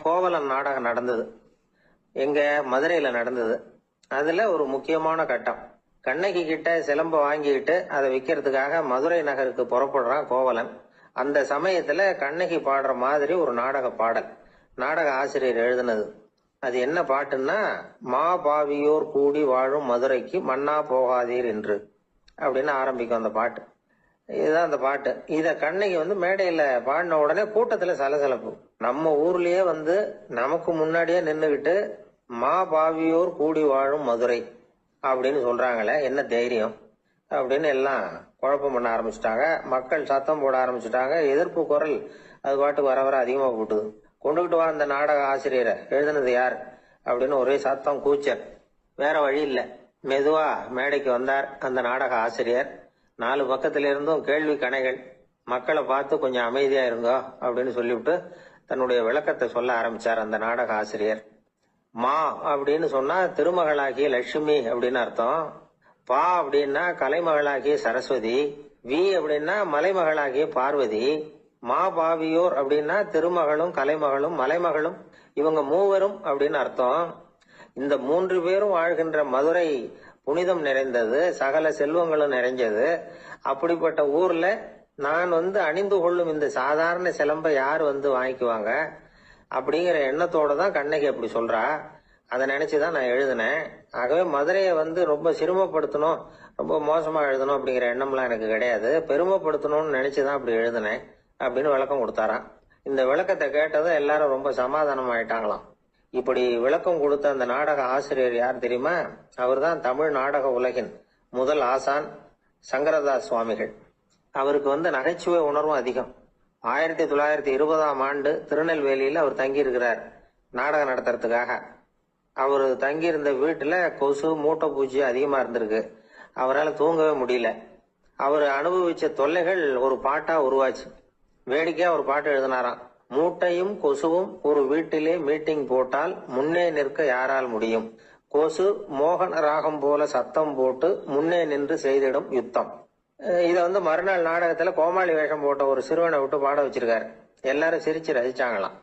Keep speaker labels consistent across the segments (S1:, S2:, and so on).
S1: கோவலன் நாடகம் நடந்தது. எங்க மதுரையில நடந்தது. அதுல ஒரு முக்கியமான கட்டம், கண்ணகி கிட்ட சிலம்ப வாங்கிட்டு அதை விற்கிறதுக்காக மதுரை நகருக்கு புறப்படுறான் கோவலன். அந்த சமயத்துல கண்ணகி பாடுற மாதிரி ஒரு நாடக பாடல், நாடக ஆசிரியர் எழுதினது. அது என்ன பாட்டுன்னா, மா பாவியோர் கூடி வாழும் மதுரைக்கு மன்னா போகாதீர் என்று அப்படின்னு ஆரம்பிக்கும் அந்த பாட்டு. இதுதான் அந்த பாட்டு. இத கண்ணகி மேடையில பாடின உடனே கூட்டத்துல சலசலப்பு. நம்ம ஊர்லயே நமக்கு முன்னாடியே நின்னுகிட்டு மா பாவியோர் கூடி வாழும் மதுரை அப்படின்னு சொல்றாங்களே, என்ன தைரியம் அப்படின்னு எல்லாம் குழப்பம் பண்ண ஆரம்பிச்சுட்டாங்க. மக்கள் சத்தம் போட ஆரம்பிச்சுட்டாங்க. எதிர்ப்பு குரல் அது பாட்டுக்கு வர வர அதிகமா போட்டுது. கொண்டுகிட்டு வா அந்த நாடக ஆசிரியரை, எழுதுனது யார் அப்படின்னு ஒரே சத்தம், கூச்சல். வேற வழி இல்லை, மெதுவா மேடைக்கு வந்தார் அந்த நாடக ஆசிரியர். 4 பக்கத்துல இருந்தும் கேள்வி கணைகள். மக்களை பார்த்து கொஞ்சம் அமைதியா இருங்கோ அப்படின்னு சொல்லிவிட்டு தன்னுடைய விளக்கத்தை சொல்ல ஆரம்பிச்சார் அந்த நாடக ஆசிரியர். மா அப்படின்னு சொன்னா திருமகளாகிய லட்சுமி அப்படின்னு அர்த்தம். பா அப்படின்னா கலைமகளாகிய சரஸ்வதி. வி அப்படின்னா மலைமகளாகிய பார்வதி. மா பாவியோர் அப்படின்னா திருமகளும் கலைமகளும் மலைமகளும், இவங்க மூவரும் அப்படின்னு அர்த்தம். இந்த 3 பேரும் வாழ்கின்ற மதுரை புனிதம் நிறைந்தது, சகல செல்வங்களும் நிறைஞ்சது. அப்படிப்பட்ட ஊர்ல நான் அணிந்து கொள்ளும் இந்த சாதாரண சிலம்பை யார் வாங்கிக்குவாங்க அப்படிங்கிற எண்ணத்தோட தான் கண்ணகி அப்படி சொல்றா. அதை நினைச்சுதான் நான் எழுதினேன். ஆகவே மதுரையை ரொம்ப சிரமப்படுத்தணும், ரொம்ப மோசமா எழுதணும் அப்படிங்கிற எண்ணம்லாம் எனக்கு கிடையாது. பெருமைப்படுத்தணும்னு நினைச்சுதான் அப்படி எழுதினேன் அப்படின்னு விளக்கம் கொடுத்தாராம். இந்த விளக்கத்தை கேட்டதும் எல்லாரும் ரொம்ப சமாதானம் ஆயிட்டாங்களாம். இப்படி விளக்கம் கொடுத்த அந்த நாடக ஆசிரியர் யார் தெரியுமா? அவர் தான் தமிழ் நாடக உலகின் முதல் ஆசான் சங்கரதாஸ் சுவாமிகள். அவருக்கு நகைச்சுவை உணர்வும் அதிகம். 1920ஆம் ஆண்டு திருநெல்வேலியில அவர் தங்கி இருக்கிறார் நாடகம் நடத்துறதுக்காக. அவர் தங்கியிருந்த வீட்டுல கொசு, மூட்டை பூச்சி அதிகமா இருந்திருக்கு. அவரால் தூங்கவே முடியல. அவர் அனுபவிச்ச தொல்லைகள் ஒரு பாட்டா உருவாச்சு. வேடிக்கையா ஒரு பாட்டு எழுதினாராம். மூட்டையும் கொசுவும் ஒரு வீட்டிலே மீட்டிங் போட்டால் முன்னே நிற்க யாரால் முடியும்? கொசு மோகன ராகம் போல சத்தம் போட்டு முன்னே நின்று செய்திடும் யுத்தம். இத மறுநாள் நாடகத்துல கோமாளி வேஷம் போட்ட ஒரு சிறுவனை விட்டு பாட வச்சிருக்காரு. எல்லாரும் சிரிச்சு ரசிச்சாங்களாம்.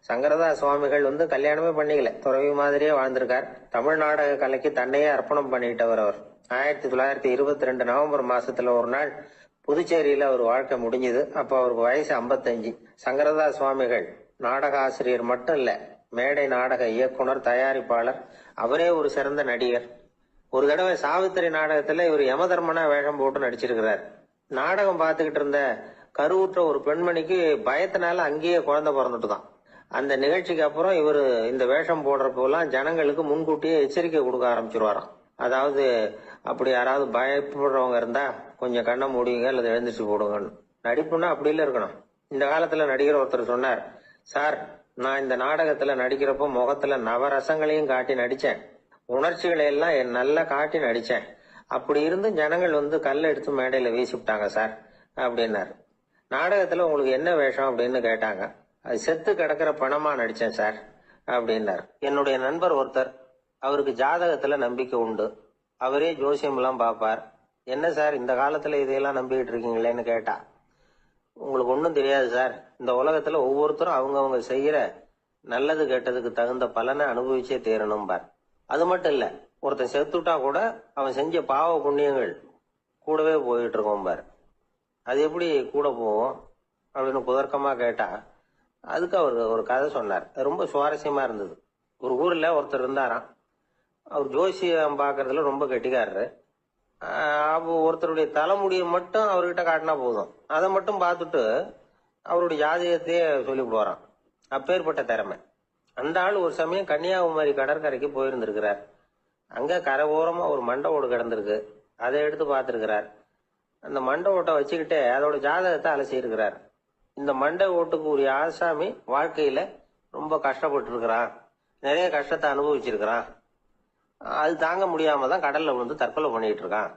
S1: சங்கரதாஸ் சுவாமிகள் கல்யாணமே பண்ணிக்கல, துறவி மாதிரியே வாழ்ந்திருக்கார். தமிழ் நாடக கலைக்கு தன்னையே அர்ப்பணம் பண்ணிட்டவர் அவர். 1922 நவம்பர் மாசத்துல ஒரு நாள் புதுச்சேரியில அவர் வாழ்க்கை முடிஞ்சது. அப்ப அவருக்கு வயசு 55. சங்கரதாஸ் சுவாமிகள் நாடக ஆசிரியர் மட்டும் இல்ல, மேடை நாடக இயக்குனர், தயாரிப்பாளர். அவரே ஒரு சிறந்த நடிகர். ஒரு தடவை சாவித்திரி நாடகத்துல இவர் யமதர்மனா வேஷம் போட்டு நடிச்சிருக்கிறார். நாடகம் பார்த்துக்கிட்டு இருந்த கருவுற்ற ஒரு பெண்மணிக்கு பயத்தினால அங்கேயே குழந்தை பிறந்துட்டுதான். அந்த நிகழ்ச்சிக்கு அப்புறம் இவர் இந்த வேஷம் போடுறப்பெல்லாம் ஜனங்களுக்கு முன்கூட்டியே எச்சரிக்கை கொடுக்க ஆரம்பிச்சிருவாராம். அதாவது அப்படி யாராவது பயப்படுறவங்க இருந்தா கொஞ்சம் கண்ணை மூடிங்க அல்லது எழுந்திரிச்சு போடுங்கன்னு. நடிப்புன்னா அப்படி இல்ல இருக்கணும். இந்த காலத்துல நடிகர் ஒருத்தர் சொன்னார், சார் நான் இந்த நாடகத்துல நடிக்கிறப்போ முகத்துல நவரசங்களையும் காட்டி நடிச்சேன், உணர்ச்சிகளை எல்லாம் நல்லா காட்டி நடிச்சேன். அப்படி இருந்து ஜனங்கள் கல்லை எடுத்து மேடையில வீசிவிட்டாங்க சார் அப்படின்னாரு. நாடகத்துல உங்களுக்கு என்ன வேஷம் அப்படின்னு கேட்டாங்க. அது செத்து கிடக்கிற பணமா நடிச்சேன் சார் அப்படின்னாரு. என்னுடைய நண்பர் ஒருத்தர், அவருக்கு ஜாதகத்துல நம்பிக்கை உண்டு. அவரே ஜோசியம் எல்லாம் பாப்பார். என்ன சார் இந்த காலத்துல இதையெல்லாம் நம்பிக்கிட்டு இருக்கீங்களேன்னு கேட்டா, உங்களுக்கு ஒன்றும் தெரியாது சார், இந்த உலகத்துல ஒவ்வொருத்தரும் அவங்கவுங்க செய்யற நல்லது கெட்டதுக்கு தகுந்த பலனை அனுபவிச்சே தேரணும் பார். அது மட்டும் இல்ல, ஒருத்தன் செத்துட்டா கூட அவன் செஞ்ச பாவ புண்ணியங்கள் கூடவே போயிட்டு இருக்கோம் பார். அது எப்படி கூட போவோம் அப்படின்னு குதர்க்கமா கேட்டா, அதுக்கு அவர் ஒரு கதை சொன்னார். ரொம்ப சுவாரஸ்யமா இருந்தது. ஒரு ஊர்ல ஒருத்தர் இருந்தாராம். அவர் ஜோசியம் பாக்குறதுல ரொம்ப கெட்டிக்காரரு. ஒருத்தருடைய தலைமுடியை மட்டும் அவர்கிட்ட காட்டினா போதும், அதை மட்டும் பார்த்துட்டு அவருடைய ஜாதகத்தையே சொல்லிவிடுவாராம். அப்பேற்பட்ட திறமை. அந்த ஆள் ஒரு சமயம் கன்னியாகுமரி கடற்கரைக்கு போயிருந்திருக்கிறார். அங்க கரை ஓரமா ஒரு மண்டை ஓடு கிடந்திருக்கு. அதை எடுத்து பார்த்திருக்கிறார். அந்த மண்டை ஓட்டை வச்சுக்கிட்டே அதோட ஜாதகத்தை அலசி இருக்கிறார். இந்த மண்டை ஓட்டுக்கு உரிய ஆசாமி வாழ்க்கையில ரொம்ப கஷ்டப்பட்டு இருக்கிறான், நிறைய கஷ்டத்தை அனுபவிச்சிருக்கிறான், அது தாங்க முடியாம தான் கடல்ல விழுந்து தற்கொலை பண்ணிட்டு இருக்கான்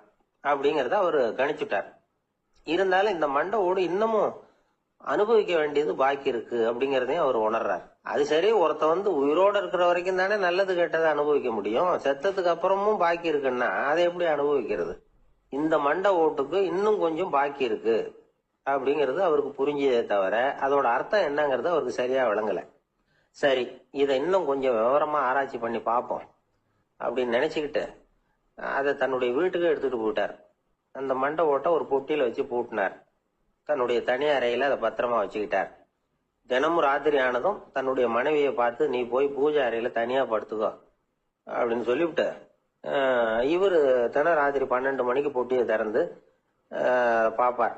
S1: அப்படிங்கறத அவரு கணிச்சுட்டார். இருந்தாலும் இந்த மண்டை ஓடு இன்னமும் அனுபவிக்க வேண்டியது பாக்கி இருக்கு அப்படிங்கறதையும் அவர் உணர்றார். அது சரி, ஒருத்த உயிரோட இருக்கிற வரைக்கும் தானே நல்லது கெட்டதை அனுபவிக்க முடியும். செத்ததுக்கு அப்புறமும் பாக்கி இருக்குன்னா அதை எப்படி அனுபவிக்கிறது? இந்த மண்டை ஓட்டுக்கு இன்னும் கொஞ்சம் பாக்கி இருக்கு அப்படிங்கிறது அவருக்கு புரிஞ்சதே தவிர அதோட அர்த்தம் என்னங்கிறது அவருக்கு சரியா விளங்கல. சரி, இதை இன்னும் கொஞ்சம் விவரமா ஆராய்ச்சி பண்ணி பார்ப்போம் அப்படின்னு நினைச்சுக்கிட்டு அதை தன்னுடைய வீட்டுக்கு எடுத்துட்டு போயிட்டார். அந்த மண்டை ஓட்டை ஒரு பொட்டியில வச்சு பூட்டினார். தன்னுடைய தனி அறையில அதை பத்திரமா வச்சுக்கிட்டார். தினமும் ராத்திரி ஆனதும் தன்னுடைய மனைவியை பார்த்து, நீ போய் பூஜை அறையில தனியா படுத்துக்கோ அப்படின்னு சொல்லிவிட்டு இவரு தினம் ராத்திரி 12 மணிக்கு பொட்டியை திறந்து பார்ப்பார்.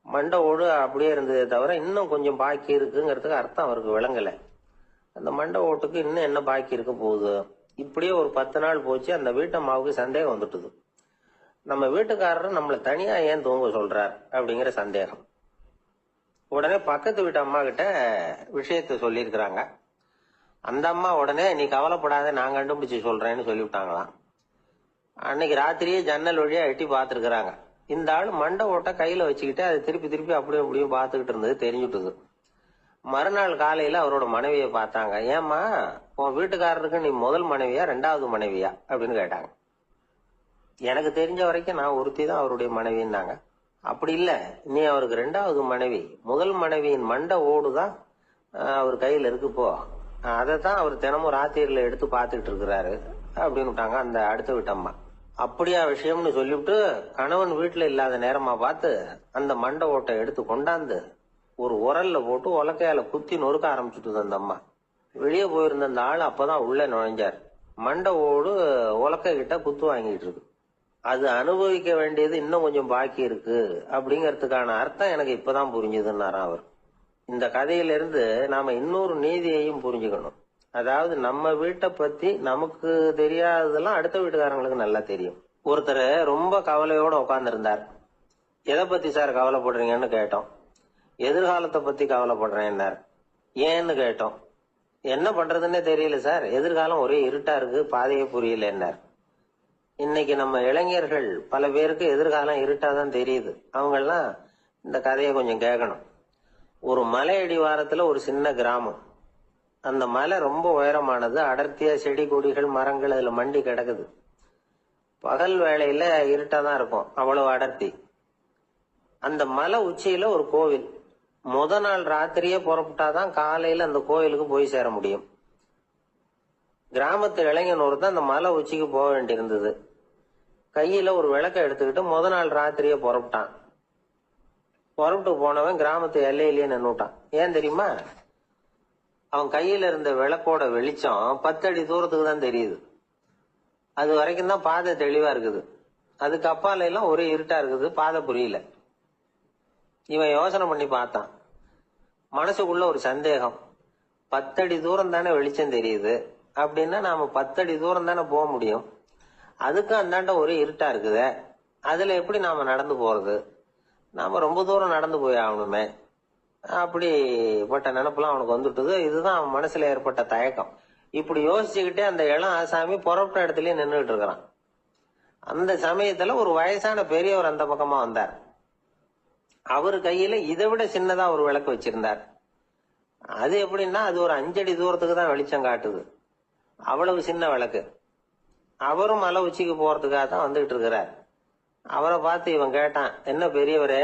S1: மண்டை ஓடு அப்படியே இருந்ததே தவிர இன்னும் கொஞ்சம் பாக்கி இருக்குங்கிறதுக்கு அர்த்தம் அவருக்கு விளங்கலை. அந்த மண்டை ஓட்டுக்கு இன்னும் என்ன பாக்கி இருக்க போகுது. இப்படியே ஒரு 10 நாள் போச்சு. அந்த வீட்டம்மாவுக்கு சந்தேகம் வந்துட்டுது. நம்ம வீட்டுக்காரர் நம்மளை தனியா ஏன் தூங்க சொல்றார் அப்படிங்கிற சந்தேகம். உடனே பக்கத்து வீட்டு அம்மா கிட்ட விஷயத்த சொல்லியிருக்கிறாங்க. அந்த அம்மா உடனே, நீ கவலைப்படாத, நான் கண்டுபிடிச்சு சொல்றேன்னு சொல்லிவிட்டாங்களாம். அன்னைக்கு ராத்திரியே ஜன்னல் வழியா எட்டி பார்த்துருக்குறாங்க. இந்த ஆள் மண்டை ஓட்டை கையில வச்சுக்கிட்டு அதை திருப்பி திருப்பி அப்படியும் அப்படியும் பார்த்துக்கிட்டு இருந்தது தெரிஞ்சுட்டுது. மறுநாள் காலையில அவரோட மனைவியை பார்த்தாங்க. ஏம்மா, உன் வீட்டுக்காரருக்கு நீ முதல் மனைவியா 2வது மனைவியா அப்படின்னு கேட்டாங்க. எனக்கு தெரிஞ்ச வரைக்கும் நான் ஒருத்தி தான் அவருடைய மனைவின்னாங்க. அப்படி இல்ல, நீ அவருக்கு 2வது மனைவி. முதல் மனைவியின் மண்டை ஓடுதான் அவர் கையில இருக்குப்போ, அதைத்தான் அவர் தினமும் ராத்திரியில எடுத்து பார்த்துக்கிட்டு இருக்கிறாரு அப்படின்னு விட்டாங்க அந்த அடுத்த வீட்டம்மா. அப்படியா விஷயம்னு சொல்லிவிட்டு கணவன் வீட்டுல இல்லாத நேரமா பார்த்து அந்த மண்டை ஓட்டை எடுத்து கொண்டாந்து ஒரு உரல்ல போட்டு உலக்கையால குத்தி நொறுக்க ஆரம்பிச்சுட்டு அந்த அம்மா. வெளியே போயிருந்த அந்த ஆள் அப்பதான் உள்ள நுழைஞ்சார். மண்டை ஓடு உலக்கை கிட்ட குத்து வாங்கிட்டு இருக்கு. அது அனுபவிக்க வேண்டியது இன்னும் கொஞ்சம் பாக்கி இருக்கு அப்படிங்கறதுக்கான அர்த்தம் எனக்கு இப்பதான் புரிஞ்சுதுன்னாராம் அவர். இந்த கதையிலிருந்து நாம இன்னொரு நீதியையும் புரிஞ்சுக்கணும். அதாவது நம்ம வீட்டை பத்தி நமக்கு தெரியாததெல்லாம் அடுத்த வீட்டுக்காரங்களுக்கு நல்லா தெரியும். ஒருத்தர் ரொம்ப கவலையோட உட்கார்ந்து இருந்தார். எதை பத்தி சார் கவலைப்படுறீங்கன்னு கேட்டோம். எதிர்காலத்தை பத்தி கவலைப்படுறேன்னார். ஏன்னு கேட்டோம். என்ன பண்றதுன்னே தெரியல சார், எதிர்காலம் ஒரே இருட்டா இருக்கு, பாதையே புரியலன்னார். இன்னைக்கு நம்ம இளைஞர்கள் பல பேருக்கு எதிர்காலம் இருட்டாதான் தெரியுது. அவங்கெல்லாம் இந்த கதையை கொஞ்சம் கேட்கணும். ஒரு மலை அடிவாரத்துல ஒரு சின்ன கிராமம். அந்த மலை ரொம்ப உயரமானது. அடர்த்தியா செடி கொடிகள் மரங்கள் அதுல மண்டி கிடக்குது. பகல் வேளையில இருட்டாதான் இருக்கும், அவ்வளவு அடர்த்தி. அந்த மலை உச்சியில ஒரு கோவில். முத நாள் ராத்திரியே புறப்பட்டாதான் காலையில அந்த கோயிலுக்கு போய் சேர முடியும். கிராமத்து இளைஞன் ஒருத்தன் அந்த மலை உச்சிக்கு போக வேண்டியிருந்தது. கையில ஒரு விளக்க எடுத்துக்கிட்டு முத நாள் ராத்திரியே புறப்பட்டான். புறப்பட்டு போனவன் கிராமத்து எல்லையிலேயே நின்னுட்டான். ஏன் தெரியுமா? அவன் கையில இருந்த விளக்கோட வெளிச்சம் 10 அடி தூரத்துக்கு தான் தெரியுது. அது வரைக்கும் தான் பாதை தெளிவா இருக்குது. அதுக்கு அப்பால எல்லாம் ஒரே இருட்டா இருக்குது, பாதை புரியல. இவன் யோசனை பண்ணி பார்த்தான். மனசுக்குள்ள ஒரு சந்தேகம். 10 அடி தூரம் தானே வெளிச்சம் தெரியுது, அப்படின்னா நாம 10 அடி தூரம் தானே போக முடியும். அதுக்கும் அந்தாண்ட ஒரே இருட்டா இருக்குதே, அதுல எப்படி நாம நடந்து போறது? நாம ரொம்ப தூரம் நடந்து போய் ஆகணுமே. அப்படிப்பட்ட நினைப்புலாம் அவனுக்கு வந்துட்டுது. இதுதான் அவன் மனசுல ஏற்பட்ட தயக்கம். இப்படி யோசிச்சுக்கிட்டே அந்த இளம் ஆசாமி புறப்பட்ட இடத்துலயே நின்றுட்டு இருக்கிறான். அந்த சமயத்துல ஒரு வயசான பெரியவர் அந்த பக்கமா வந்தார். அவரு கையில இதை விட சின்னதா ஒரு விளக்கு வச்சிருந்தார். அது எப்படின்னா அது ஒரு 5 அடி தூரத்துக்கு தான் வெளிச்சம் காட்டுது. அவ்வளவு சின்ன விளக்கு. அவரும் மலை உச்சிக்கு போறதுக்காக தான் வந்துகிட்டு இருக்கிறார். அவரை பார்த்து இவன் கேட்டான், என்ன பெரியவரே,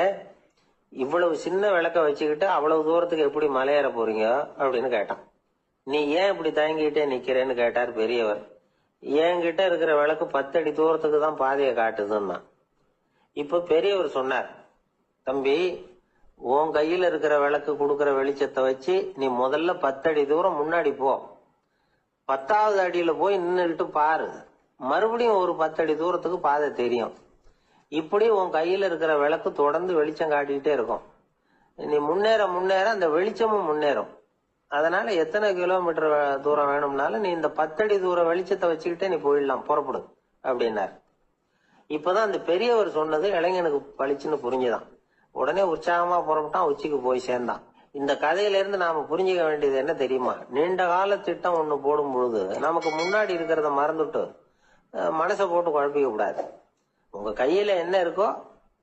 S1: இவ்வளவு சின்ன விளக்க வச்சுக்கிட்டு அவ்வளவு தூரத்துக்கு எப்படி மலையேற போறீங்க அப்படின்னு கேட்டான். நீ ஏன் இப்படி தயங்கிட்டே நிக்கிறேன்னு கேட்டார் பெரியவர். என்கிட்ட இருக்கிற விளக்கு 10 அடி தூரத்துக்கு தான் பாதையை காட்டுதுன்னா. இப்ப பெரியவர் சொன்னார், தம்பி, உன் கையில இருக்கிற விளக்கு கொடுக்கற வெளிச்சத்தை வச்சு நீ முதல்ல 10 அடி தூரம் முன்னாடி போ. 10வது அடியில போய் நின்றுட்டு பாரு, மறுபடியும் ஒரு 10 அடி தூரத்துக்கு பாதை தெரியும். இப்படி உன் கையில இருக்கிற விளக்கு தொடர்ந்து வெளிச்சம் காட்டிக்கிட்டே இருக்கும். நீ முன்னேற முன்னேற அந்த வெளிச்சமும் முன்னேறும். அதனால எத்தனை கிலோமீட்டர் தூரம் வேணும்னாலும் நீ இந்த 10 அடி தூரம் வெளிச்சத்தை வச்சுக்கிட்டே நீ போயிடலாம், புறப்படு அப்படின்னார். இப்பதான் அந்த பெரியவர் சொன்னது இளைஞனுக்கு பளிச்சுன்னு புரிஞ்சுதான். உடனே உற்சாகமா புறப்பட்டான், உச்சிக்கு போய் சேர்ந்தான். இந்த கதையில இருந்து நாம புரிஞ்சுக்க வேண்டியது என்ன தெரியுமா? நீண்ட கால திட்டம் ஒண்ணு போடும் பொழுது நமக்கு முன்னாடி இருக்கிறத மறந்துட்டு மனசை போட்டு குழப்பிக்க கூடாது. உங்க கையில என்ன இருக்கோ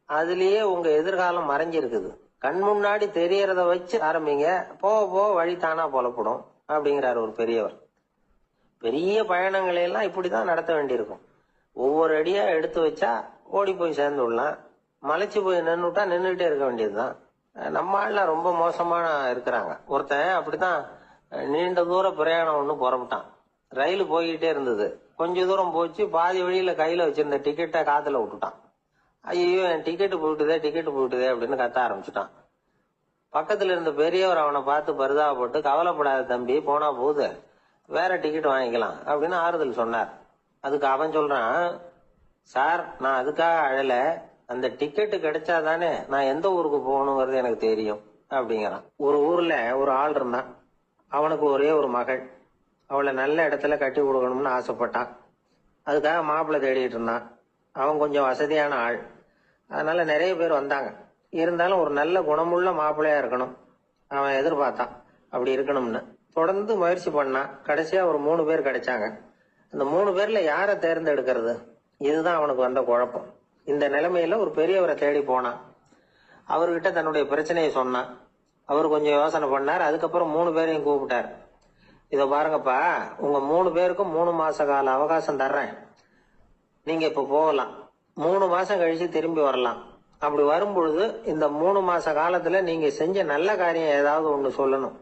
S1: அதுலயே உங்க எதிர்காலம் மறைஞ்சிருக்குது. கண் முன்னாடி தெரியறத வச்சு ஆரம்பிங்க, போக போக வழி தானா புலப்படும் அப்படிங்கிறார் ஒரு பெரியவர். பெரிய பயணங்களை எல்லாம் இப்படிதான் நடத்த வேண்டியிருக்கும். ஒவ்வொரு அடியா எடுத்து வச்சா ஓடி போய் சேர்ந்து விடலாம். மலைச்சு போய் நின்றுட்டா நின்றுட்டே இருக்க வேண்டியதுதான். நம்ம ஆள்லாம் ரொம்ப மோசமான இருக்கிறாங்க. ஒருத்தன் அப்படித்தான் நீண்ட தூர பிரயாணம் ஒண்ணு புறப்பட்டான். ரயில் போய்கிட்டே இருந்தது. கொஞ்ச தூரம் போச்சு, பாதி வழியில கையில வச்சிருந்த டிக்கெட்டை காத்துல விட்டுட்டான். ஐயோ, என் டிக்கெட்டு போயிட்டுதே அப்படின்னு கத்த ஆரம்பிச்சுட்டான். பக்கத்துல இருந்த பெரியவர் அவனை பார்த்து பரிதாபப்பட்டு, கவலைப்படாத தம்பி, போனா போகுது, வேற டிக்கெட் வாங்கிக்கலாம் அப்படின்னு ஆறுதல் சொன்னார். அதுக்கு அவன் சொல்றான், சார், நான் அதுக்காக அழல, அந்த டிக்கெட்டு கிடைச்சாதானே நான் எந்த ஊருக்கு போகணுங்கிறது எனக்கு தெரியும் அப்படிங்கிறான். ஒரு ஊர்ல ஒரு ஆள் இருந்தான். அவனுக்கு ஒரே ஒரு மகள். அவளை நல்ல இடத்துல கட்டி கொடுக்கணும்னு ஆசைப்பட்டான். அதுக்காக மாப்பிள்ளை தேடிட்டு இருந்தான். அவன் கொஞ்சம் வசதியான ஆள், அதனால நிறைய பேர் வந்தாங்க. இருந்தாலும் ஒரு நல்ல குணமுள்ள மாப்பிள்ளையா இருக்கணும் அவன் எதிர்பார்த்தான். அப்படி இருக்கணும்னு தொடர்ந்து முயற்சி பண்ணான். கடைசியா ஒரு 3 பேர் கிடைச்சாங்க. அந்த 3 பேர்ல யாரை தேர்ந்தெடுக்கிறது, இதுதான் அவனுக்கு வந்த குழப்பம். இந்த நிலைமையில ஒரு பெரியவரை தேடி போனான். அவர்கிட்ட தன்னுடைய பிரச்சனையை சொன்னான். அவர் கொஞ்சம் யோசனை பண்ணார். அதுக்கப்புறம் 3 பேரையும் கூப்பிட்டார். இத பாருங்கப்பா, உங்க 3 பேருக்கும் 3 மாச கால அவகாசம் தர்றேன். நீங்க இப்ப போகலாம். 3 மாசம் கழிச்சு திரும்பி வரலாம். அப்படி வரும்பொழுது இந்த 3 மாச காலத்துல நீங்க செஞ்ச நல்ல காரியம் ஏதாவது ஒண்ணு சொல்லணும்.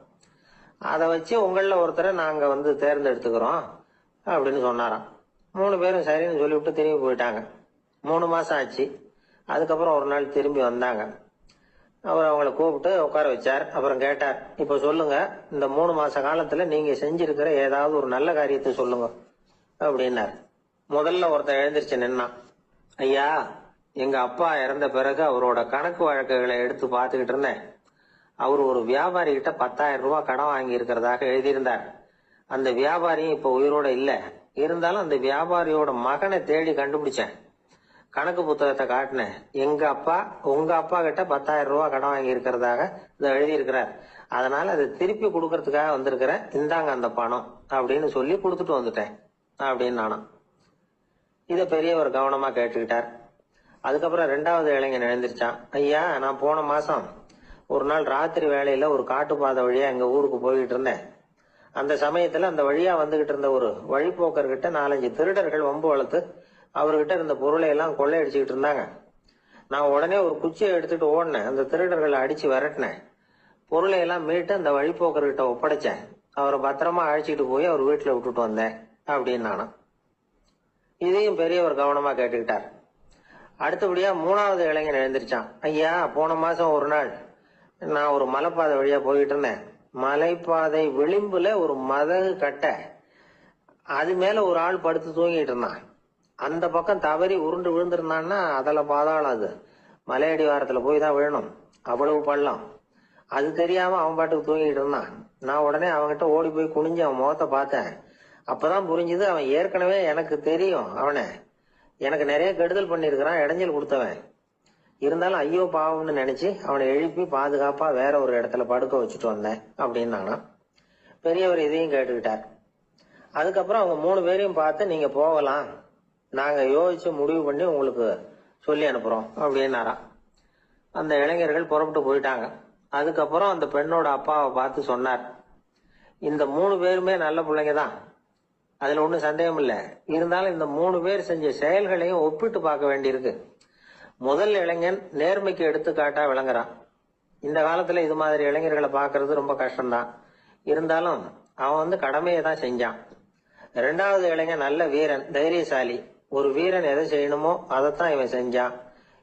S1: அதை வச்சு உங்கள ஒருத்தரை நாங்க தேர்ந்தெடுத்துக்கிறோம் அப்படின்னு சொன்னாராம். 3 பேரும் சரின்னு சொல்லிவிட்டு திரும்பி போயிட்டாங்க. 3 மாசம் ஆச்சு. அதுக்கப்புறம் ஒரு நாள் திரும்பி வந்தாங்க. அவர் அவங்கள கூப்பிட்டு உட்கார வச்சார். அப்புறம் கேட்டார், இப்ப சொல்லுங்க, இந்த 3 மாச காலத்துல நீங்க செஞ்சிருக்கிற ஏதாவது ஒரு நல்ல காரியத்தை சொல்லுங்க அப்படின்னார். முதல்ல ஒருத்தன் எழுந்திருச்சு நின்னான். ஐயா, எங்க அப்பா இறந்த பிறகு அவரோட கணக்கு வழக்குகளை எடுத்து பார்த்துக்கிட்டு இருந்தேன். அவர் ஒரு வியாபாரி கிட்ட 10,000 ரூபாய் கடன் வாங்கி இருக்கிறதாக எழுதியிருந்தார். அந்த வியாபாரியும் இப்ப உயிரோட இல்ல. இருந்தாலும் அந்த வியாபாரியோட மகனை தேடி கண்டுபிடிச்சேன். கணக்கு புத்தகத்தை காட்டினேன். உங்க அப்பா கிட்ட 10,000 ரூபாய் கடன் வாங்கி இருக்கிறதாக இதை எழுதியிருக்கிறார். அதனால அதை திருப்பி கொடுக்கறதுக்காக வந்திருக்கிறேன். இந்தாங்க அந்த பணம் அப்படின்னு சொல்லி கொடுத்துட்டு வந்துட்டேன் அப்படின்னு நானும். இத பெரியவர் கவனமா கேட்டுக்கிட்டார். அதுக்கப்புறம் 2வது இளைஞன் எழுந்திருச்சான். ஐயா, நான் போன மாசம் ஒரு நாள் ராத்திரி வேளையில ஒரு காட்டுப்பாதை வழியா எங்க ஊருக்கு போய்கிட்டு இருந்தேன். அந்த சமயத்துல அந்த வழியா வந்துகிட்டு இருந்த ஒரு வழிபோக்கர்கிட்ட 4-5 திருடர்கள் வம்பு வளர்த்து அவர்கிட்ட இருந்த பொருளை எல்லாம் கொள்ளையடிச்சுக்கிட்டு இருந்தாங்க. நான் உடனே ஒரு குச்சியை எடுத்துட்டு ஓடினேன். அந்த திருடர்களை அடிச்சு விரட்டினேன். பொருளை எல்லாம் மீட்டு அந்த வழிபோக்கர்கிட்ட ஒப்படைச்சேன். அவரை பத்திரமா அழைச்சிட்டு போய் அவர் வீட்டுல விட்டுட்டு வந்தேன் அப்படின்னு நானும். இதையும் பெரியவர் கவனமா கேட்டுக்கிட்டார். அடுத்தபடியா 3வது இளைஞன் எழுந்திருச்சான். ஐயா, போன மாசம் ஒரு நாள் நான் ஒரு மலைப்பாதை வழியா போயிட்டு இருந்தேன். மலைப்பாதை விளிம்புல ஒரு மதகு கட்ட, அது மேல ஒரு ஆள் படுத்து தூங்கிட்டு இருந்தான். அந்த பக்கம் தவறி உருண்டு விழுந்திருந்தான்னா அதில் பாதாளம். அது மலையடி வாரத்துல போய் தான் விழணும். அவ்வளவு பள்ளம். அது தெரியாம அவன் பாட்டுக்கு தூங்கிட்டு இருந்தான். நான் உடனே அவன்கிட்ட ஓடி போய் குனிஞ்சு அவன் முகத்தை பார்த்தேன். அப்பதான் புரிஞ்சுது, அவன் ஏற்கனவே எனக்கு தெரியும். அவனை எனக்கு நிறைய கெடுதல் பண்ணிருக்கிறான், இடைஞ்சல் கொடுத்தவன். இருந்தாலும் ஐயோ பாவம்னு நினைச்சு அவனை எழுப்பி பாதுகாப்பா வேற ஒரு இடத்துல படுக்க வச்சுட்டு வந்தேன் அப்படின்னு நானா. பெரியவர் இதையும் கேட்டுக்கிட்டார். அதுக்கப்புறம் அவங்க 3 பேரையும் பார்த்து, நீங்க போகலாம், நாங்க யோசிச்சு முடிவு பண்ணி உங்களுக்கு சொல்லி அனுப்புறோம் அப்படின்னாராம். அந்த இளைஞர்கள் புறப்பட்டு போயிட்டாங்க. அதுக்கப்புறம் அந்த பெண்ணோட அப்பாவை பார்த்து சொன்னார், இந்த 3 பேருமே நல்ல பிள்ளைங்க தான், அதுல ஒன்றும் சந்தேகம் இல்லை. இருந்தாலும் இந்த 3 பேர் செஞ்ச செயல்களையும் ஒப்பிட்டு பார்க்க வேண்டியிருக்கு. முதல் இளைஞன் நேர்மைக்கு எடுத்துக்காட்டா விளங்குறான். இந்த காலத்துல இது மாதிரி இளைஞர்களை பார்க்கறது ரொம்ப கஷ்டம்தான். இருந்தாலும் அவன் கடமையை தான் செஞ்சான். 2வது இளைஞன் நல்ல வீரன், தைரியசாலி. ஒரு வீரன் எதை செய்யணுமோ அதைத்தான் இவன் செஞ்சான்.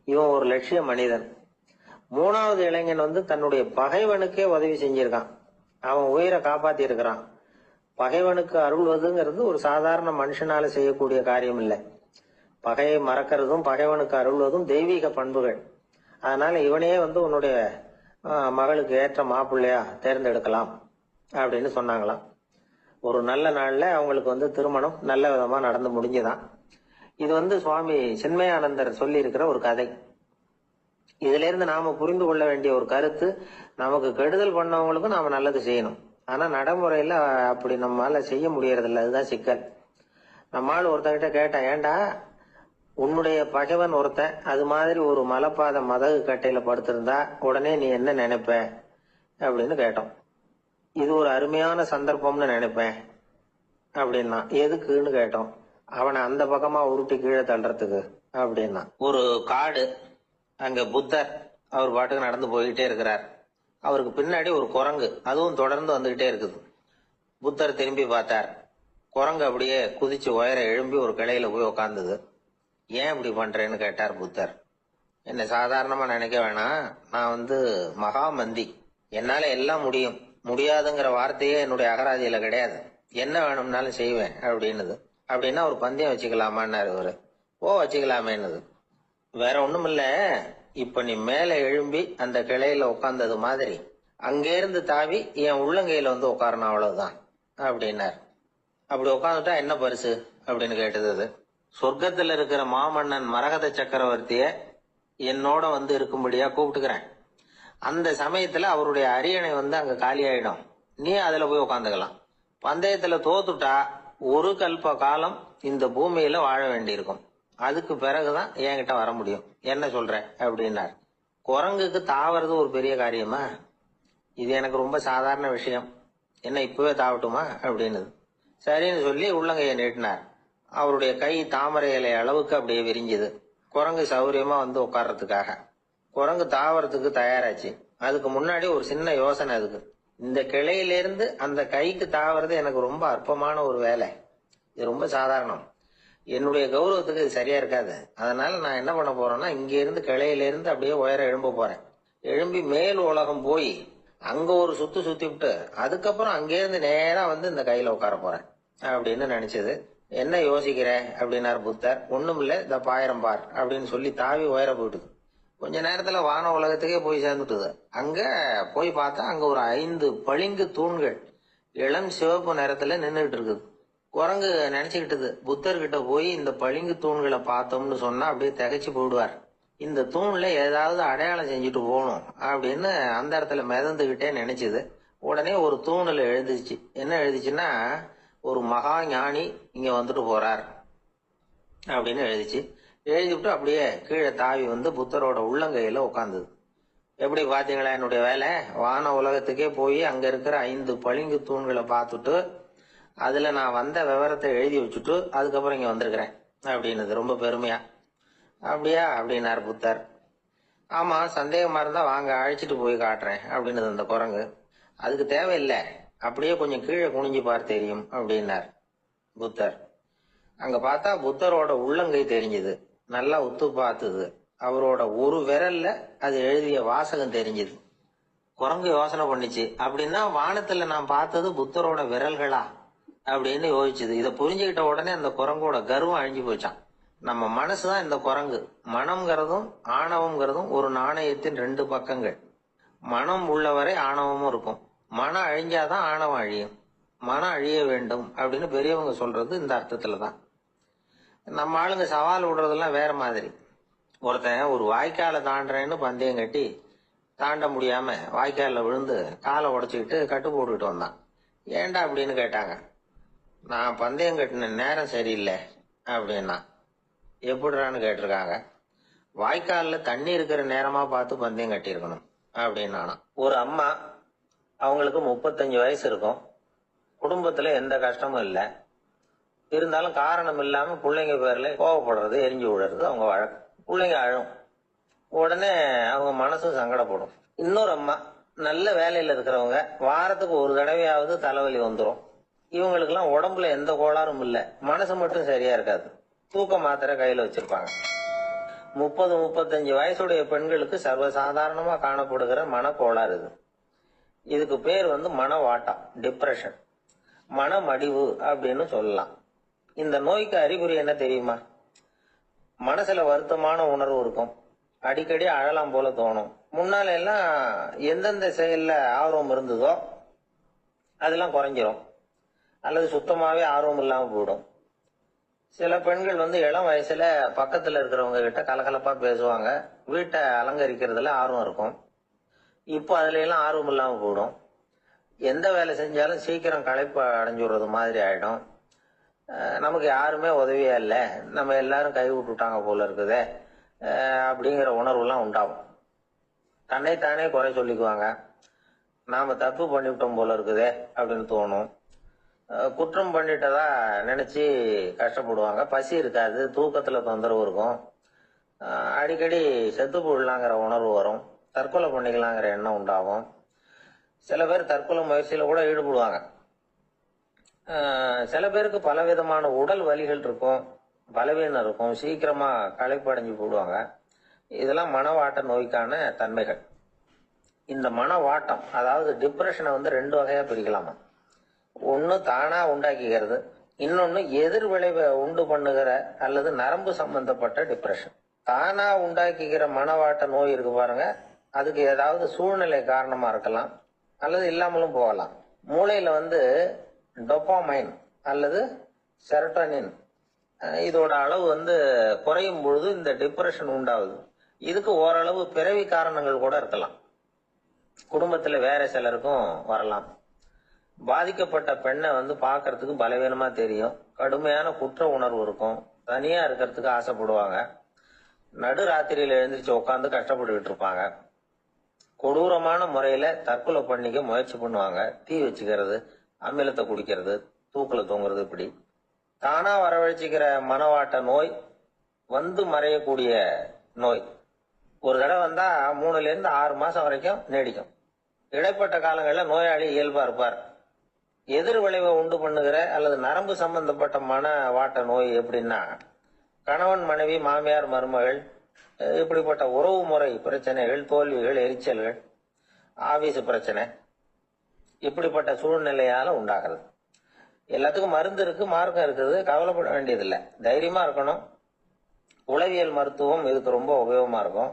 S1: இவன் ஒரு லட்சிய மனிதன். 3வது இளைஞன் தன்னுடைய பகைவனுக்கே உதவி செஞ்சிருக்கான். அவன் உயிரை காப்பாத்தி இருக்கிறான். பகைவனுக்கு அருள்வதுங்கிறது ஒரு சாதாரண மனுஷனால செய்யக்கூடிய காரியம் இல்லை. பகையை மறக்கிறதும் பகைவனுக்கு அருள்வதும் தெய்வீக பண்புகள். அதனால இவனையே உன்னுடைய மகளுக்கு ஏற்ற மாப்பிள்ளையா தேர்ந்தெடுக்கலாம் அப்படின்னு சொன்னாங்களாம். ஒரு நல்ல நாள்ல அவங்களுக்கு திருமணம் நல்ல விதமா நடந்து முடிஞ்சுதான். இது சுவாமி சின்மயானந்தர் சொல்லி இருக்கிற ஒரு கதை. இதுல இருந்து நாம புரிந்து கொள்ள வேண்டிய ஒரு கருத்து, நமக்கு கெடுதல் பண்ணவங்களுக்கும் நாம நல்லது செய்யணும். ஆனா நடைமுறையில அப்படி நம்மளால செய்ய முடியறதில்ல. அதுதான் சிக்கல். நம்மால் ஒருத்தங்கிட்ட கேட்டேன், ஏண்டா உன்னுடைய பகைவன் ஒருத்தன் அது மாதிரி ஒரு மலைப்பாதை மதகு கட்டையில படுத்திருந்தா உடனே நீ என்ன நினைப்ப அப்படின்னு கேட்டோம். இது ஒரு அருமையான சந்தர்ப்பம்னு நினைப்பேன் அப்படின்னா. எதுக்குன்னு கேட்டோம். அவனை அந்த பக்கமா உருட்டி கீழே தள்ளுறதுக்கு அப்படின்னா. ஒரு காடு, அங்க புத்தர் அவர் பாட்டுக்கு நடந்து போய்கிட்டே இருக்கிறார். அவருக்கு பின்னாடி ஒரு குரங்கு, அதுவும் தொடர்ந்து வந்துகிட்டே இருக்குது. புத்தர் திரும்பி பார்த்தார். குரங்கு அப்படியே குதிச்சு உயர எழும்பி ஒரு கிளையில போய் உக்காந்தது. ஏன் இப்படி பண்றேன்னு கேட்டார் புத்தர். என்ன சாதாரணமா நினைக்க வேணாம், நான் மகாமந்தி, என்னால எல்லாம் முடியும், முடியாதுங்கிற வார்த்தையே என்னுடைய அகராதியில கிடையாது, என்ன வேணும்னாலும் செய்வேன் அப்படின்னுது. அப்படின்னா ஒரு பந்தயம் வச்சுக்கலாமான்னாரு இவரு. ஓ வச்சுக்கலாமேன்னுது. வேற ஒண்ணும் இல்ல, இப்ப நீ மேல எழும்பி அந்த கிளையில உட்கார்ந்தது மாதிரி அங்கேருந்து தாவி என் உள்ளங்கையில உட்காரணும், அவ்வளவுதான் அப்படின்னார். அப்படி உட்காந்துட்டா என்ன பரிசு அப்படின்னு கேட்டது அது. சொர்க்கத்துல இருக்கிற மாமன்னன் மரகத சக்கரவர்த்திய என்னோட இருக்கும்படியா கூப்பிட்டுக்கிறேன். அந்த சமயத்துல அவருடைய அரியணை அங்க காலி ஆயிடும், நீ அதுல போய் உட்காந்துக்கலாம். பந்தயத்துல தோத்துட்டா ஒரு கல்ப காலம் இந்த பூமியில வாழ வேண்டியிருக்கும், அதுக்கு பிறகுதான் என்கிட்ட வர முடியும், என்ன சொல்ற அப்படின்னார். குரங்குக்கு தாவறது ஒரு பெரிய காரியமா? இது எனக்கு ரொம்ப சாதாரண விஷயம், என்ன இப்பவே தாவட்டுமா அப்படின்னு சரின்னு சொல்லி உள்ளங்கையை நீட்டினார். அவருடைய கை தாமரை இலை அளவுக்கு அப்படியே விரிஞ்சுது. குரங்கு சௌரியமா உட்கார்றதுக்காக. குரங்கு தாவறதுக்கு தயாராச்சு. அதுக்கு முன்னாடி ஒரு சின்ன யோசனை அதுக்கு. இந்த கிளையிலிருந்து அந்த கைக்கு தாவறது எனக்கு ரொம்ப அற்பமான ஒரு வேலை, இது ரொம்ப சாதாரணம், என்னுடைய கௌரவத்துக்கு இது சரியா இருக்காது. அதனால நான் என்ன பண்ண போறேன்னா, இங்க இருந்து கிளையிலிருந்து அப்படியே உயர எழும்ப போறேன். எழும்பி மேல் உலகம் போய் அங்க ஒரு சுத்தி விட்டு அதுக்கப்புறம் அங்கேருந்து நேரா இந்த கையில உட்கார போறேன் அப்படின்னு நினைச்சது. என்ன யோசிக்கிற அப்படின்னாரு புத்தர். ஒண்ணும் இல்ல, இந்த பாயிரம் பார் அப்படின்னு சொல்லி தாவி உயர போயிட்டுது. கொஞ்ச நேரத்துல வான உலகத்துக்கே போய் சேர்ந்துட்டுது. அங்க போய் பார்த்தா அங்க ஒரு 5 பளிங்கு தூண்கள் இளம் சிவப்பு நிறத்துல நின்றுட்டு இருக்குது. குரங்கு நினைச்சுக்கிட்டது, புத்தர்கிட்ட போய் இந்த பளிங்கு தூண்களை பார்த்தோம்னு சொன்னா அப்படியே திகைச்சு போயிடுவார், இந்த தூண்ல ஏதாவது அடையாளம் செஞ்சுட்டு போகணும் அப்படின்னு அந்த இடத்துல மிதந்துகிட்டே நினைச்சது. உடனே ஒரு தூணில் எழுதிச்சு. என்ன எழுதிச்சுன்னா, ஒரு மகா ஞானி இங்க வந்துட்டு போறார் அப்படின்னு எழுதிச்சு. எழுதிவிட்டு அப்படியே கீழே தாவி புத்தரோட உள்ளங்கையில உட்கார்ந்தது. எப்படி பாத்தீங்களா என்னுடைய வேலை? வான உலகத்துக்கே போய் அங்க இருக்கிற 5 பளிங்கு தூண்களை பார்த்துட்டு அதுல நான் வந்த விவரத்தை எழுதி வச்சுட்டு அதுக்கப்புறம் இங்க வந்திருக்கிறேன் அப்படின்னது ரொம்ப பெருமையா. அப்படியா அப்படின்னாரு புத்தர். ஆமா, சந்தேகமா இருந்தா வாங்க, அழைச்சிட்டு போய் காட்டுறேன் அப்படின்னு அந்த குரங்கு. அதுக்கு தேவையில்லை, அப்படியே கொஞ்சம் கீழே குனிஞ்சு பார் தெரியும் அப்படின்னார் புத்தர். அங்க பார்த்தா புத்தரோட உள்ளங்கை தெரிஞ்சது. நல்லா உத்து பார்த்தது. அவரோட ஒரு விரல்ல அது எழுதிய வாசகம் தெரிஞ்சது. குரங்கு யோசனை பண்ணிச்சு, அப்படின்னா வானத்துல நான் பார்த்தது புத்தரோட விரல்களா அப்படின்னு யோசிச்சுது. இதை புரிஞ்சுக்கிட்ட உடனே அந்த குரங்கோட கர்வம் அழிஞ்சு போச்சான். நம்ம மனசுதான் இந்த குரங்கு. மனம்ங்கிறதும் ஆணவம்ங்கிறதும் ஒரு நாணயத்தின் 2 பக்கங்கள். மனம் உள்ளவரை ஆணவமும் இருக்கும். மனம் அழிஞ்சாதான் ஆணவம் அழியும். மனம் அழிய வேண்டும் அப்படின்னு பெரியவங்க சொல்றது இந்த அர்த்தத்துலதான். நம்ம ஆளுங்க சவால் விடுறதெல்லாம் வேற மாதிரி. ஒருத்தன் ஒரு வாய்க்காலை தாண்டறேன்னு பந்தயம் கட்டி தாண்ட முடியாம வாய்க்காலில் விழுந்து காலை உடைச்சுக்கிட்டு கட்டு போட்டுக்கிட்டு வந்தான். ஏன்டா அப்படின்னு கேட்டாங்க. நான் பந்தயம் கட்டின நேரம் சரியில்லை அப்படின்னா. எப்படிறான்னு கேட்டிருக்காங்க. வாய்க்காலில் தண்ணி இருக்கிற நேரமா பார்த்து பந்தயம் கட்டியிருக்கணும் அப்படின்னானா. ஒரு அம்மா, அவங்களுக்கு 35 வயசு இருக்கும், குடும்பத்துல எந்த கஷ்டமும் இல்லை, இருந்தாலும் காரணம் இல்லாம பிள்ளைங்க பேர்ல கோவப்படுறது, எரிஞ்சு விடுறது அவங்க வழக்கம். பிள்ளைங்க அழும், உடனே அவங்க மனசும் சங்கடப்படும். இன்னொரு அம்மா, நல்ல வேலையில இருக்கிறவங்க, வாரத்துக்கு ஒரு தடவையாவது தலைவலி வந்துடும். இவங்களுக்கெல்லாம் உடம்புல எந்த கோளாறும் இல்லை, மனசு மட்டும் சரியா இருக்காது, தூக்க மாத்திரை கையில வச்சிருப்பாங்க. 30-35 வயசுடைய பெண்களுக்கு சர்வசாதாரணமா காணப்படுகிற மனக்கோளாறு இது. இதுக்கு பேர் மனவாட்டம், டிப்ரெஷன், மனமடிவு அப்படின்னு சொல்லலாம். இந்த நோய்க்கு அறிகுறி என்ன தெரியுமா? மனசுல வருத்தமான உணர்வு இருக்கும், அடிக்கடி அழலாம் போல தோணும். முன்னால எல்லாம் எந்தெந்த செயல்ல ஆர்வம் இருந்ததோ அதெல்லாம் குறைஞ்சிரும், அல்லது சுத்தமாவே ஆர்வம் இல்லாம போயிடும். சில பெண்கள் இளம் வயசுல பக்கத்துல இருக்கிறவங்க கிட்ட கலகலப்பா பேசுவாங்க, வீட்டை அலங்கரிக்கிறதுல ஆர்வம் இருக்கும். இப்போ அதுல எல்லாம் ஆர்வம் இல்லாம போயிடும். எந்த வேலை செஞ்சாலும் சீக்கிரம் களைப்பு அடைஞ்சு விடுறது மாதிரி ஆயிடும். நமக்கு யாருமே உதவியா இல்லை, நம்ம எல்லாரும் கை விட்டுட்டாங்க போல இருக்குதே அப்படிங்கிற உணர்வுலாம் உண்டாகும். தன்னைத்தானே குறை சொல்லிக்குவாங்க, நாம தப்பு பண்ணிவிட்டோம் போல இருக்குதே அப்படின்னு தோணும். குற்றம் பண்ணிட்டதா நினைச்சு கஷ்டப்படுவாங்க. பசி இருக்காது, தூக்கத்துல தொந்தரவு இருக்கும், அடிக்கடி செத்து போடலாங்கிற உணர்வு வரும், தற்கொலை பண்ணிக்கலாங்கிற எண்ணம் உண்டாகும். சில பேர் தற்கொலை முயற்சியில கூட ஈடுபடுவாங்க. சில பேருக்கு பலவிதமான உடல் வலிகள் இருக்கும், பலவீனம் இருக்கும், சீக்கிரமா களைப்படைஞ்சு போடுவாங்க. இதெல்லாம் மனவாட்ட நோய்க்கான தன்மைகள். இந்த மனவாட்டம், அதாவது டிப்ரெஷனை வந்து ரெண்டு வகையா பிரிக்கலாமா. ஒன்று தானா உண்டாக்கிக்கிறது, இன்னொன்று எதிர் விளைவை உண்டு பண்ணுகிற அல்லது நரம்பு சம்பந்தப்பட்ட டிப்ரெஷன். தானா உண்டாக்கிக்கிற மனவாட்ட நோய் இருக்கு பாருங்க, அதுக்கு ஏதாவது சூழ்நிலை காரணமா இருக்கலாம் அல்லது இல்லாமலும் போகலாம். மூளையில வந்து டொபாமைன் அல்லது செரட்டோனின் இதோட அளவு வந்து குறையும் பொழுது இந்த டிப்ரெஷன் உண்டாகுது. இதுக்கு ஓரளவு பிறவி காரணங்கள் கூட இருக்கலாம், குடும்பத்துல வேற சிலருக்கும் வரலாம். பாதிக்கப்பட்ட பெண்ணை வந்து பார்க்கறதுக்கு பலவீனமா தெரியும், கடுமையான குற்ற உணர்வு இருக்கும், தனியா இருக்கிறதுக்கு ஆசைப்படுவாங்க, நடு ராத்திரியில எழுந்திரிச்சு உட்காந்து கஷ்டப்பட்டுக்கிட்டு இருப்பாங்க, கொடூரமான முறையில தற்கொலை பண்ணிக்க முயற்சி பண்ணுவாங்க, தீ வச்சுக்கிறது, அமிலத்தை குடிக்கிறது, தூக்குல தூங்குறது. இப்படி தானா வரவழைச்சிக்கிற மனவாட்ட நோய் வந்து மறையக்கூடிய நோய். ஒரு தடவை வந்தா 3ல இருந்து 6 மாசம் வரைக்கும் நீடிக்கும். இடைப்பட்ட காலங்களில் நோயாளி இயல்பா இருப்பார். எதிர் விளைவை உண்டு பண்ணுகிற அல்லது நரம்பு சம்பந்தப்பட்ட மன வாட்ட நோய் எப்படின்னா, கணவன் மனைவி மாமியார் மருமகள் இப்படிப்பட்ட உறவு முறை பிரச்சனைகள், தோல்விகள், எரிச்சல்கள், ஆபீஸ் பிரச்சனை, இப்படிப்பட்ட சூழ்நிலையால உண்டாகிறது. எல்லாத்துக்கும் மருந்து இருக்கு, மார்க்கம் இருக்குது, கவலைப்பட வேண்டியதில்லை, தைரியமா இருக்கணும். உளவியல் மருத்துவம் இதுக்கு ரொம்ப உபயோகமா இருக்கும்.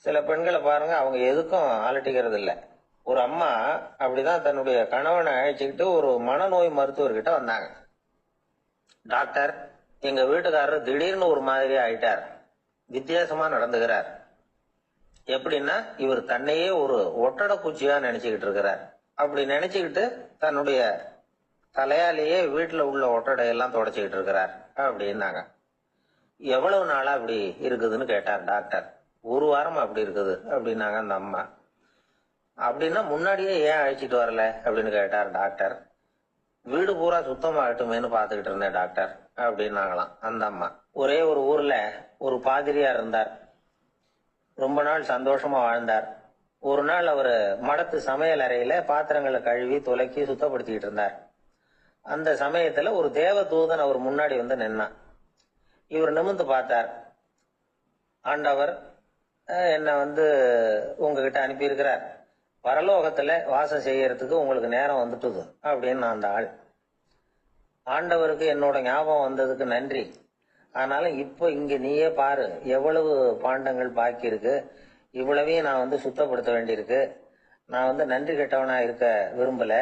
S1: சில பெண்களை பாருங்க, அவங்க எதுக்கும் அலட்டிக்கிறது இல்லை. ஒரு அம்மா அப்படிதான் தன்னுடைய கணவனை அழைச்சிக்கிட்டு ஒரு மனநோய் மருத்துவர்கிட்ட வந்தாங்க. டாக்டர், எங்க வீட்டுக்காரர் திடீர்னு ஒரு மாதிரி ஆயிட்டார், வித்தியாசமா நடந்துகிறார். எப்படின்னா, இவர் தன்னையே ஒரு ஒட்டடை பூச்சியா நினைச்சுக்கிட்டு இருக்கிறார். அப்படி நினைச்சுக்கிட்டு தன்னுடைய தலையாலேயே வீட்டுல உள்ள ஒட்டடையெல்லாம் தொடச்சிக்கிட்டு இருக்கிறார் அப்படின்னாங்க. எவ்வளவு நாளா அப்படி இருக்குதுன்னு கேட்டார் டாக்டர். 1 வாரமா அப்படி இருக்குது அப்படின்னாங்க அந்த அம்மா. அப்படின்னா முன்னாடியே ஏன் அழைச்சிட்டு வரல அப்படின்னு கேட்டார் டாக்டர். வீடு பூரா சுத்தமாகட்டுமேனு பாத்துக்கிட்டு இருந்தேன் டாக்டர் அப்படின்னாங்களாம் அந்த அம்மா. ஒரே ஒரு ஊர்ல ஒரு பாதிரியார் இருந்தார். ரொம்ப நாள் சந்தோஷமா வாழ்ந்தார். ஒரு நாள் அவரு மடத்து சமையல் அறையில பாத்திரங்களை கழுவி துலக்கி சுத்தப்படுத்திக்கிட்டு இருந்தார். அந்த சமயத்துல ஒரு தேவ தூதன் அவர் முன்னாடி வந்து நின்னான். இவர் நிமிர்ந்து பார்த்தார். ஆண்டவர் என்ன வந்து உங்ககிட்ட அனுப்பியிருக்கிறார், பரலோகத்துல வாசம் செய்யறதுக்கு உங்களுக்கு நேரம் வந்துட்டுது அப்படின்னு அந்த ஆள். ஆண்டவருக்கு என்னோட ஞாபகம் வந்ததுக்கு நன்றி. ஆனாலும் இப்போ இங்க நீயே பாரு, எவ்வளவு பாண்டங்கள் பாக்கி இருக்கு, இவ்வளவையும் நான் வந்து சுத்தப்படுத்த வேண்டியிருக்கு. நான் வந்து நன்றி கெட்டவனா இருக்க விரும்பல.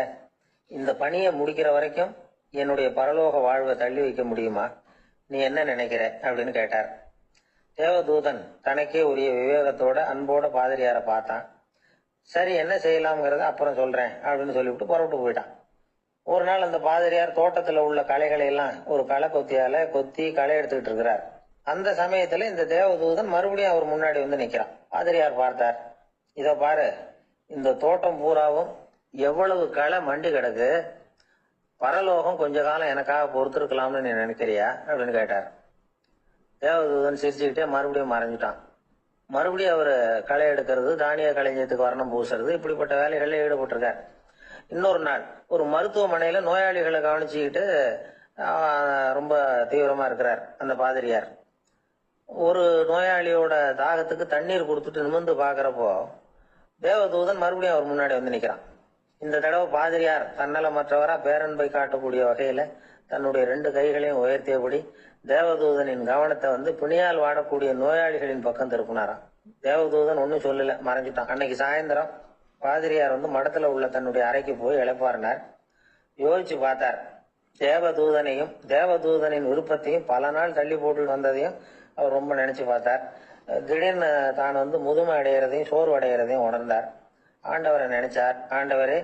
S1: இந்த பணியை முடிக்கிற வரைக்கும் என்னுடைய பரலோக வாழ்வை தள்ளி வைக்க முடியுமா, நீ என்ன நினைக்கிற அப்படின்னு கேட்டார். தேவதூதன் தனக்கே உரிய விவேகத்தோட அன்போட பாதிரியார பார்த்தான். சரி, என்ன செய்யலாம்ங்கிறத அப்புறம் சொல்றேன் அப்படின்னு சொல்லிவிட்டு புறப்பட்டு போயிட்டான். ஒரு நாள் அந்த பாதிரியார் தோட்டத்துல உள்ள களைகளை எல்லாம் ஒரு களை கொத்தியால கொத்தி களை எடுத்துக்கிட்டு இருக்கிறார். அந்த சமயத்துல இந்த தேவதூதன் மறுபடியும் அவர் முன்னாடி வந்து நிக்கிறான். பாதிரியார் பார்த்தார். இத பாரு, இந்த தோட்டம் பூராவும் எவ்வளவு களை மண்டி கிடக்கு, பரலோகம் கொஞ்ச காலம் எனக்காக பொறுத்திருக்கலாம்னு நீ நினைக்கிறியா அப்படின்னு கேட்டார். தேவதூதன் சிரிச்சுக்கிட்டே மறுபடியும் மறைஞ்சிட்டான். மறுபடியும் அவர் களை எடுக்கிறது, தானிய கலைஞத்துக்கு வர்ணம் பூசுறது, இப்படிப்பட்ட வேலைகள்ல ஈடுபட்டிருக்கார். இன்னொரு நாள் ஒரு மருத்துவமனையில நோயாளிகளை கவனிச்சுக்கிட்டு ரொம்ப தீவிரமா இருக்கிறார் அந்த பாதிரியார். ஒரு நோயாளியோட தாகத்துக்கு தண்ணீர் கொடுத்துட்டு நிமிர்ந்து பாக்குறப்போ தேவதூதன் மறுபடியும் அவர் முன்னாடி வந்து நிக்கிறான். இந்த தடவை பாதிரியார் தன்னலமற்றவரா பேரன்பை காட்டக்கூடிய வகையில தன்னுடைய 2 கைகளையும் உயர்த்தியபடி தேவதூதனின் கவனத்தை வந்து பிணியால் வாடக்கூடிய நோயாளிகளின் பக்கம் திருப்பினாராம். தேவதூதன் ஒன்னும் சொல்லல, மறைஞ்சிட்டான். அன்னைக்கு சாயந்தரம் பாதிரியார் வந்து மடத்துல உள்ள தன்னுடைய அறைக்கு போய் இளைப்பாறினார். யோசிச்சு பார்த்தார். தேவதூதனையும் தேவதூதனின் விருப்பத்தையும் பல நாள் தள்ளி போட்டு வந்ததையும் அவர் ரொம்ப நினைச்சு பார்த்தார். திடீர்னு தான் வந்து முதுமை அடைகிறதையும் சோர்வு அடைகிறதையும் உணர்ந்தார். ஆண்டவரை நினைச்சார். ஆண்டவரே,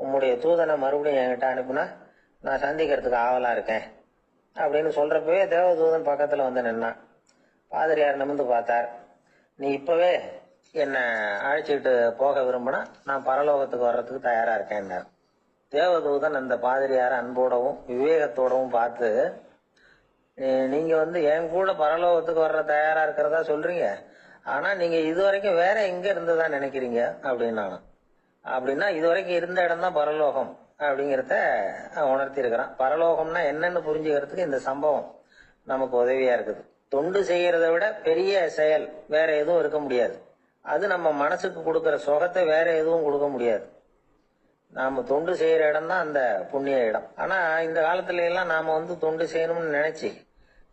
S1: உம்முடைய தூதனை மறுபடியும் என்கிட்ட அனுப்புனா நான் சந்திக்கிறதுக்கு ஆவலா இருக்கேன் அப்படின்னு சொல்றப்பவே தேவதூதன் பக்கத்துல வந்து நின்னான். பாதிரியார் நிமிர்ந்து பார்த்தார். நீ இப்பவே என்ன அழைச்சிட்டு போக விரும்பினா நான் பரலோகத்துக்கு வர்றதுக்கு தயாரா இருக்கேன்னார். தேவதூதன் அந்த பாதிரியார அன்போடவும் விவேகத்தோடவும் பார்த்து, நீங்க வந்து என் கூட பரலோகத்துக்கு வர்ற தயாரா இருக்கிறதா சொல்றீங்க, ஆனா நீங்க இதுவரைக்கும் வேற எங்க இருந்ததா நினைக்கிறீங்க அப்படின்னா, அப்படின்னா இதுவரைக்கும் இருந்த இடம் தான் பரலோகம், அப்படிங்கிறத உணர்த்தி இருக்கிறான். பரலோகம்னா என்னன்னு புரிஞ்சுக்கிறதுக்கு இந்த சம்பவம் நமக்கு உதவியா இருக்குது. தொண்டு செய்யறதை விட பெரிய செயல் வேற எதுவும் இருக்க முடியாது. அது நம்ம மனசுக்கு கொடுக்கற சுகத்தை வேற எதுவும் கொடுக்க முடியாது. நாம தொண்டு செய்யற இடம் தான் அந்த புண்ணிய இடம். ஆனா இந்த காலத்துல எல்லாம் நாம தொண்டு செய்யணும்னு நினைச்சு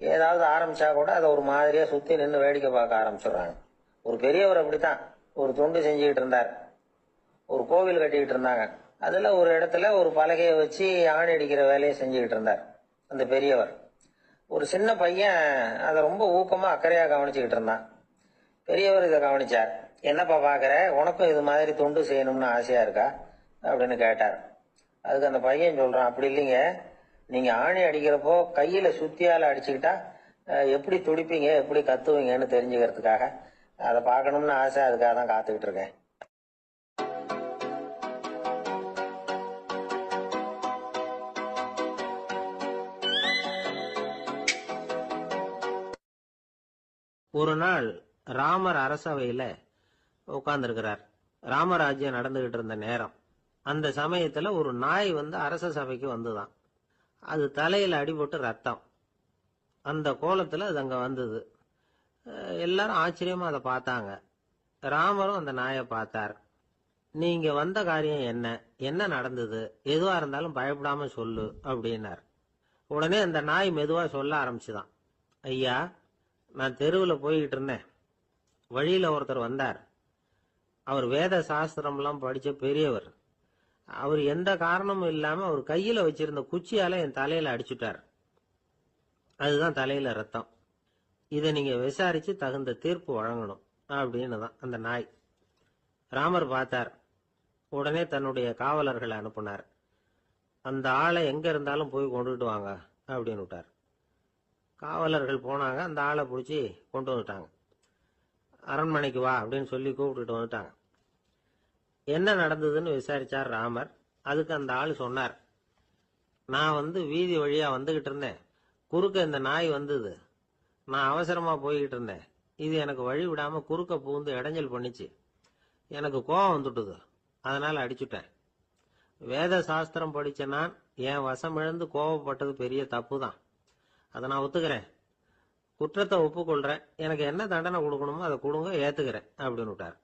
S1: ஏதாவது ஆரம்பிச்சா கூட அதை ஒரு மாதிரியா சுத்தி நின்று வேடிக்கை பார்க்க ஆரம்பிச்சிடுறாங்க. ஒரு பெரியவர் அப்படித்தான் ஒரு தொண்டு செஞ்சுக்கிட்டு இருந்தார். ஒரு கோவில் கட்டிக்கிட்டு இருந்தாங்க. அதுல ஒரு இடத்துல ஒரு பலகையை வச்சு ஆணி அடிக்கிற வேலையை செஞ்சுக்கிட்டு இருந்தார் அந்த பெரியவர். ஒரு சின்ன பையன் அதை ரொம்ப ஊக்கமா அக்கறையா கவனிச்சுக்கிட்டு இருந்தான். பெரியவர் இதை கவனிச்சார். என்னப்பா பாக்குற, உனக்கும் இது மாதிரி தொண்டு செய்யணும்னு ஆசையா இருக்கா அப்படின்னு கேட்டார். அதுக்கு அந்த பையன் சொல்றான், அப்படி இல்லைங்க, நீங்க ஆணி அடிக்கிறப்போ கையில சுத்தியால அடிச்சுக்கிட்டா எப்படி துடிப்பீங்க, எப்படி கத்துவீங்கன்னு தெரிஞ்சுக்கிறதுக்காக அதை பார்க்கணும்னு ஆசை, அதுக்காக தான் காத்துக்கிட்டு இருக்கேன். ஒரு நாள் ராமர் அரசவையில உட்கார்ந்துருக்கிறார். ராமராஜ்யம் நடந்துகிட்டு இருந்த நேரம். அந்த சமயத்துல ஒரு நாய் அரச சபைக்கு வந்துதான். அது தலையில அடிபட்டு ரத்தம். அந்த கோலத்துல அது அங்க வந்தது. எல்லாரும் ஆச்சரியமா அதை பார்த்தாங்க. ராமரும் அந்த நாயை பார்த்தார். நீங்க வந்த காரியம் என்ன, என்ன நடந்தது, எதுவா இருந்தாலும் பயப்படாம சொல்லு அப்படின்னார். உடனே அந்த நாய் மெதுவா சொல்ல ஆரம்பிச்சுதான். ஐயா, நான் தெருவில் போய்கிட்டு இருந்தேன். வழியில ஒருத்தர் வந்தார். அவர் வேத சாஸ்திரம்லாம் படிச்ச பெரியவர். அவர் எந்த காரணமும் இல்லாம அவர் கையில வச்சிருந்த குச்சியால என் தலையில அடிச்சுட்டார். அதுதான் தலையில ரத்தம். இதை நீங்க விசாரிச்சு தகுந்த தீர்ப்பு வழங்கணும் அப்படின்னு தான் அந்த நாய். ராமர் பார்த்தார். உடனே தன்னுடைய காவலர்களை அனுப்புனார். அந்த ஆளை எங்க இருந்தாலும் போய் கொண்டுட்டு வாங்க அப்படின்னு விட்டார். காவலர்கள் போனாங்க. அந்த ஆளை பிடிச்சி கொண்டு வந்துட்டாங்க. அரண்மனைக்கு வா அப்படின்னு சொல்லி கூப்பிட்டுட்டு வந்துட்டாங்க. என்ன நடந்ததுன்னு விசாரிச்சார் ராமர். அதுக்கு அந்த ஆள் சொன்னார், நான் வீதி வழியா வந்துகிட்டு இருந்தேன். குறுக்க இந்த நாய் வந்தது. நான் அவசரமா போய்கிட்டு இருந்தேன். இது எனக்கு வழி விடாம குறுக்க பூந்து இடைஞ்சல் பண்ணிச்சு. எனக்கு கோபம் வந்துட்டுது. அதனால அடிச்சுட்டேன். வேத சாஸ்திரம் படிச்ச நான் என் வசம் இழந்து கோபப்பட்டது பெரிய தப்பு தான். அதை நான் ஒத்துக்கிறேன். குற்றத்தை ஒப்புக்கொள்றேன். எனக்கு என்ன தண்டனை கொடுக்கணுமோ அதை கொடுங்க, ஏத்துக்கிறேன் அப்படின்னு விட்டார்.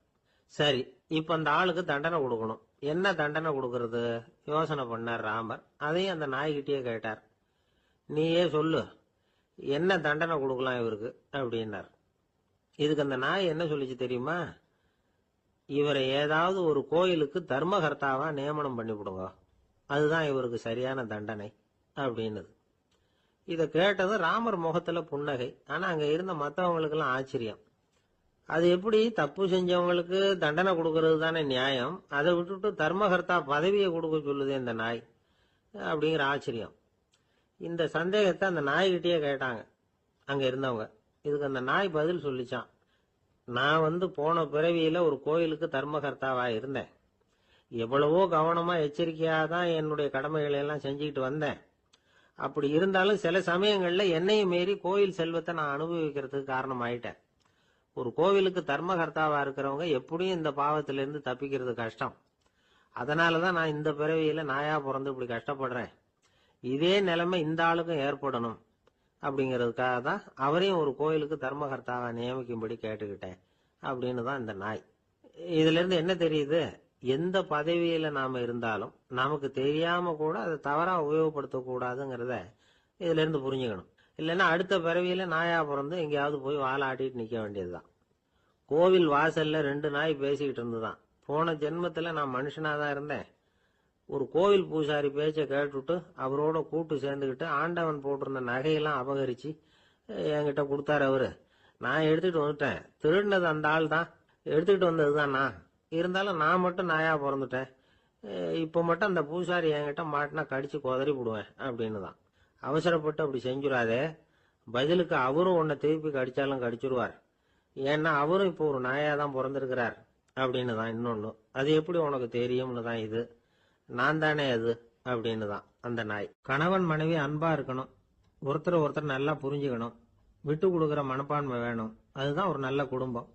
S1: சரி, இப்ப அந்த ஆளுக்கு தண்டனை கொடுக்கணும். என்ன தண்டனை கொடுக்கறது யோசனை பண்ணார் ராமர். அதையும் அந்த நாய்கிட்டயே கேட்டார். நீயே சொல்லு, என்ன தண்டனை கொடுக்கலாம் இவருக்கு அப்படின்னார். இதுக்கு அந்த நாய் என்ன சொல்லிச்சு தெரியுமா? இவரை ஏதாவது ஒரு கோயிலுக்கு தர்மகர்த்தாவா நியமனம் பண்ணி விடுங்க, அதுதான் இவருக்கு சரியான தண்டனை அப்படின்னுது. இதை கேட்டதும் ராமர் முகத்துல புன்னகை. ஆனா அங்க இருந்த மற்றவங்களுக்கு எல்லாம் ஆச்சரியம். அது எப்படி தப்பு செஞ்சவங்களுக்கு தண்டனை கொடுக்கறது தானே நியாயம், அதை விட்டுட்டு தர்மகர்த்தா பதவியை கொடுக்க சொல்லுது இந்த நாய் அப்படிங்கிற ஆச்சரியம். இந்த சந்தேகத்தை அந்த நாய்கிட்டயே கேட்டாங்க அங்க இருந்தவங்க. இதுக்கு அந்த நாய் பதில் சொல்லிச்சான். நான் போன பிறவியில ஒரு கோயிலுக்கு தர்மகர்த்தாவா இருந்தேன். எவ்வளவோ கவனமா எச்சரிக்கையா தான் என்னுடைய கடமைகளை எல்லாம் செஞ்சுக்கிட்டு வந்தேன். அப்படி இருந்தாலும் சில சமயங்கள்ல என்னையும் மீறி கோயில் செல்வத்தை நான் அனுபவிக்கிறதுக்கு காரணம் ஆயிட்டேன். ஒரு கோவிலுக்கு தர்மகர்த்தாவா இருக்கிறவங்க எப்படியும் இந்த பாவத்திலிருந்து தப்பிக்கிறது கஷ்டம். அதனாலதான் நான் இந்த பிறவியில நாயா பிறந்து இப்படி கஷ்டப்படுறேன். இதே நிலைமை இந்த ஆளுக்கும் ஏற்படணும் அப்படிங்கிறதுக்காக தான் அவரையும் ஒரு கோயிலுக்கு தர்மகர்த்தாவா நியமிக்கும்படி கேட்டுக்கிட்டேன் அப்படின்னு தான் இந்த நாய். இதுல இருந்து என்ன தெரியுது? எந்த பதவியில நாம இருந்தாலும் நமக்கு தெரியாம கூட அதை தவறா உபயோகப்படுத்த கூடாதுங்கிறத இதுல இருந்து புரிஞ்சுக்கணும். இல்லைன்னா அடுத்த பிறவியில நாயா பிறந்து எங்கேயாவது போய் வாழாட்டிட்டு நிக்க வேண்டியதுதான். கோவில் வாசல்ல 2 நாய் பேசிக்கிட்டு இருந்துதான். போன ஜென்மத்துல நான் மனுஷனாதான் இருந்தேன். ஒரு கோவில் பூசாரி பேச்ச கேட்டுட்டு அவரோட கூட்டு சேர்ந்துக்கிட்டு ஆண்டவன் போட்டிருந்த நகையெல்லாம் அபகரிச்சு என்கிட்ட கொடுத்தாரு அவரு. நான் எடுத்துட்டு வந்துட்டேன். திருடினது அந்த ஆள் தான், எடுத்துக்கிட்டு வந்ததுதான் நான். இருந்தாலும் நான் மட்டும் நாயா பிறந்துட்டேன். இப்ப மட்டும் அந்த பூசாரி என்கிட்ட மாட்டினா கடிச்சு கொதறி விடுவேன் அப்படின்னு தான். அவசரப்பட்டு அப்படி செஞ்சுடாதே. பதிலுக்கு அவரும் உன்னை திருப்பி கடிச்சாலும் கடிச்சிருவார். ஏன்னா அவரும் இப்போ ஒரு நாயா தான் பிறந்திருக்கிறார் அப்படின்னு தான் இன்னொன்னு. அது எப்படி உனக்கு தெரியும்னு தான் இது. நான் தானே அது அப்படின்னு தான் அந்த நாய். கணவன் மனைவி அன்பா இருக்கணும். ஒருத்தர் ஒருத்தர் நல்லா புரிஞ்சுக்கணும். விட்டு கொடுக்குற மனப்பான்மை வேணும். அதுதான் ஒரு நல்ல குடும்பம்.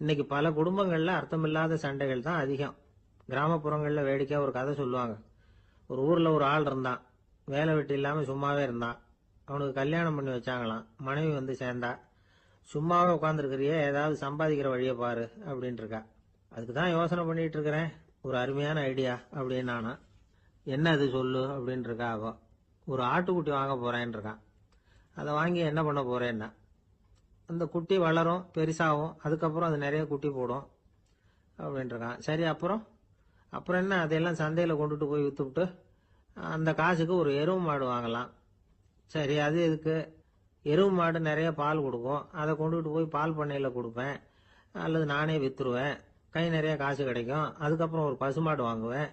S1: இன்னைக்கு பல குடும்பங்கள்ல அர்த்தமில்லாத சண்டைகள் தான் அதிகம். கிராமப்புறங்கள்ல வேடிக்கையா ஒரு கதை சொல்லுவாங்க. ஒரு ஊர்ல ஒரு ஆள் இருந்தான். வேலை வெட்டி இல்லாம சும்மாவே இருந்தான். அவனுக்கு கல்யாணம் பண்ணி வச்சாங்களாம். மனைவி வந்து சேர்ந்தா. சும்மாவே உட்காந்துருக்கிறியே, ஏதாவது சம்பாதிக்கிற வழியை பாரு அப்படின்ட்டு இருக்கா. அதுக்கு தான் யோசனை பண்ணிட்டு இருக்கிறேன். ஒரு அருமையான ஐடியா அப்படின்னு நானா. என்ன அது சொல்லு அப்படின்னு இருக்கா அவ. ஒரு ஆட்டுக்குட்டி வாங்க போறேன்னு இருக்கான். அதை வாங்கி என்ன பண்ண போறேன்னா, அந்த குட்டி வளரும், பெருசாகும், அதுக்கப்புறம் அது நிறைய குட்டி போடும் அப்படின்னு இருக்கான். சரி, அப்புறம் அப்புறம் என்ன, அதையெல்லாம் சந்தையில் கொண்டுட்டு போய் வித்துவிட்டு அந்த காசுக்கு ஒரு எருவு மாடு வாங்கலாம். சரி, அது எதுக்கு? எருவு மாடு நிறைய பால் கொடுக்கும். அதை கொண்டுகிட்டு போய் பால் பண்ணையில் கொடுப்பேன், அல்லது நானே வித்துருவேன். கை நிறைய காசு கிடைக்கும். அதுக்கப்புறம் ஒரு பசுமாடு வாங்குவேன்,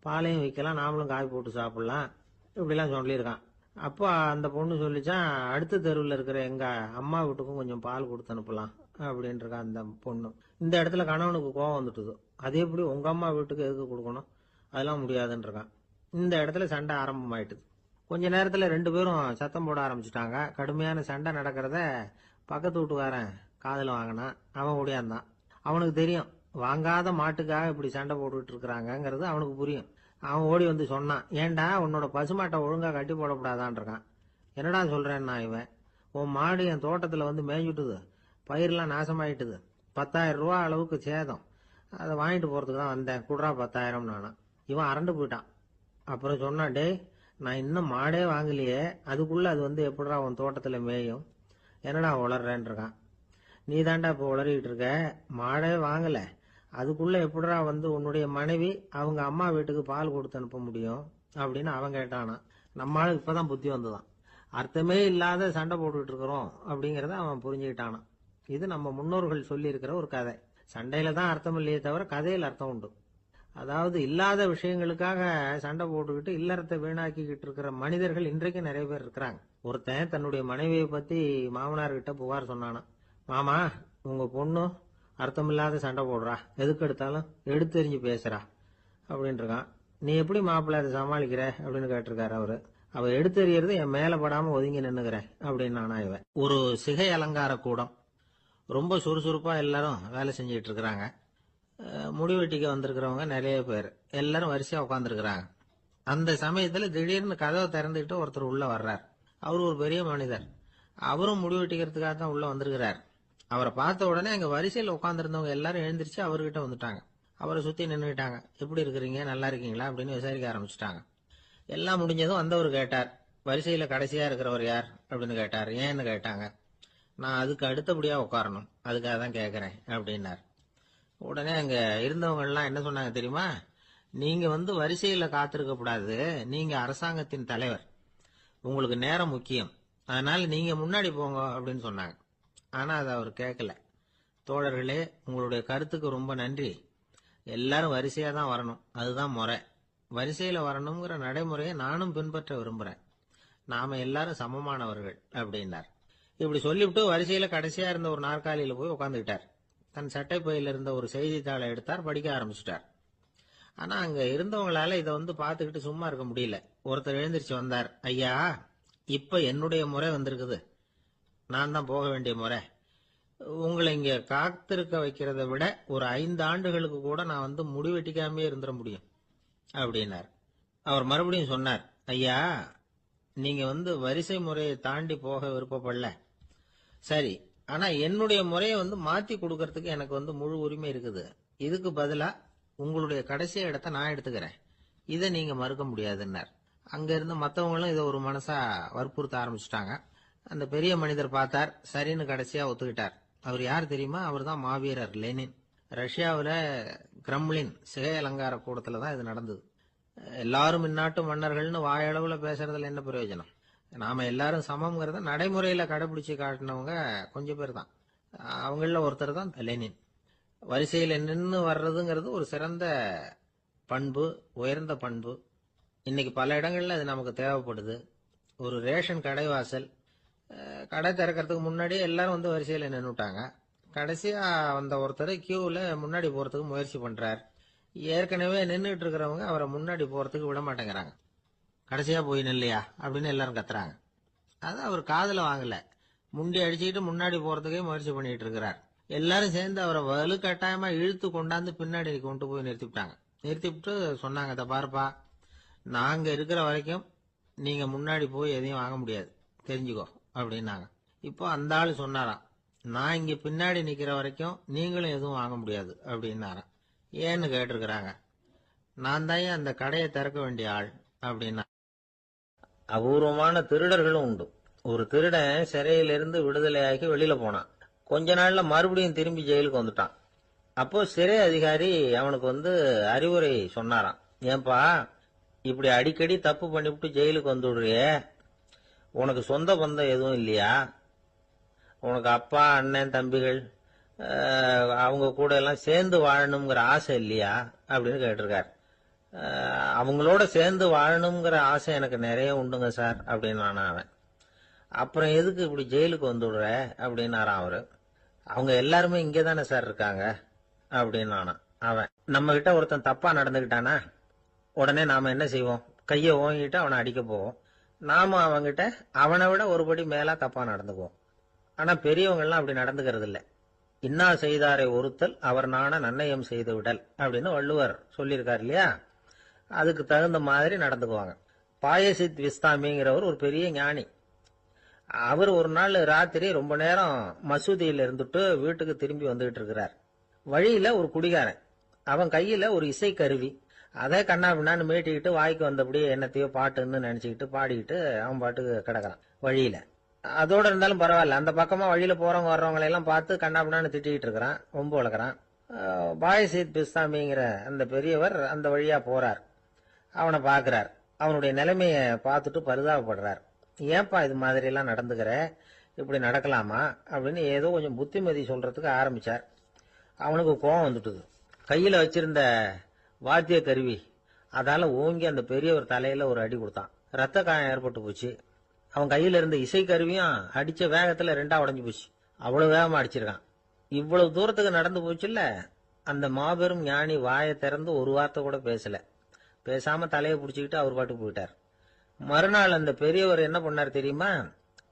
S1: பாலையும் விற்கலாம், நாமளும் காய் போட்டு சாப்பிடலாம். இப்படிலாம் சொல்லியிருக்கான். அப்போ அந்த பொண்ணு சொல்லிச்சான், அடுத்த தெருவில் இருக்கிற எங்க அம்மா வீட்டுக்கும் கொஞ்சம் பால் கொடுத்து அனுப்பலாம் அப்படின்னு இருக்கா அந்த பொண்ணு. இந்த இடத்துல கணவனுக்கு கோவம் வந்துட்டுது. அது எப்படி உங்க அம்மா வீட்டுக்கு எதுக்கு கொடுக்கணும், அதெல்லாம் முடியாதுன்னு இருக்கான். இந்த இடத்துல சண்டை ஆரம்பமாயிட்டுது. கொஞ்ச நேரத்துல ரெண்டு பேரும் சத்தம் போட ஆரம்பிச்சுட்டாங்க. கடுமையான சண்டை நடக்கிறத பக்கத்து வீட்டுக்காரன் காதுல வாங்கினான். அவன் ஓடியாந்தான். அவனுக்கு தெரியும், வாங்காத மாட்டுக்காக இப்படி சண்டை போட்டுட்டு இருக்கிறாங்கிறது அவனுக்கு புரியும். அவன் ஓடி வந்து சொன்னான், ஏண்டா உன்னோட பசுமாட்டை ஒழுங்கா கட்டி போடக்கூடாதான் இருக்கான். என்னடா சொல்றேன்னா இவன், உன் மாடு என் தோட்டத்துல வந்து மேய்ஞ்சுட்டுது, பயிரெல்லாம் நாசமாயிட்டுது, 10,000 ரூபா அளவுக்கு சேதம், அதை வாங்கிட்டு போறதுக்கு தான் வந்தேன், குடுறா 10,000 நானா. இவன் அரண்டு போயிட்டான். அப்புறம் சொன்னான், டேய் நான் இன்னும் மாடே வாங்கலையே, அதுக்குள்ள அது வந்து எப்படிடா உன் தோட்டத்துல மேயும், என்னடா உளர்றேன்னு இருக்கான். நீ தாண்டா இப்போ உளறிட்டு இருக்க, மாடே வாங்கல, அதுக்குள்ள எப்படிடா வந்து உன்னுடைய மனைவி அவங்க அம்மா வீட்டுக்கு பால் கொடுத்து அனுப்ப முடியும் அப்படின்னு அவன் கேட்டானா. நம்ம ஆளுக்கு இப்பதான் புத்தி வந்துதான். அர்த்தமே இல்லாத சண்டை போட்டுட்டு இருக்கிறோம் அப்படிங்கறத அவன் புரிஞ்சுக்கிட்டானான். இது நம்ம முன்னோர்கள் சொல்லி இருக்கிற ஒரு கதை. சண்டையில தான் அர்த்தம் இல்லையே தவிர கதையில் அர்த்தம் உண்டு. அதாவது இல்லாத விஷயங்களுக்காக சண்டை போட்டுக்கிட்டு இல்லறத்தை வீணாக்கிக்கிட்டு இருக்கிற மனிதர்கள் இன்றைக்கு நிறைய பேர் இருக்கிறாங்க. ஒருத்தன் தன்னுடைய மனைவியை பத்தி மாமனார்கிட்ட புகார் சொன்னானா, மாமா உங்க பொண்ணு அர்த்தமில்லாத சண்டை போடுறா, எதுக்கு எடுத்தாலும் எடுத்தெறிஞ்சு பேசுறா அப்படின்னு இருக்கான். நீ எப்படி மாப்பிள்ள அதை சமாளிக்கிற அப்படின்னு கேட்டிருக்காரு அவரு. அவ எடுத்தெறியறது என் மேல படாம ஒதுங்கி நின்னுக்கிறேன் அப்படின்னு நானா இவன். ஒரு சிகை அலங்கார கூடம், ரொம்ப சுறுசுறுப்பா எல்லாரும் வேலை செஞ்சுட்டு இருக்கிறாங்க. முடிவெட்டிக்க வந்திருக்கிறவங்க நிறைய பேர், எல்லாரும் வரிசையா உட்காந்துருக்கிறாங்க. அந்த சமயத்துல திடீர்னு கதவை திறந்துக்கிட்டு ஒருத்தர் உள்ள வர்றார். அவரு ஒரு பெரிய மனிதர். அவரும் முடிவெட்டிக்கிறதுக்காக தான் உள்ள வந்திருக்கிறார். அவரை பார்த்த உடனே அங்க வரிசையில் உட்காந்துருந்தவங்க எல்லாரும் எழுந்திருச்சு அவர்கிட்ட வந்துட்டாங்க. அவரை சுத்தி நின்றுட்டாங்க. எப்படி இருக்கிறீங்க, நல்லா இருக்கீங்களா அப்படின்னு விசாரிக்க ஆரம்பிச்சுட்டாங்க. எல்லாம் முடிஞ்சதும் வந்தவர் கேட்டார், வரிசையில கடைசியா இருக்கிறவர் யார் அப்படின்னு கேட்டார். ஏன்னு கேட்டாங்க. நான் அதுக்கு அடுத்தபடியா உட்காரணும், அதுக்காக தான் கேட்கறேன் அப்படின்னார். உடனே அங்க இருந்தவங்க எல்லாம் என்ன சொன்னாங்க தெரியுமா, நீங்க வந்து வரிசையில காத்திருக்க கூடாது, நீங்க அரசாங்கத்தின் தலைவர், உங்களுக்கு நேரம் முக்கியம், அதனால நீங்க முன்னாடி போங்க அப்படின்னு சொன்னாங்க. ஆனா அதை அவர் கேட்கல. தோழர்களே, உங்களுடைய கருத்துக்கு ரொம்ப நன்றி. எல்லாரும் வரிசையா தான் வரணும், அதுதான் முறை. வரிசையில வரணுங்கிற நடைமுறையை நானும் பின்பற்ற விரும்புறேன். நாம எல்லாரும் சமமானவர்கள் அப்படின்னார். இப்படி சொல்லிவிட்டு வரிசையில கடைசியா இருந்த ஒரு நாற்காலியில போய் உட்காந்துக்கிட்டார். தன் சட்டை பையில இருந்த ஒரு செய்தித்தாளை எடுத்தார், படிக்க ஆரம்பிச்சுட்டார். ஆனா அங்க இருந்தவங்களால இதை வந்து பாத்துக்கிட்டு சும்மா இருக்க முடியல. ஒருத்தர் எழுந்திருச்சு வந்தார். ஐயா, இப்ப என்னுடைய முறை வந்திருக்குது, நான் தான் போக வேண்டிய முறை. உங்களை இங்க காத்திருக்க வைக்கிறத விட ஒரு 5 ஆண்டுகளுக்கு கூட நான் வந்து முடிவெட்டிக்காமே இருந்துட முடியும் அப்படின்னார். அவர் மறுபடியும் சொன்னார், ஐயா நீங்க வந்து வரிசை முறையை தாண்டி போக விருப்பப்படல, சரி, ஆனா என்னுடைய முறையை வந்து மாத்தி கொடுக்கறதுக்கு எனக்கு வந்து முழு உரிமை இருக்குது. இதுக்கு பதிலா உங்களுடைய கடைசி இடத்தை நான் எடுத்துக்கிறேன், இதை நீங்க மறுக்க முடியாதுன்னார். அங்க இருந்து மற்றவங்களும் இதை ஒரு மனசா வற்புறுத்த ஆரம்பிச்சுட்டாங்க. அந்த பெரிய மனிதர் பார்த்தார், சரின்னு கடைசியா ஒத்துக்கிட்டார். அவர் யார் தெரியுமா? அவர் தான் மாவீரர் லெனின். ரஷ்யாவில் கிரெம்ளின் சிகை அலங்கார கூடத்துல தான் இது நடந்தது. எல்லாரும் இந்நாட்டு மன்னர்கள்னு வாயளவுல பேசுறதுல என்ன பிரயோஜனம்? நாம எல்லாரும் சமம்ங்கிறத நடைமுறையில கடைபிடிச்சு காட்டினவங்க கொஞ்சம் பேர் தான். அவங்கள ஒருத்தர் தான் லெனின். வரிசையில நின்று வர்றதுங்கிறது ஒரு சிறந்த பண்பு, உயர்ந்த பண்பு. இன்னைக்கு பல இடங்கள்ல அது நமக்கு தேவைப்படுது. ஒரு ரேஷன் கடைவாசல், கடை திறக்கிறதுக்கு முன்னாடியே எல்லாரும் வந்து வரிசையில நின்னுட்டாங்க. கடைசியா வந்த ஒருத்தர் கியூல முன்னாடி போறதுக்கு முயற்சி பண்றார். ஏற்கனவே நின்றுட்டு இருக்கிறவங்க அவரை முன்னாடி போறதுக்கு விட மாட்டேங்கிறாங்க. கடைசியா போய் நில்லையா அப்படின்னு எல்லாரும் கத்துறாங்க. அது அவர் காதுல வாங்கல. முண்டி அடிச்சுக்கிட்டு முன்னாடி போறதுக்கே முயற்சி பண்ணிட்டு இருக்கிறார். எல்லாரும் சேர்ந்து அவரை வலுக்கட்டாயமா இழுத்து கொண்டாந்து பின்னாடி கொண்டு போய் நிறுத்திவிட்டாங்க. நிறுத்திவிட்டு சொன்னாங்க, இதை பாருப்பா, நாங்க இருக்கிற வரைக்கும் நீங்க முன்னாடி போய் எதையும் வாங்க முடியாது, தெரிஞ்சுக்கோ அப்படின்னாங்க. இப்போ அந்த ஆளு சொன்னாராம், நான் இங்க பின்னாடி நிக்கிற வரைக்கும் நீங்களும் எதுவும் வாங்க முடியாது அப்படின்னாராம். ஏன்னு கேட்டிருக்கிறாங்க. நான் தான் அந்த கடையை திறக்க வேண்டிய ஆள் அப்படின்னா. அபூர்வமான திருடர்களும் உண்டு. ஒரு திருடன் சிறையிலிருந்து விடுதலையாகி வெளியில போனான். கொஞ்ச நாள்ல மறுபடியும் திரும்பி ஜெயிலுக்கு வந்துட்டான். அப்போ சிறை அதிகாரி அவனுக்கு அறிவுரை சொன்னாராம். ஏன்பா, இப்படி அடிக்கடி தப்பு பண்ணிவிட்டு ஜெயிலுக்கு வந்து விடுறியே, உனக்கு சொந்த பந்தம் எதுவும் இல்லையா? உனக்கு அப்பா, அண்ணன், தம்பிகள் அவங்க கூட எல்லாம் சேர்ந்து வாழணுங்கிற ஆசை இல்லையா அப்படின்னு கேட்டிருக்காரு. அவங்களோட சேர்ந்து வாழணுங்கிற ஆசை எனக்கு நிறைய உண்டுங்க சார் அப்படின்னு அவன். அப்புறம் எதுக்கு இப்படி ஜெயிலுக்கு வந்து விடுற அப்படின்னாரான் அவரு. அவங்க எல்லாருமே இங்கே தானே சார் இருக்காங்க அப்படின்னு அவன். நம்ம கிட்ட ஒருத்தன் தப்பா நடந்துகிட்டானா உடனே நாம என்ன செய்வோம்? கையை ஓங்கிட்டு அவனை அடிக்க போவோம். நாம அவங்கிட்ட அவனை விட ஒருபடி மேலா தப்பா நடந்துக்குவோம். ஆனா பெரியவங்க எல்லாம் அப்படி நடந்துக்கிறது இல்ல. இன்னா செய்தாரை ஒருத்தல் அவர் நாண நன்னயம் செய்து விடல் அப்படின்னு வள்ளுவர் சொல்லியிருக்காரு இல்லையா? அதுக்கு தகுந்த மாதிரி நடந்துக்குவாங்க. பாயசித் விஸ்தாமிங்கிறவர் ஒரு பெரிய ஞானி. அவர் ஒரு நாள் ராத்திரி ரொம்ப நேரம் மசூதியில் இருந்துட்டு வீட்டுக்கு திரும்பி வந்துகிட்டு இருக்கிறார். வழியில ஒரு குடிகாரன், அவன் கையில ஒரு இசை கருவி, அதை கண்ணா பின்னான்னு மீட்டிக்கிட்டு வாய்க்கு வந்தபடியே என்னத்தையோ பாட்டுன்னு நினைச்சுக்கிட்டு பாடிக்கிட்டு அவன் பாட்டுக்கு கிடக்குறான் வழியில. அதோட இருந்தாலும் பரவாயில்ல, அந்த பக்கமா வழியில போறவங்க வர்றவங்களை எல்லாம் பார்த்து கண்ணா பின்னான்னு திட்டிக்கிட்டு இருக்கிறான், ரொம்ப வளர்க்குறான். பாயசித் பிஸ்தாமிங்கிற அந்த பெரியவர் அந்த வழியா போறார். அவனை பார்க்கிறார். அவனுடைய நிலைமைய பார்த்துட்டு பரிதாபப்படுறார். ஏன்பா இது மாதிரி எல்லாம் நடந்துக்கிற, இப்படி நடக்கலாமா அப்படின்னு ஏதோ கொஞ்சம் புத்திமதி சொல்றதுக்கு ஆரம்பிச்சார். அவனுக்கு கோபம் வந்துட்டுது. கையில வச்சிருந்த வாத்திய கருவி அதால ஓங்கி அந்த பெரியவர் தலையில ஒரு அடி கொடுத்தான். ரத்த காயம் ஏற்பட்டு போச்சு. அவன் கையில இருந்த இசை கருவியும் அடிச்ச வேகத்துல ரெண்டா உடஞ்சு போச்சு. அவ்வளவு வேகமா அடிச்சிருக்கான். இவ்வளவு தூரத்துக்கு நடந்து போச்சுல்ல, அந்த மாபெரும் ஞானி வாயை திறந்து ஒரு வார்த்தை கூட பேசல. பேசாம தலையை பிடிச்சிக்கிட்டு அவர் பாட்டுக்கு போயிட்டார். மறுநாள் அந்த பெரியவர் என்ன பண்ணார் தெரியுமா?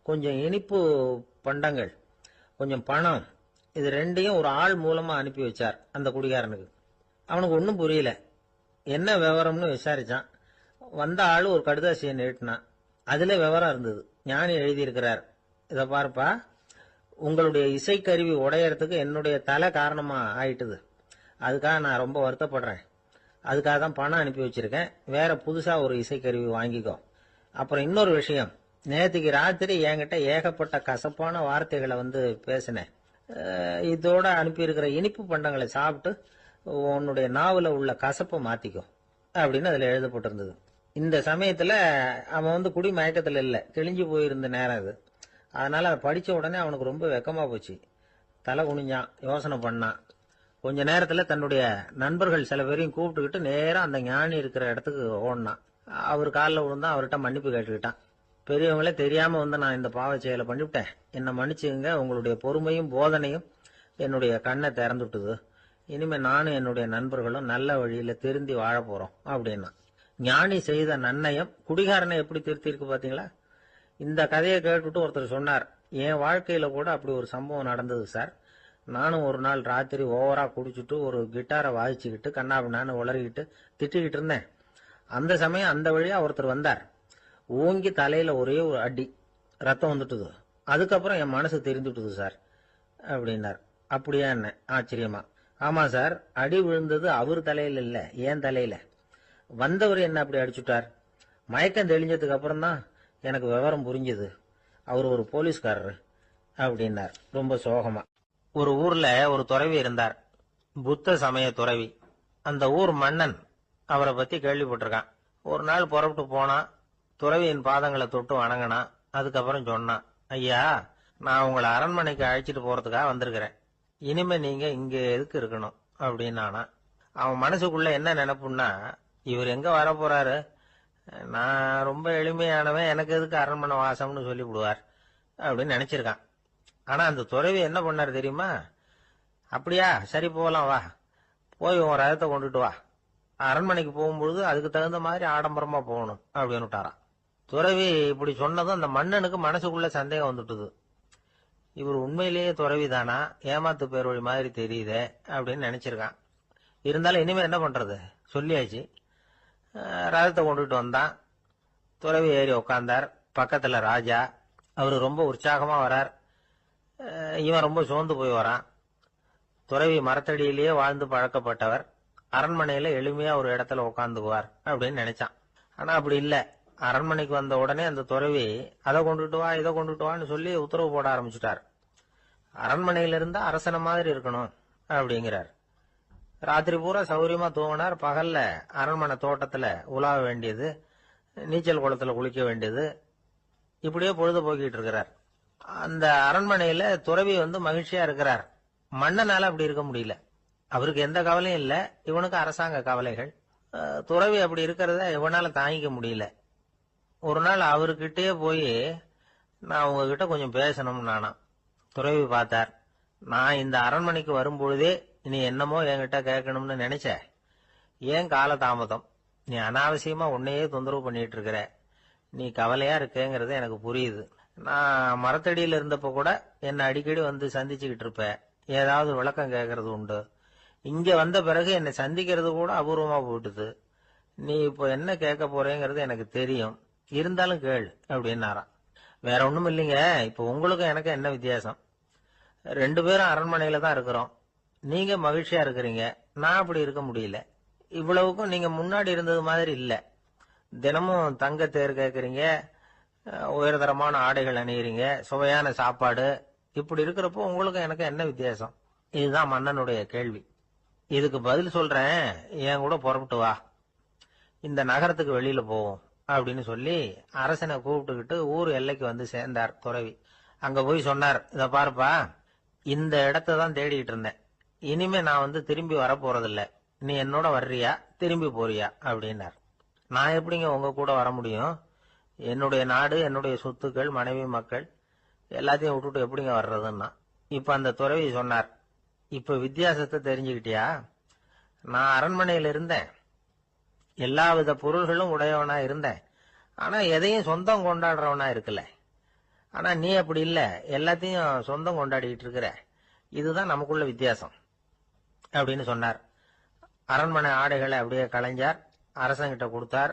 S1: கொஞ்சம் இனிப்பு பண்டங்கள், கொஞ்சம் பணம், இது ரெண்டையும் ஒரு ஆள் மூலமா அனுப்பி வச்சார் அந்த குடிகாரனுக்கு. அவனுக்கு ஒன்னும் புரியல. என்ன விவரம்னு விசாரிச்சான். வந்த ஆளு ஒரு கடுதாசியை நீட்டினான். அதுல விவரம் இருந்தது. ஞானி எழுதியிருக்கிறார், இத பாருப்பா, உங்களுடைய இசைக்கருவி உடையறதுக்கு என்னுடைய தலை காரணமா ஆயிட்டுது. அதுக்காக நான் ரொம்ப வருத்தப்படுறேன். அதுக்காக தான் பணம் அனுப்பி வச்சிருக்கேன். வேற புதுசா ஒரு இசைக்கருவி வாங்கிக்கோ. அப்புறம் இன்னொரு விஷயம், நேற்றுக்கு ராத்திரி என்கிட்ட ஏகப்பட்ட கசப்பான வார்த்தைகளை பேசினேன். இதோட அனுப்பியிருக்கிற இனிப்பு பண்டங்களை சாப்பிட்டு உன்னுடைய நாவல உள்ள கசப்பை மாத்திக்கோ அப்படின்னு அதுல எழுதப்பட்டிருந்தது. இந்த சமயத்துல அவன் குடி மயக்கத்துல இல்ல, தெளிஞ்சு போயிருந்த நேரம் அது. அதனால அதை படிச்ச உடனே அவனுக்கு ரொம்ப வெக்கமா போச்சு. தலை குனிஞ்சான், யோசனை பண்ணான். கொஞ்ச நேரத்துல தன்னுடைய நண்பர்கள் சில பேரையும் கூப்பிட்டுக்கிட்டு நேரம் அந்த ஞானி இருக்கிற இடத்துக்கு ஓடினான். அவர் காலில் விழுந்தான், அவர்கிட்ட மன்னிப்பு கேட்டுக்கிட்டான். பெரியவங்களே தெரியாம நான் இந்த பாவ செயலை பண்ணிவிட்டேன், என்னை மன்னிச்சுங்க, உங்களுடைய பொறுமையும் போதனையும் என்னுடைய கண்ணை திறந்துட்டுது. இனிமே நானும் என்னுடைய நண்பர்களும் நல்ல வழியில திருந்தி வாழ போறோம் அப்படின்னா. ஞானி செய்த நன்னயம் குடிகாரனை எப்படி திருத்திருக்கு பாத்தீங்களா? இந்த கதையை கேட்டுட்டு ஒருத்தர் சொன்னார், என் வாழ்க்கையில கூட அப்படி ஒரு சம்பவம் நடந்தது சார். நானும் ஒரு நாள் ராத்திரி ஓவரா குடிச்சிட்டு ஒரு கிட்டாரை வாதிச்சுக்கிட்டு கண்ணாபின்னான்னு உளறிக்கிட்டு திட்டிக்கிட்டு இருந்தேன். அந்த சமயம் அந்த வழியா ஒருத்தர் வந்தார். ஓங்கி தலையில ஒரே ஒரு அடி, ரத்தம் வந்துட்டுது. அதுக்கப்புறம் என் மனசு தெரிந்துட்டுது சார் அப்படின்னார். அப்படியா என்ன ஆச்சரியமா? ஆமா சார், அடி விழுந்தது அவர் தலையில இல்ல, என் தலையில. வந்தவர் என்ன அப்படி அடிச்சுட்டார். மயக்கம் தெளிஞ்சதுக்கு அப்புறம் தான் எனக்கு விவரம் புரிஞ்சது. அவர் ஒரு போலீஸ்காரரு அப்படின்னார் ரொம்ப சோகமா. ஒரு ஊர்ல ஒரு துறவி இருந்தார், புத்த சமய துறவி. அந்த ஊர் மன்னன் அவரை பத்தி கேள்விப்பட்டிருக்கான். ஒரு நாள் புறப்பட்டு போனா, துறவியின் பாதங்களை தொட்டு வணங்கினான். அதுக்கப்புறம் சொன்னான், ஐயா, நான் உங்களை அரண்மனைக்கு அழைச்சிட்டு போறதுக்காக வந்திருக்கிறேன். இனிமே நீங்க இங்க எதுக்கு இருக்கணும் அப்படின்னானா. அவன் மனசுக்குள்ள என்ன நினைப்புன்னா, இவர் எங்க வர போறாரு, நான் ரொம்ப எளிமையானவன், எனக்கு எதுக்கு அரண்மனை வாசம்னு சொல்லி விடுவார் அப்படின்னு நினைச்சிருக்கான். ஆனா அந்த துறவி என்ன பண்ணாரு தெரியுமா? அப்படியா, சரி போகலாம், வா, போய் உன் ரதத்தை கொண்டுட்டு வா, அரண்மனைக்கு போகும்பொழுது அதுக்கு தகுந்த மாதிரி ஆடம்பரமா போகணும் அப்படின்னு விட்டாராம். துறவி இப்படி சொன்னதும் அந்த மன்னனுக்கு மனசுக்குள்ள சந்தேகம் வந்துட்டுது. இவர் உண்மையிலேயே துறவி தானா, ஏமாத்து பேர் வழி மாதிரி தெரியுதே அப்படின்னு நினைச்சிருக்கான். இருந்தாலும் இனிமே என்ன பண்றது, சொல்லியாச்சு. ரதத்தை கொண்டுட்டு வந்தான். துறவி ஏறி உக்காந்தார். பக்கத்துல ராஜா. அவரு ரொம்ப உற்சாகமா வரார். இவன் ரொம்ப சோர்ந்து போய் வரான். துறவி மரத்தடியிலேயே வாழ்ந்து பழக்கப்பட்டவர். அரண்மனையில எளிமையா ஒரு இடத்துல உட்காந்துக்குவார் அப்படின்னு நினைச்சான். ஆனா அப்படி இல்ல. அரண்மனைக்கு வந்த உடனே அந்த துறவி அதை கொண்டுட்டு வா இதை கொண்டுட்டு வான்னு சொல்லி உத்தரவு போட ஆரம்பிச்சுட்டார். அரண்மனையில இருந்தா அரசனை மாதிரி இருக்கணும் அப்படிங்கிறார். ராத்திரி பூரா சௌரியமா தூங்கினார். பகல்ல அரண்மனை தோட்டத்துல உலாவ வேண்டியது, நீச்சல் குளத்துல குளிக்க வேண்டியது, இப்படியே பொழுது போக்கிட்டு இருக்கிறார். அந்த அரண்மனையில துறவி மகிழ்ச்சியா இருக்கிறார். மன்னனால அப்படி இருக்க முடியல. அவருக்கு எந்த கவலையும் இல்ல. இவனுக்கு அரசாங்க கவலைகள். துறவி அப்படி இருக்கிறத இவனால தாங்கிக்க முடியல. ஒரு நாள் அவர்கிட்டயே போய், நான் உங்ககிட்ட கொஞ்சம் பேசணும் நானா. துறவி பார்த்தார். நான் இந்த அரண்மனைக்கு வரும்பொழுதே நீ என்னமோ என்கிட்ட கேட்கணும்னு நினைச்ச. ஏன் கால தாமதம்? நீ அனாவசியமா உன்னையே தொந்தரவு பண்ணிட்டு இருக்கிற. நீ கவலையா இருக்கேங்கிறது எனக்கு புரியுது. நான் மரத்தடியில இருந்தப்ப கூட என்னை அடிக்கடி சந்திச்சுக்கிட்டு இருப்ப. ஏதாவது விளக்கம் கேட்கறது உண்டு. இங்க வந்த பிறகு என்னை சந்திக்கிறது கூட அபூர்வமா போயிட்டுது. நீ இப்போ என்ன கேட்க போறேங்கிறது எனக்கு தெரியும். இருந்தாலும் கேள் அப்படின்னாராம். வேற ஒண்ணும் இல்லைங்க. இப்போ உங்களுக்கும் எனக்கு என்ன வித்தியாசம்? 2 பேரும் அரண்மனையில தான் இருக்கிறோம். நீங்க மகிழ்ச்சியா இருக்கிறீங்க, நான் அப்படி இருக்க முடியல. இவ்வளவுக்கும் நீங்க முன்னாடி இருந்தது மாதிரி இல்ல. தினமும் தங்க தேர் கேட்கறீங்க, உயர்தரமான ஆடைகள் அணியறீங்க, சுவையான சாப்பாடு. இப்படி இருக்கிறப்போ உங்களுக்கும் எனக்கு என்ன வித்தியாசம்? இதுதான் மன்னனுடைய கேள்வி. இதுக்கு பதில் சொல்றேன், என் கூட புறப்பட்டு வா, இந்த நகரத்துக்கு வெளியில போவோம் அப்படின்னு சொல்லி அரசனை கூப்பிட்டுக்கிட்டு ஊர் எல்லைக்கு சேர்ந்தார் துறவி. அங்க போய் சொன்னார், இத பாருப்பா, இந்த இடத்த தான் தேடிட்டு இருந்தேன். இனிமே நான் திரும்பி வரப்போறதில்ல. நீ என்னோட வர்றியா திரும்பி போறியா அப்படின்னார். நான் எப்படிங்க உங்க கூட வர முடியும்? என்னுடைய நாடு, என்னுடைய சொத்துக்கள், மனைவி, மக்கள் எல்லாத்தையும் விட்டுட்டு எப்படிங்க வர்றதுன்னா. இப்ப அந்த துறவி சொன்னார், இப்ப வித்தியாசத்தை தெரிஞ்சுக்கிட்டியா? நான் அரண்மனையில இருந்தேன், எல்லா வித பொருள்களும் உடையவனா இருந்தேன். ஆனா எதையும் சொந்தம் கொண்டாடுறவனா இருக்கல. ஆனா நீ அப்படி இல்ல, எல்லாத்தையும் சொந்தம் கொண்டாடிட்டு இருக்கிற. இதுதான் நமக்குள்ள வித்தியாசம் அப்படின்னு சொன்னார். அரண்மனை ஆடைகளை அப்படியே களைஞ்சார். அரசங்கிட்ட கொடுத்தார்.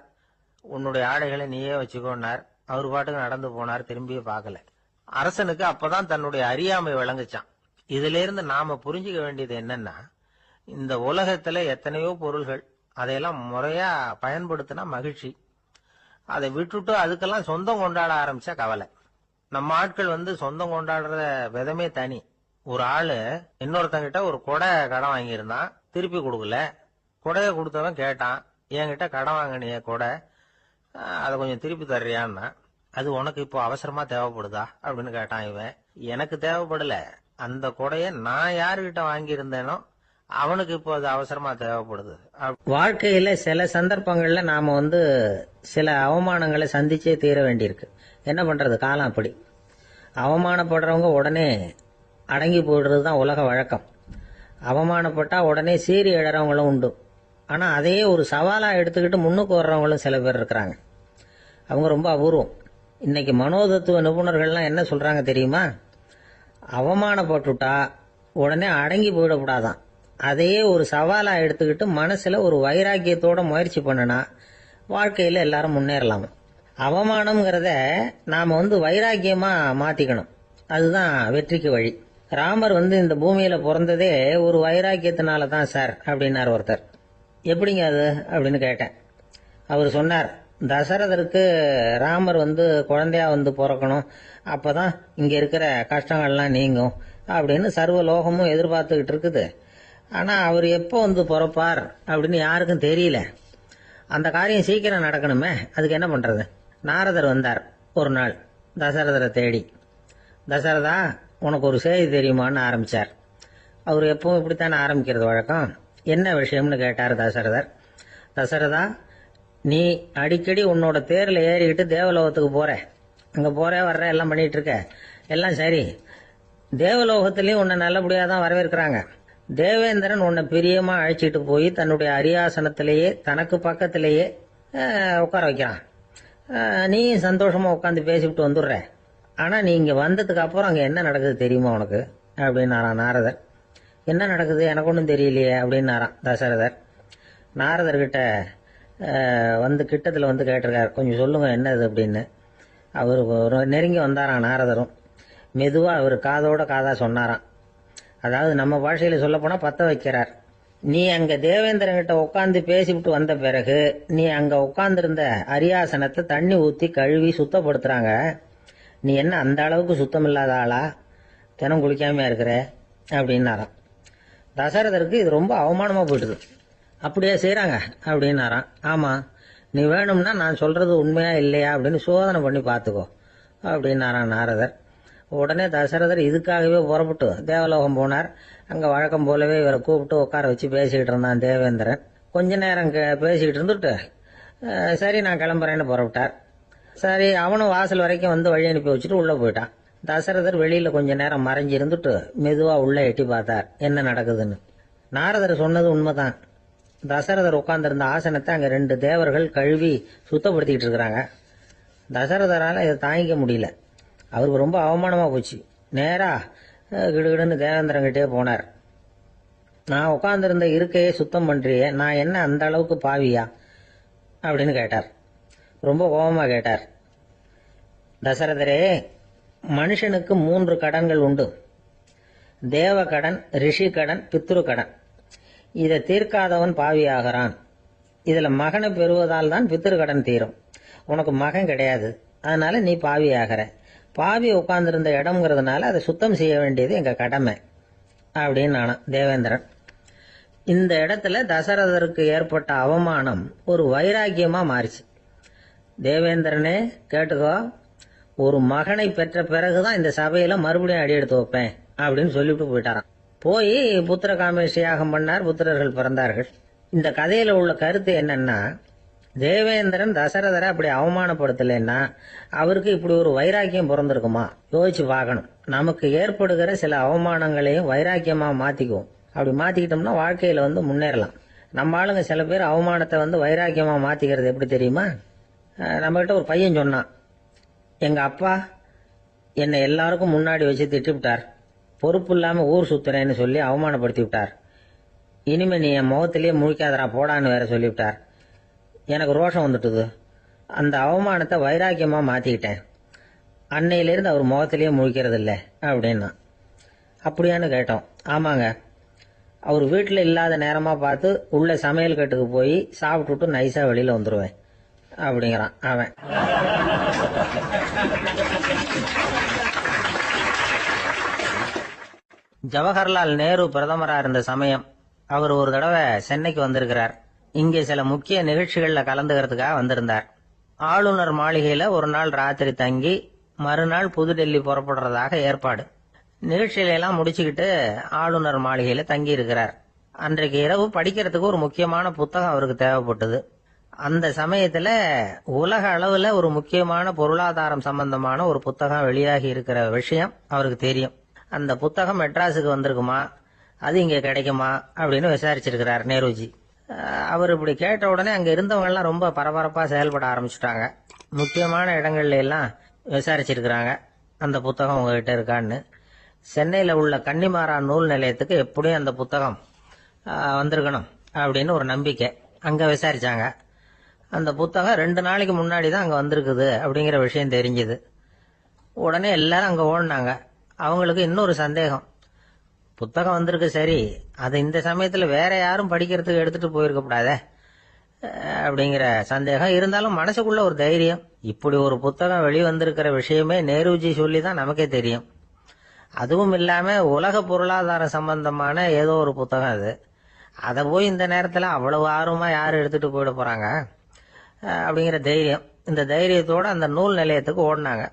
S1: உன்னுடைய ஆடைகளை நீயே வச்சுக்கோன்னார். அவர் பாட்டுக்கு நடந்து போனார். திரும்பியே பார்க்கல. அரசனுக்கு அப்பதான் தன்னுடைய அறியாமை விளங்குச்சான். இதுல இருந்து நாம புரிஞ்சுக்க வேண்டியது என்னன்னா, இந்த உலகத்துல எத்தனையோ பொருள்கள், அதையெல்லாம் முறையா பயன்படுத்தினா மகிழ்ச்சி. அதை விட்டுட்டு அதுக்கெல்லாம் சொந்தம் கொண்டாட ஆரம்பிச்சா கவலை. நம்ம ஆட்கள் சொந்தம் கொண்டாடுற விதமே தனி. ஒரு ஆளு இன்னொருத்தங்கிட்ட ஒரு கொடை கடன் வாங்கியிருந்தான், திருப்பி கொடுக்கல. கொடையை கொடுத்தவன் கேட்டான், என்கிட்ட கடன் வாங்கினிய கொடை, அதை கொஞ்சம் திருப்பி தர்றியான்னா. அது உனக்கு இப்போ அவசரமா தேவைப்படுதா அப்படின்னு கேட்டான் இவன். எனக்கு தேவைப்படல, அந்த கொடைய நான் யாருகிட்ட வாங்கியிருந்தேனோ அவனுக்கு இப்போ அது அவசரமா தேவைப்படுது. வாழ்க்கையில சில சந்தர்ப்பங்கள்ல நாம சில அவமானங்களை சந்திச்சே தீர வேண்டியிருக்கு. என்ன பண்றது, காலம் அப்படி. அவமானப்படுறவங்க உடனே அடங்கி போயிடுறது தான் உலக வழக்கம். அவமானப்பட்டா உடனே சீறி எழறவங்களும் உண்டு. ஆனா அதையே ஒரு சவாலா எடுத்துக்கிட்டு முன்னுக்கு வர்றவங்களும் சில பேர் இருக்கிறாங்க. அவங்க ரொம்ப அபூர்வம். இன்னைக்கு மனோதத்துவ நிபுணர்கள்லாம் என்ன சொல்றாங்க தெரியுமா? அவமானப்பட்டுட்டா உடனே அடங்கி போயிடக்கூடாதான். அதையே ஒரு சவாலா எடுத்துக்கிட்டு மனசுல ஒரு வைராக்கியத்தோட முயற்சி பண்ணுனா வாழ்க்கையில எல்லாரும் முன்னேறலாம். அவமானம்ங்கிறத நாம வைராக்கியமா மாத்திக்கணும். அதுதான் வெற்றிக்கு வழி. ராமர் இந்த பூமியில பிறந்ததே ஒரு வைராக்கியத்தினால தான் சார் அப்படின்னார் ஒருத்தர். எப்படிங்க அது அப்படின்னு கேட்டேன். அவர் சொன்னார், தசரதருக்கு ராமர் குழந்தையா பிறக்கணும், அப்பதான் இங்க இருக்கிற கஷ்டங்கள்லாம் நீங்கும் அப்படின்னு சர்வ லோகமும் எதிர்பார்த்துக்கிட்டு இருக்குது. ஆனா அவர் எப்போ பிறப்பார் அப்படின்னு யாருக்கும் தெரியல. அந்த காரியம் சீக்கிரம் நடக்கணுமே, அதுக்கு என்ன பண்றது? நாரதர் வந்தார் ஒரு நாள் தசரதரை தேடி. தசரதா, உனக்கு ஒரு செய்தி தெரியுமான்னு ஆரம்பிச்சார். அவர் எப்பவும் இப்படித்தானே ஆரம்பிக்கிறது வழக்கம். என்ன விஷயம்னு கேட்டார் தசரதர். தசரதா, நீ அடிக்கடி உன்னோட தேர்ல ஏறிக்கிட்டு தேவலோகத்துக்கு போற, அங்க போற வர்ற எல்லாம் பண்ணிட்டு இருக்க, எல்லாம் சரி. தேவலோகத்திலயும் உன்னை நல்லபடியா தான் வரவேற்கிறாங்க. தேவேந்திரன் உன்னை பிரியமா அழைச்சிட்டு போய் தன்னுடைய அரியாசனத்திலேயே தனக்கு பக்கத்திலேயே உட்கார வைக்கிறான். நீ சந்தோஷமா உட்காந்து பேசிவிட்டு வந்துடுற. ஆனா நீ இங்க வந்ததுக்கு அப்புறம் அங்க என்ன நடக்குது தெரியுமா உனக்கு அப்படின்னாராம் நாரதர். என்ன நடக்குது எனக்கு ஒன்றும் தெரியலையே அப்படின்னாராம் தசரதர். நாரதர்கிட்ட வந்து கிட்டத்தில் வந்து கேட்டிருக்கார், கொஞ்சம் சொல்லுங்க என்னது அப்படின்னு. அவர் நெருங்கி வந்தாராம் நாரதரும். மெதுவாக அவர் காதோட காதாக சொன்னாராம். அதாவது நம்ம பாஷையில் சொல்லப்போனால் பற்ற வைக்கிறார். நீ அங்கே தேவேந்திரங்கிட்ட உட்காந்து பேசிவிட்டு வந்த பிறகு நீ அங்கே உட்காந்துருந்த அரியாசனத்தை தண்ணி ஊற்றி கழுவி சுத்தப்படுத்துகிறாங்க. நீ என்ன அந்த அளவுக்கு சுத்தம் இல்லாத ஆளா, தினம் குளிக்காமையா இருக்கிற அப்படின்னாராம். தசரதருக்கு இது ரொம்ப அவமானமாக போயிட்டுது. அப்படியே செய்கிறாங்க அப்படின்னாராம். ஆமாம், நீ வேணும்னா நான் சொல்கிறது உண்மையா இல்லையா அப்படின்னு சோதனை பண்ணி பார்த்துக்கோ அப்படின்னாராம் நாரதர். உடனே தசரதர் இதுக்காகவே புறப்பட்டு தேவலோகம் போனார். அங்கே வழக்கம் போலவே இவரை கூப்பிட்டு உட்கார வச்சு பேசிக்கிட்டு இருந்தான் தேவேந்திரன். கொஞ்ச நேரம் பேசிக்கிட்டு இருந்துட்டு சரி நான் கிளம்புறேன்னு புறப்பட்டார். சரி, அவனும் வாசல் வரைக்கும் வந்து வழி அனுப்பி வச்சுட்டு உள்ளே போயிட்டான். தசரதர் வெளியில் கொஞ்ச நேரம் மறைஞ்சி இருந்துட்டு மெதுவாக உள்ளே எட்டி பார்த்தார் என்ன நடக்குதுன்னு. நாரதர் சொன்னது உண்மைதான். தசரதர் உட்கார்ந்திருந்த ஆசனத்தை அங்கே 2 தேவர்கள் கழுவி சுத்தப்படுத்திக்கிட்டு இருக்கிறாங்க. தசரதரால் இதை தாங்கிக்க முடியல. அவருக்கு ரொம்ப அவமானமாக போச்சு. நேராக கிடுகிடுன்னு தேவேந்திரங்கிட்டே போனார். நான் உட்கார்ந்திருந்த இருக்கையே சுத்தம் பண்ணுறியே, நான் என்ன அந்த அளவுக்கு பாவியா அப்படின்னு கேட்டார். ரொம்ப கோபமாக கேட்டார். தசரதரே, மனுஷனுக்கு 3 கடன்கள் உண்டு. தேவ கடன், ரிஷி கடன், பித்ரு கடன். இதை தீர்க்காதவன் பாவியாகிறான். இதில் மகனை பெறுவதால் தான் பித்ரு கடன் தீரும். உனக்கு மகன் கிடையாது, அதனால நீ பாவியாகிற. பாவி உட்கார்ந்திருந்த இடம்ங்கிறதுனால அதை சுத்தம் செய்ய வேண்டியது எங்கள் கடமை அப்படின்னு நானும் தேவேந்திரன். இந்த இடத்துல தசரதருக்கு ஏற்பட்ட அவமானம் ஒரு வைராக்கியமாக மாறிச்சு. தேவேந்திரனே கேட்டுக்கோ, ஒரு மகனை பெற்ற பிறகுதான் இந்த சபையில மறுபடியும் அடி எடுத்து வைப்பேன் அப்படின்னு சொல்லிவிட்டு போயிட்டாராம். போய் புத்திர காமேஷ் யாகம் பண்ணார். புத்திரர்கள் பிறந்தார்கள். இந்த கதையில உள்ள கருத்து என்னன்னா, தேவேந்திரன் தசரதரை அப்படி அவமானப்படுத்தலைன்னா அவருக்கு இப்படி ஒரு வைராக்கியம் பிறந்திருக்குமா யோசிச்சு பார்க்கணும். நமக்கு ஏற்படுகிற சில அவமானங்களையும் வைராக்கியமா மாத்திக்குவோம். அப்படி மாத்திக்கிட்டோம்னா வாழ்க்கையில வந்து முன்னேறலாம். நம்ம ஆளுங்க சில பேர் அவமானத்தை வந்து வைராக்கியமா மாத்திக்கிறது எப்படி தெரியுமா? நம்மகிட்ட ஒரு பையன் சொன்னான், எங்க அப்பா என்னை எல்லாருக்கும் முன்னாடி வச்சு திட்டிவிட்டார், பொறுப்பு இல்லாம ஊர் சுத்துறேன்னு சொல்லி அவமானப்படுத்தி விட்டார். இனிமே நீ என் முகத்திலேயே முழிக்காதரா போடான்னு வேற சொல்லிவிட்டார். எனக்கு ரோஷம் வந்துட்டுது. அந்த அவமானத்தை வைராக்கியமா மாத்திக்கிட்டேன். அன்னையிலிருந்து அவர் முகத்திலேயே முழிக்கிறது இல்லை அப்படின்னா. அப்படியான்னு கேட்டோம். ஆமாங்க, அவர் வீட்டில் இல்லாத நேரமா பார்த்து உள்ள சமையல் கட்டுக்கு போய் சாப்பிட்டுட்டு நைஸா வெளியில வந்துருவேன் அப்படிங்கிறான் அவன். ஜவஹர்லால் நேரு பிரதமரா இருந்த சமயம் அவர் ஒரு தடவை சென்னைக்கு வந்திருக்கிறார். இங்கே சில முக்கிய நிகழ்ச்சிகள்ல கலந்துக்கிறதுக்காக வந்திருந்தார். ஆளுநர் மாளிகையில ஒரு நாள் ராத்திரி தங்கி மறுநாள் புதுடெல்லி புறப்படுறதாக ஏற்பாடு. நிகழ்ச்சியில எல்லாம் முடிச்சுக்கிட்டு ஆளுநர் மாளிகையில தங்கி இருக்கிறார். அன்றைக்கு இரவு படிக்கிறதுக்கு ஒரு முக்கியமான புத்தகம் அவருக்கு தேவைப்பட்டது. அந்த சமயத்துல உலக அளவுல ஒரு முக்கியமான பொருளாதாரம் சம்பந்தமான ஒரு புத்தகம் வெளியாகி இருக்கிற விஷயம் அவருக்கு தெரியும். அந்த புத்தகம் மெட்ராஸுக்கு வந்திருக்குமா, அது இங்க கிடைக்குமா அப்படின்னு விசாரிச்சிருக்கிறார் நேருஜி. அவர் இப்படி கேட்ட உடனே அங்க இருந்தவங்க எல்லாம் ரொம்ப பரபரப்பா செயல்பட ஆரம்பிச்சுட்டாங்க. முக்கியமான இடங்கள்ல எல்லாம் விசாரிச்சிருக்கிறாங்க அந்த புத்தகம் உங்ககிட்ட இருக்கான்னு. சென்னையில உள்ள கன்னிமாரா நூல் நிலையத்துக்கு எப்படியும் அந்த புத்தகம் வந்திருக்கணும் அப்படின்னு ஒரு நம்பிக்கை. அங்க விசாரிச்சாங்க. அந்த புத்தகம் 2 நாளைக்கு முன்னாடி தான் அங்க வந்திருக்குது அப்படிங்கிற விஷயம் தெரிஞ்சுது. உடனே எல்லாரும் அங்க ஓடினாங்க. அவங்களுக்கு இன்னொரு சந்தேகம், புத்தகம் வந்திருக்கு சரி, அது இந்த சமயத்துல வேற யாரும் படிக்கிறதுக்கு எடுத்துட்டு போயிருக்க கூடாதே அப்படிங்கிற சந்தேகம். இருந்தாலும் மனசுக்குள்ள ஒரு தைரியம், இப்படி ஒரு புத்தகம் வெளிவந்திருக்கிற விஷயமே நேருஜி சொல்லி தான் நமக்கே தெரியும். அதுவும் இல்லாம உலக பொருளாதார சம்பந்தமான ஏதோ ஒரு புத்தகம் அது. அதை போய் இந்த நேரத்துல அவ்வளவு ஆர்வமா யாரும் எடுத்துட்டு போயிட போறாங்க அப்படிங்கிற தைரியம். இந்த தைரியத்தோட அந்த நூல் நிலையத்துக்கு ஓடினாங்க.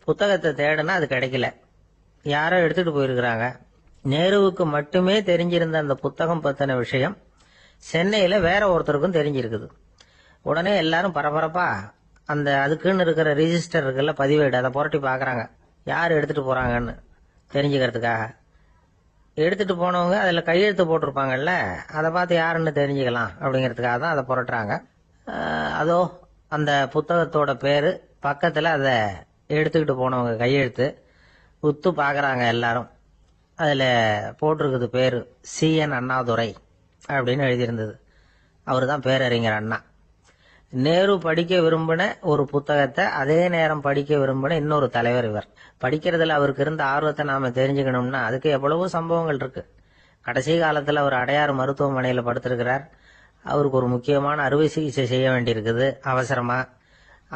S1: புத்தகத்தை தேடுனா அது கிடைக்கல, யாரோ எடுத்துட்டு போயிருக்கிறாங்க. நேருவுக்கு மட்டுமே தெரிஞ்சிருந்த அந்த புத்தகம் பத்தின விஷயம் சென்னையில வேற ஒருத்தருக்கும் தெரிஞ்சிருக்குது. உடனே எல்லாரும் பரபரப்பா அந்த அதுக்குன்னு இருக்கிற ரிஜிஸ்டர் இருக்குல்ல, பதிவேடு, அதை புரட்டி பாக்குறாங்க யார் எடுத்துட்டு போறாங்கன்னு தெரிஞ்சுக்கிறதுக்காக. எடுத்துட்டு போனவங்க அதுல கையெழுத்து போட்டிருப்பாங்கல்ல, அதை பார்த்து யாருன்னு தெரிஞ்சுக்கலாம் அப்படிங்கிறதுக்காக தான் அதை புரட்டுறாங்க. அதோ அந்த புத்தகத்தோட பேரு பக்கத்துல அதை எடுத்துக்கிட்டு போனவங்க கையெழுத்து உத்து பாக்குறாங்க எல்லாரும். அதுல போட்டிருக்குது பேரு CN அண்ணாதுரை அப்படின்னு எழுதியிருந்தது. அவரு தான் பேரறிஞர் அண்ணா. நேரு படிக்க விரும்பின ஒரு புத்தகத்தை அதே நேரம் படிக்க விரும்பின இன்னொரு தலைவர் இவர். படிக்கிறதுல அவருக்கு இருந்த ஆர்வத்தை நாம தெரிஞ்சுக்கணும்னா அதுக்கு எவ்வளவோ சம்பவங்கள் இருக்கு. கடைசி காலத்துல அவர் அடையாறு மருத்துவமனையில படுத்திருக்கிறார். அவருக்கு ஒரு முக்கியமான அறுவை சிகிச்சை செய்ய வேண்டியிருக்குது அவசரமா.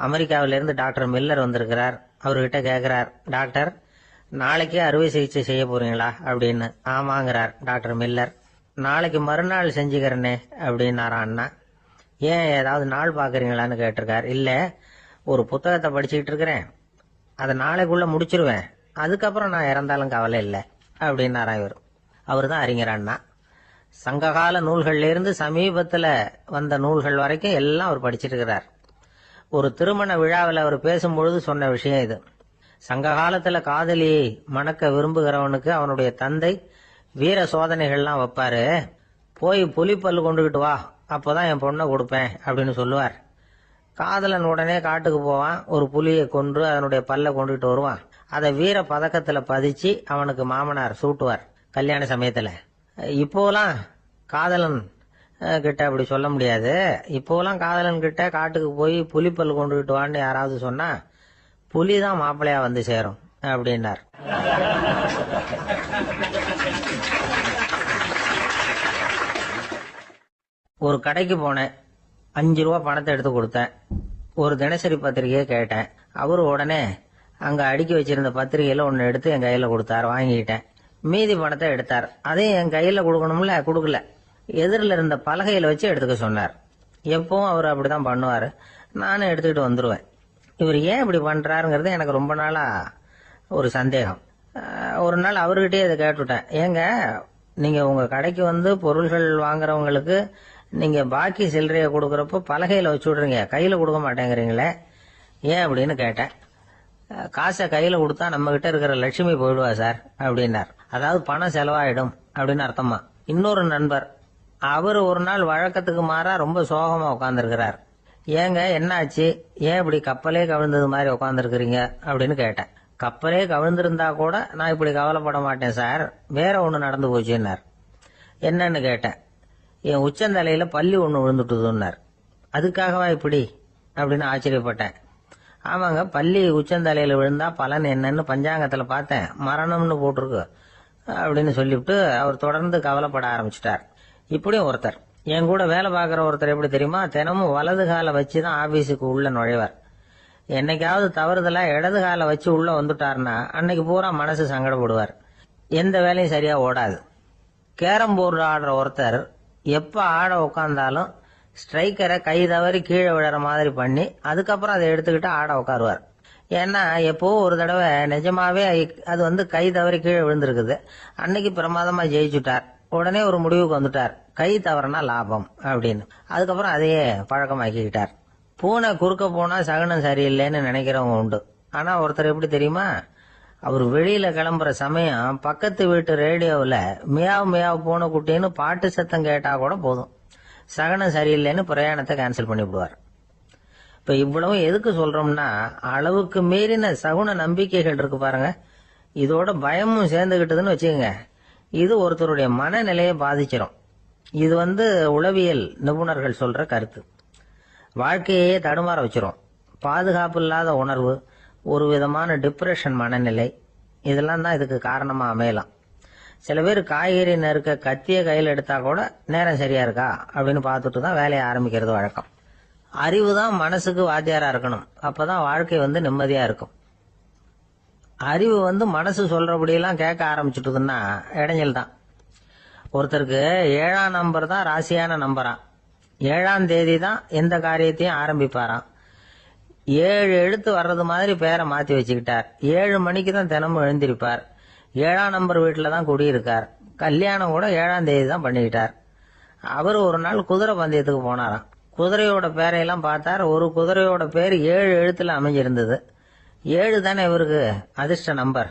S1: அமெரிக்காவிலிருந்து டாக்டர் மில்லர் வந்திருக்கிறார். அவர்கிட்ட கேட்கிறார், டாக்டர் நாளைக்கே அறுவை சிகிச்சை செய்ய போறீங்களா அப்படின்னு. ஆமாங்கிறார் டாக்டர் மில்லர். நாளைக்கு மறுநாள் செஞ்சுக்கிறனே அப்படின்னாரா அண்ணா. ஏன் ஏதாவது நாள் பாக்குறீங்களான்னு கேட்டிருக்கார். இல்ல, ஒரு புத்தகத்தை படிச்சுக்கிட்டு இருக்கிறேன், அதை நாளைக்குள்ள முடிச்சிருவேன், அதுக்கப்புறம் நான் இறந்தாலும் கவலை இல்லை அப்படின்னாரா இவர். அவர் தான் அறிஞர் அண்ணா. சங்ககால நூல்கள்ல இருந்து சமீபத்துல வந்த நூல்கள் வரைக்கும் எல்லாம் அவர் படிச்சிட்டு இருக்கிறார். ஒரு திருமண விழாவில் அவர் பேசும்பொழுது சொன்ன விஷயம் இது. சங்க காலத்துல காதலியை மணக்க விரும்புகிறவனுக்கு அவனுடைய தந்தை வீர சோதனைகள்லாம் வைப்பாரு. போய் புலிப்பல்லு கொண்டுகிட்டு வா, அப்போதான் என் பொண்ணை கொடுப்பேன் அப்படின்னு சொல்லுவார். காதலன் உடனே காட்டுக்கு போவான், ஒரு புலியை கொன்று அதனுடைய பல்ல கொண்டுகிட்டு வருவான். அதை வீர பதக்கத்துல பதிச்சு அவனுக்கு மாமனார் சூட்டுவார் கல்யாண சமயத்துல. இப்போலாம் காதலன் கிட்ட அப்படி சொல்ல முடியாது. இப்போலாம் காதலன் கிட்ட காட்டுக்கு போய் புலிப்பல் கொண்டுகிட்டு வான்னு யாராவது சொன்னா புலிதான் மாப்பிள்ளையா வந்து சேரும் அப்படின்னார். ஒரு கடைக்கு போனேன், 5 ரூபா பணத்தை எடுத்து கொடுத்தேன். ஒரு தினசரி பத்திரிகையை கேட்டேன். அவரு உடனே அங்க அடுக்கி வச்சிருந்த பத்திரிகையில ஒன்னு எடுத்து என் கையில கொடுத்தார். வாங்கிக்கிட்டேன். மீதி பணத்தை எடுத்தார். அதையும் என் கையில கொடுக்கணும்ல, கொடுக்கல. எதிரில் இருந்த பலகையில வச்சு எடுத்துக்க சொன்னார். எப்பவும் அவர் அப்படிதான் பண்ணுவாரு. நானும் எடுத்துக்கிட்டு வந்துருவேன். இவர் ஏன் இப்படி பண்றாருங்கிறது எனக்கு ரொம்ப நாளா ஒரு சந்தேகம். ஒரு நாள் அவர்கிட்டயே இதை கேட்டுவிட்டேன். ஏங்க, நீங்க உங்க கடைக்கு வந்து பொருள்கள் வாங்குறவங்களுக்கு நீங்க பாக்கி சில்லறைய கொடுக்கறப்போ பலகையில வச்சு விடுறீங்க, கையில கொடுக்க மாட்டேங்கிறீங்களே, ஏன் அப்படின்னு கேட்டேன். காசை கையில கொடுத்தா நம்ம கிட்ட இருக்கிற லட்சுமி போயிடுவா சார் அப்படின்னார். அதாவது பணம் செலவாயிடும் அப்படின்னு அர்த்தமா. இன்னொரு நண்பர், அவர் ஒரு நாள் வழக்கத்துக்கு மாறா ரொம்ப சோகமா உட்கார்ந்துருக்கிறார். ஏங்க என்ன ஆச்சு, ஏன் இப்படி கப்பலே கவிழ்ந்தது மாதிரி உட்கார்ந்துருக்கிறீங்க அப்படின்னு கேட்டேன். கப்பலே கவிழ்ந்திருந்தா கூட நான் இப்படி கவலைப்பட மாட்டேன் சார், வேற ஒண்ணு நடந்து போச்சுன்னார். என்னன்னு கேட்டேன். என் உச்சந்தலையில பள்ளி ஒண்ணு விழுந்துட்டுதுன்னார். அதுக்காகவா இப்படி அப்படின்னு ஆச்சரியப்பட்டேன். ஆமாங்க, பள்ளி உச்சந்தலையில விழுந்தா பலன் என்னன்னு பஞ்சாங்கத்துல பார்த்தேன், மரணம்னு போட்டிருக்கு அப்படின்னு சொல்லிவிட்டு அவர் தொடர்ந்து கவலைப்பட ஆரம்பிச்சிட்டார். இப்படியும் ஒருத்தர், என் கூட வேலை பார்க்குற ஒருத்தர் எப்படி தெரியுமா, தினமும் வலது காலை வச்சுதான் ஆபீஸுக்கு உள்ள நுழைவார். என்னைக்காவது தவறுதலா இடது காலை வச்சு உள்ள வந்துட்டாருன்னா அன்னைக்கு பூரா மனசு சங்கடப்படுவார். எந்த வேலையும் சரியா ஓடாது. கேரம் போர்டு ஆடுற ஒருத்தர் எப்ப ஆட உட்கார்ந்தாலும் ஸ்ட்ரைக்கரை கை தவறி கீழே விழற மாதிரி பண்ணி அதுக்கப்புறம் அதை எடுத்துக்கிட்டு ஆட உட்காருவார். ஏன்னா எப்போ ஒரு தடவை நிஜமாவே அது வந்து கை தவறி கீழே விழுந்திருக்குது. அன்னைக்கு பிரமாதமா ஜெயிச்சுட்டார். உடனே ஒரு முடிவுக்கு வந்துட்டார், கை தவறுனா லாபம் அப்படின்னு. அதுக்கப்புறம் அதையே பழக்கமாக்கிக்கிட்டார். பூனை குறுக்க போனா சகுனம் சரியில்லைன்னு நினைக்கிறவங்க உண்டு. ஆனா ஒருத்தர் எப்படி தெரியுமா, அவர் வெளியில கிளம்புற சமயம் பக்கத்து வீட்டு ரேடியோவில் மியாவ் மியாவ் பூனை குட்டின்னு பாட்டு சத்தம் கேட்டா கூட போதும், சகனம் சரியில்லைன்னு பிரயாணத்தை கேன்சல் பண்ணிவிடுவார். இப்ப இவ்வளவு எதுக்கு சொல்றோம்னா, அளவுக்கு மீறின சகுன நம்பிக்கைகள் இருக்கு பாருங்க, இதோட பயமும் சேர்ந்துகிட்டதுன்னு வச்சுக்கோங்க, இது ஒருத்தருடைய மனநிலையை பாதிச்சிடும். இது வந்து உளவியல் நிபுணர்கள் சொல்ற கருத்து. வாழ்க்கையே தடுமாற வச்சிரும். பாதுகாப்பு இல்லாத உணர்வு, ஒரு விதமான டிப்ரெஷன் மனநிலை, இதெல்லாம் தான் இதுக்கு காரணமா அமையலாம். சில பேர் காய்கறி நறுக்க கத்திய கையில் எடுத்தா கூட நேரம் சரியா இருக்கா அப்படின்னு பார்த்துட்டு தான் வேலையை ஆரம்பிக்கிறது வழக்கம். அறிவு தான் மனசுக்கு வாத்தியாரா இருக்கணும், அப்பதான் வாழ்க்கை வந்து நிம்மதியா இருக்கும். அறிவு வந்து மனசு சொல்றபடியெல்லாம் கேட்க ஆரம்பிச்சுட்டுதுன்னா இடைஞ்சல் தான். ஒருத்தருக்கு 7ஆம் நம்பர் தான் ராசியான நம்பராம். 7ஆம் தேதி தான் எந்த காரியத்தையும் ஆரம்பிப்பாராம். 7 எழுத்து வர்றது மாதிரி பேரை மாத்தி வச்சுக்கிட்டார். 7 மணிக்கு தான் தினமும் எழுந்திருப்பார். 7ஆம் நம்பர் வீட்டில தான் குடியிருக்கார். கல்யாணம் கூட 7ஆம் தேதி தான் பண்ணிக்கிட்டார். அவர் ஒரு நாள் குதிரை பந்தயத்துக்கு போனாராம். குதிரையோட பேரையெல்லாம் பார்த்தார். ஒரு குதிரையோட பேர் 7 எழுத்துல அமைஞ்சிருந்தது. 7 தானே இவருக்கு அதிர்ஷ்ட நம்பர்.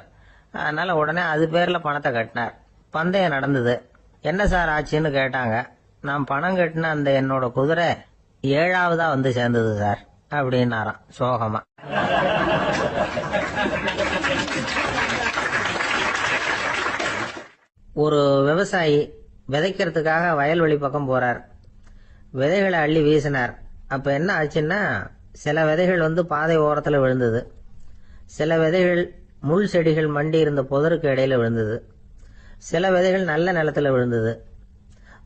S1: அதனால உடனே அது பேர்ல பணத்தை கட்டினார். பந்தயம் நடந்தது. என்ன சார் ஆச்சுன்னு கேட்டாங்க. நான் பணம் கட்டின அந்த என்னோட குதிரை 7ஆவதா வந்து சேர்ந்தது சார் அப்படின்னாராம் சோகமா. ஒரு விவசாயி விதைக்கிறதுக்காக வயல்வெளி பக்கம் போறார். விதைகளை அள்ளி வீசினார். அப்ப என்ன ஆச்சுன்னா, சில விதைகள் பாதை ஓரத்துல விழுந்தது, சில விதைகள் முள் செடிகள் மண்டி இருந்த புதருக்கு இடையில விழுந்தது, சில விதைகள் நல்ல நிலத்துல விழுந்தது.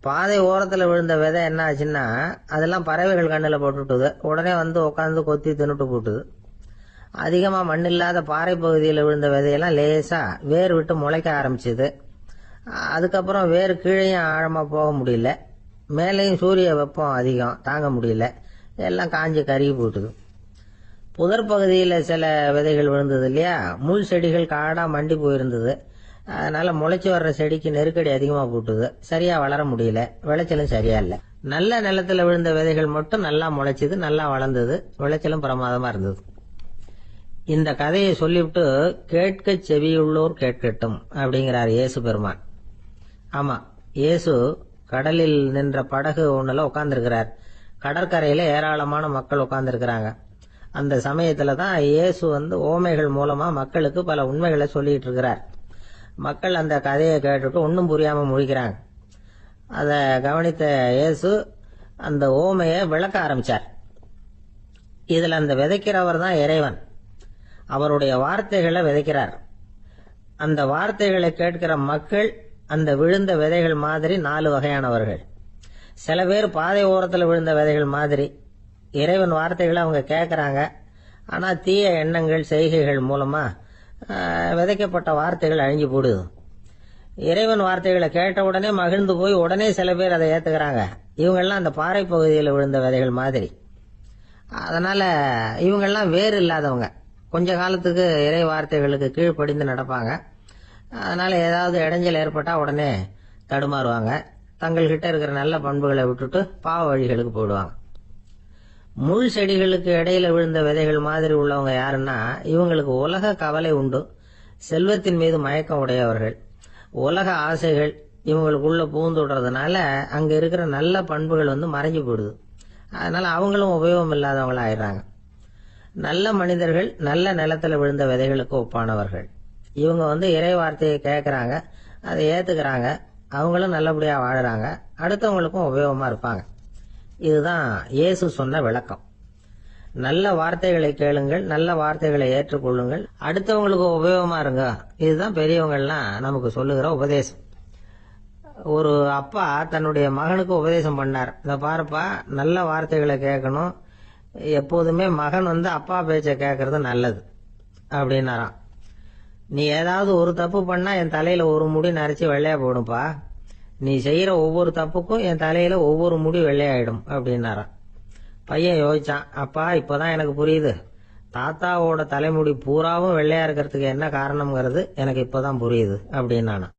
S1: பாதை ஓரத்துல விழுந்த விதை என்ன ஆச்சுன்னா, அதெல்லாம் பறவைகள் கண்ணுல போட்டுட்டுது, உடனே உட்காந்து கொத்தி தின்னுட்டு போட்டுது. அதிகமா மண் இல்லாத பாறை பகுதியில் விழுந்த விதையெல்லாம் லேசா வேர் விட்டு முளைக்க ஆரம்பிச்சது. அதுக்கப்புறம் வேர் கீழேயும் ஆழமா போக முடியல, மேலேயும் சூரிய வெப்பம் அதிகம் தாங்க முடியல, எல்லாம் காஞ்சி கருகி போட்டுது. புதர் பகுதியில் சில விதைகள் விழுந்தது இல்லையா, முள் செடிகள் காடா மண்டி போயிருந்தது. அதனால முளைச்சு வர்ற செடிக்கு நெருக்கடி அதிகமா போட்டுது, சரியா வளர முடியல, விளைச்சலும் சரியா இல்ல. நல்ல நிலத்துல விழுந்த விதைகள் மட்டும் நல்லா முளைச்சது, நல்லா வளர்ந்தது, விளைச்சலும் பிரமாதமா இருந்தது. இந்த கதையை சொல்லிவிட்டு கேட்க செவியுள்ளோர் கேட்கட்டும் அப்படிங்கிறார் இயேசு பெருமான். ஆமா, இயேசு கடலில் நின்ற படகு ஒண்ணுல உட்கார்ந்துருக்கிறார். கடற்கரையில ஏராளமான மக்கள் உட்கார்ந்துருக்கிறாங்க. அந்த சமயத்துல தான் இயேசு ஓமைகள் மூலமா மக்களுக்கு பல உண்மைகளை சொல்லிட்டு இருக்கிறார். மக்கள் அந்த கதையை கேட்டுட்டு ஒன்னும் புரியாம முழிக்கிறாங்க. அத கவனித்த இயேசு அந்த ஓமையை விளக்க ஆரம்பிச்சார். இதுல அந்த விதைக்கிறவர் தான் இறைவன். அவருடைய வார்த்தைகளை விதைக்கிறார். அந்த வார்த்தைகளை கேட்கிற மக்கள் அந்த விழுந்த விதைகள் மாதிரி 4 வகையானவர்கள். சில பேர் பாதை ஓரத்தில் விழுந்த விதைகள் மாதிரி. இறைவன் வார்த்தைகளை அவங்க கேட்கறாங்க, ஆனா தீய எண்ணங்கள் செய்கைகள் மூலமா விதைக்கப்பட்ட வார்த்தைகள் அழிஞ்சு போடுது. இறைவன் வார்த்தைகளை கேட்ட உடனே மகிழ்ந்து போய் உடனே சில பேர் அதை ஏத்துக்கிறாங்க. இவங்கெல்லாம் அந்த பாறை பகுதியில் விழுந்த விதைகள் மாதிரி. அதனால இவங்கெல்லாம் வேறு இல்லாதவங்க, கொஞ்ச காலத்துக்கு இறை வார்த்தைகளுக்கு கீழ்ப்படிந்து நடப்பாங்க. அதனால ஏதாவது இடைஞ்சல் ஏற்பட்டா உடனே தடுமாறுவாங்க, தங்கள்கிட்ட இருக்கிற நல்ல பண்புகளை விட்டுட்டு பாவ வழிகளுக்கு போயிடுவாங்க. முள் செடிகளுக்கு இடையில விழுந்த விதைகள் மாதிரி உள்ளவங்க யாருன்னா, இவங்களுக்கு உலக கவலை உண்டு, செல்வத்தின் மீது மயக்கம் உடையவர்கள். உலக ஆசைகள் இவங்களுக்குள்ள பூந்துடுறதுனால அங்க இருக்கிற நல்ல பண்புகள் மறைஞ்சு போயிடுது. அதனால அவங்களும் உபயோகம் இல்லாதவங்களா ஆயிடுறாங்க. நல்ல மனிதர்கள் நல்ல நிலத்துல விழுந்த விதைகளுக்கு ஒப்பானவர்கள். இவங்க இறை வார்த்தையை கேட்கறாங்க, அதை ஏத்துக்கிறாங்க, அவங்களும் நல்லபடியா வாழறாங்க, அடுத்தவங்களுக்கும் உபயோகமா இருப்பாங்க. இதுதான் இயேசு சொன்ன விளக்கம். நல்ல வார்த்தைகளை கேளுங்கள், நல்ல வார்த்தைகளை ஏற்றுக்கொள்ளுங்கள், அடுத்தவங்களுக்கு உபயோகமா இருங்க. இதுதான் பெரியவங்கள்லாம் நமக்கு சொல்லுகிற உபதேசம். ஒரு அப்பா தன்னுடைய மகனுக்கு உபதேசம் பண்ணார். இத பாருப்பா, நல்ல வார்த்தைகளை கேட்கணும், எப்போதுமே மகன் அப்பா பேச்ச கேட்கறது நல்லது அப்படின்னாராம். நீ ஏதாவது ஒரு தப்பு பண்ணா என் தலையில ஒரு முடி நரைச்சி வெள்ளையா போடும்பா, நீ செய்யற ஒவ்வொரு தப்புக்கும் என் தலையில ஒவ்வொரு முடி வெள்ளையாயிடும் அப்படின்னாராம். பையன் யோசிச்சான், அப்பா இப்பதான் எனக்கு புரியுது, தாத்தாவோட தலைமுடி பூராவும் வெள்ளையா இருக்கிறதுக்கு என்ன காரணம்ங்கிறது எனக்கு இப்பதான் புரியுது அப்படின்னானா.